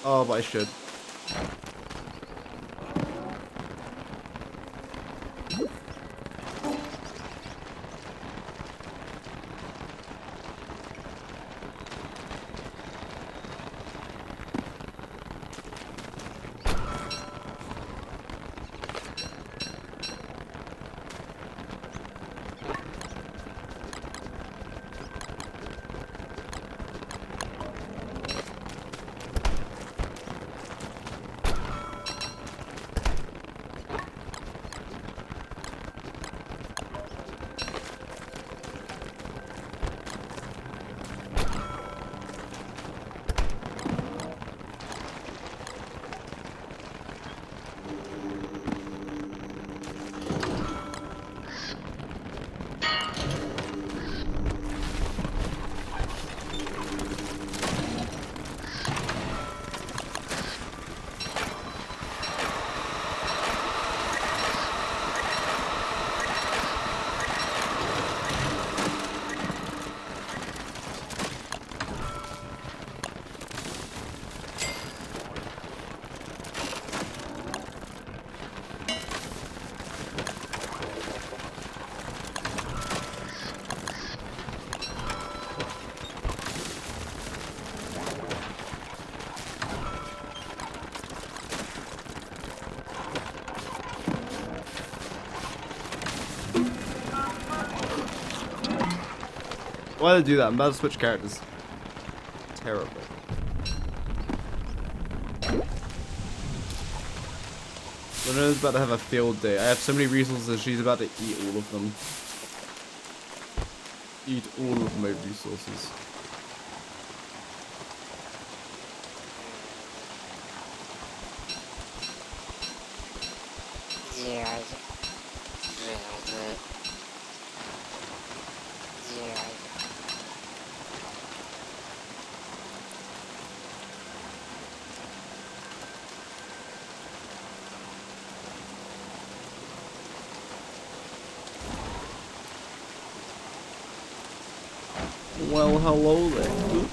Oh, but I should. Why did I do that? I'm about to switch characters. Terrible. Luna's about to have a field day. I have so many resources, she's about to eat all of them. Eat all of my resources. Well, hello there.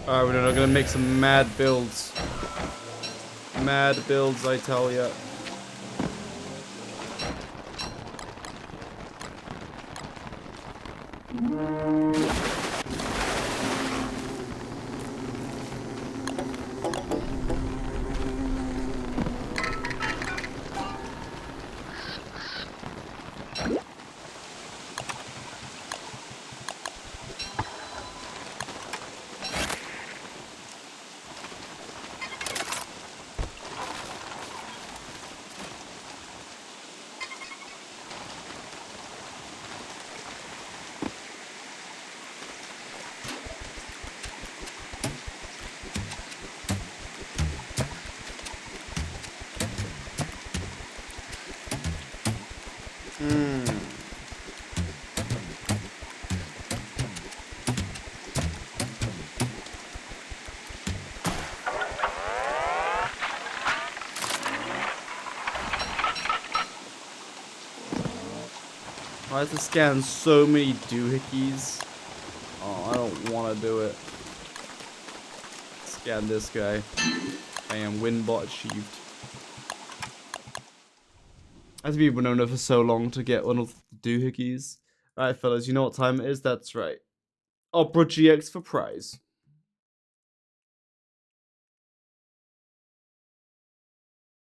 Alright, we're gonna make some mad builds. Mad builds, I tell ya. I have to scan so many doohickeys. Oh, I don't want to do it. Scan this guy. Bam, winbot achieved. I have to be Winona for so long to get one of the doohickeys. Alright, fellas, you know what time it is? That's right. operaGX for prize.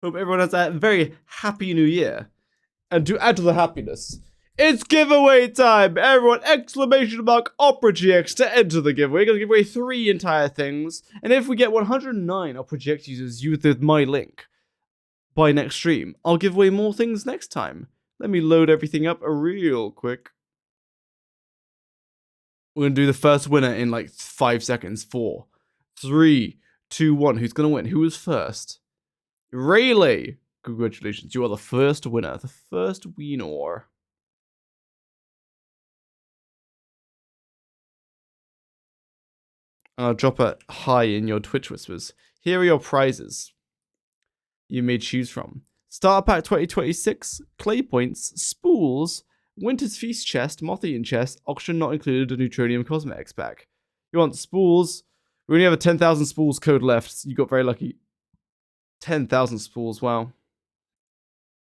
Hope everyone has a very happy new year. And to add to the happiness, it's giveaway time! Everyone, exclamation mark operaGX to enter the giveaway. We're gonna give away 3 entire things. And if we get 109 operaGX users with my link by next stream, I'll give away more things next time. Let me load everything up real quick. We're gonna do the first winner in like 5 seconds. 4, 3, 2, 1. Who's gonna win? Who was first? Rayleigh! Congratulations, you are the first winner. The first winner. I'll drop a hi in your Twitch whispers. Here are your prizes you may choose from. Starter Pack 2026, Clay Points, Spools, Winter's Feast Chest, Moth-Eaten Chest, Auction Not Included, a Neutronium Cosmetics Pack. You want Spools? We only have a 10,000 Spools code left. You got very lucky. 10,000 Spools, wow.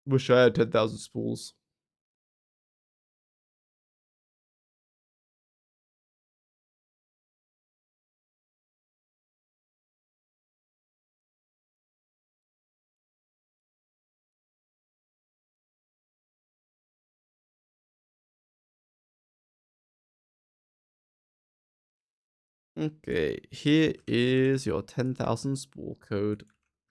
Wish I had 10,000 Spools. Okay, here is your 10,000 spool code.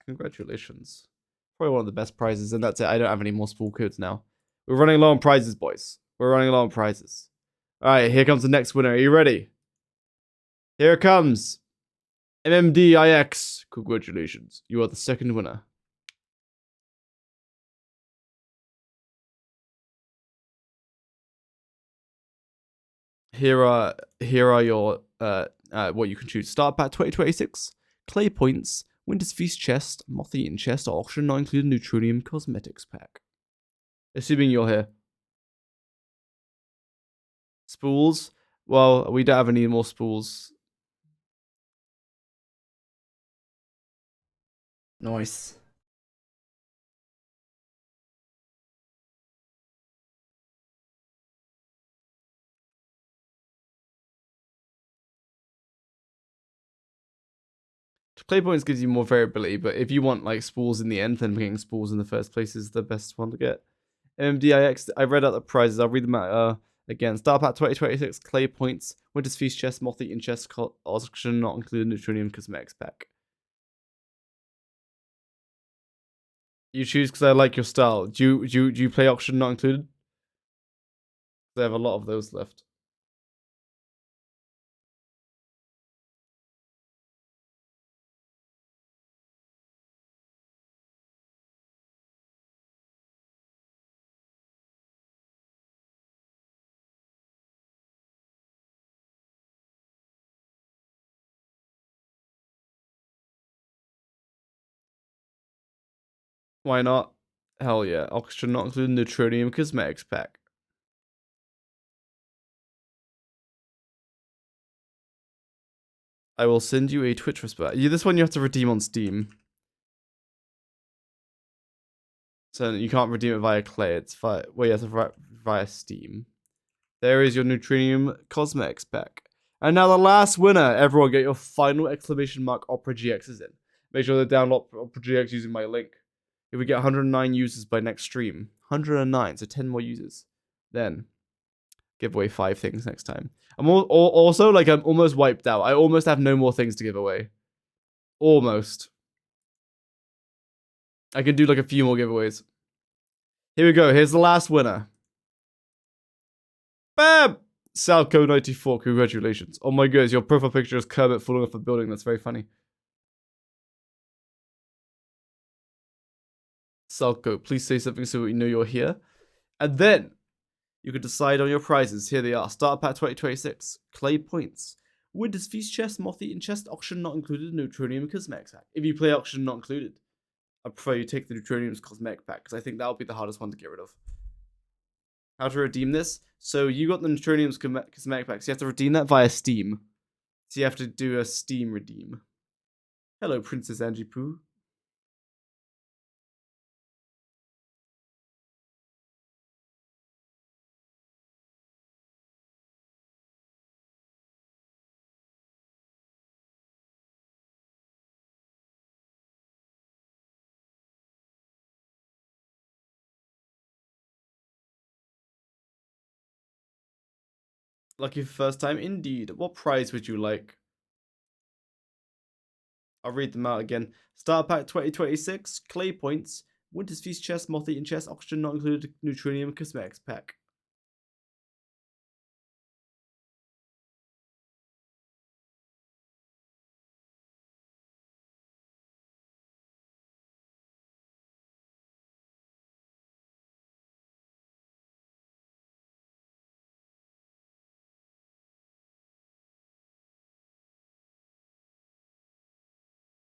Congratulations. Probably one of the best prizes, and that's it. I don't have any more spool codes now. We're running low on prizes, boys. We're running low on prizes. Alright, here comes the next winner. Are you ready? Here it comes. MMDIX. Congratulations. You are the second winner. Here are your what you can choose. Start Pack 2026, Clay Points, Winter's Feast Chest, Moth-Eaten Chest, Auction Not Included, Neutronium Cosmetics Pack. Assuming you're here. Spools? Well, we don't have any more spools. Nice. Clay Points gives you more variability, but if you want like spools in the end, then getting spools in the first place is the best one to get. MDIX, I read out the prizes. I'll read them out again. Star Pack 2026, Clay Points, Winter's Feast Chest, Moth-Eaten Chest, Auction Not Included, Neutronium Cosmetics Pack. You choose because I like your style. Do you play Auction Not Included? They have a lot of those left. Why not? Hell yeah. Auction Not Included, Neutronium Cosmetics Pack. I will send you a Twitch response. This one you have to redeem on Steam. So you can't redeem it via Clay. It's via, well, yes, via Steam. There is your Neutronium Cosmetics pack. And now the last winner. Everyone get your final exclamation mark operaGXs in. Make sure to download operaGX using my link. If we get 109 users by next stream, 109, so 10 more users, then give away 5 things next time. I'm also like I'm almost wiped out. I almost have no more things to give away. Almost. I can do like a few more giveaways. Here we go. Here's the last winner. Bam! Salco94, congratulations. Oh my goodness, your profile picture is Kermit falling off a building. That's very funny. Salco, please say something so we know you're here. And then you can decide on your prizes. Here they are. Starter Pack 2026. Clay points. Winter's Feast chest, Moth-Eaten chest, auction not included, Neutronium Cosmetics pack. If you play auction not included, I prefer you take the Neutronium's Cosmetic pack because I think that'll be the hardest one to get rid of. How to redeem this? So you got the Neutronium's Cosmetic pack, so you have to redeem that via Steam. So you have to do a Steam redeem. Hello, Princess Angie Poo. Lucky for first time, indeed. What prize would you like? I'll read them out again. Starter Pack 2026, Clay points, Winter's Feast chest, Moth-Eaten chest, oxygen not included, Neutronium Cosmetics pack.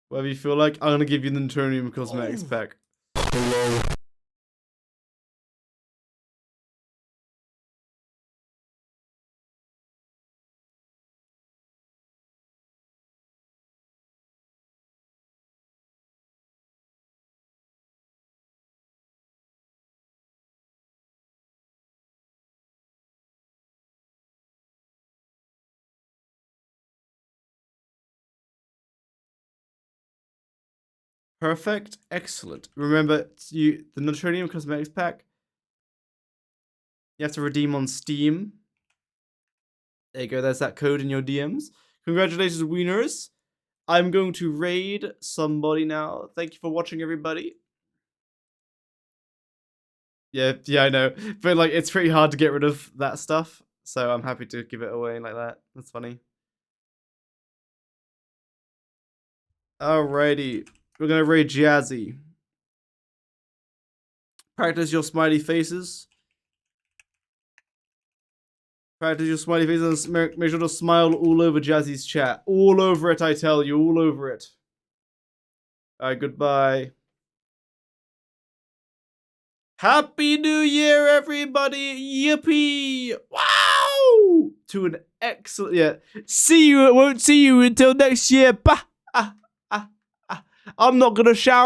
Whatever you feel like, I'm gonna give you the Neutronium Cosmetics pack. Hello. Perfect, excellent. Remember, the Neutronium Cosmetics pack, you have to redeem on Steam. There you go, there's that code in your DMs. Congratulations, winners. I'm going to raid somebody now. Thank you for watching, everybody. Yeah, I know. But like, it's pretty hard to get rid of that stuff. So I'm happy to give it away like that. That's funny. Alrighty. We're gonna raid Jazzy. Practice your smiley faces. Practice your smiley faces and make sure to smile all over Jazzy's chat. All over it, I tell you. All over it. Alright, goodbye. Happy New Year, everybody! Yippee! Wow! To an excellent... Yeah. See you. Won't see you until next year. Bah! I'm not gonna shower.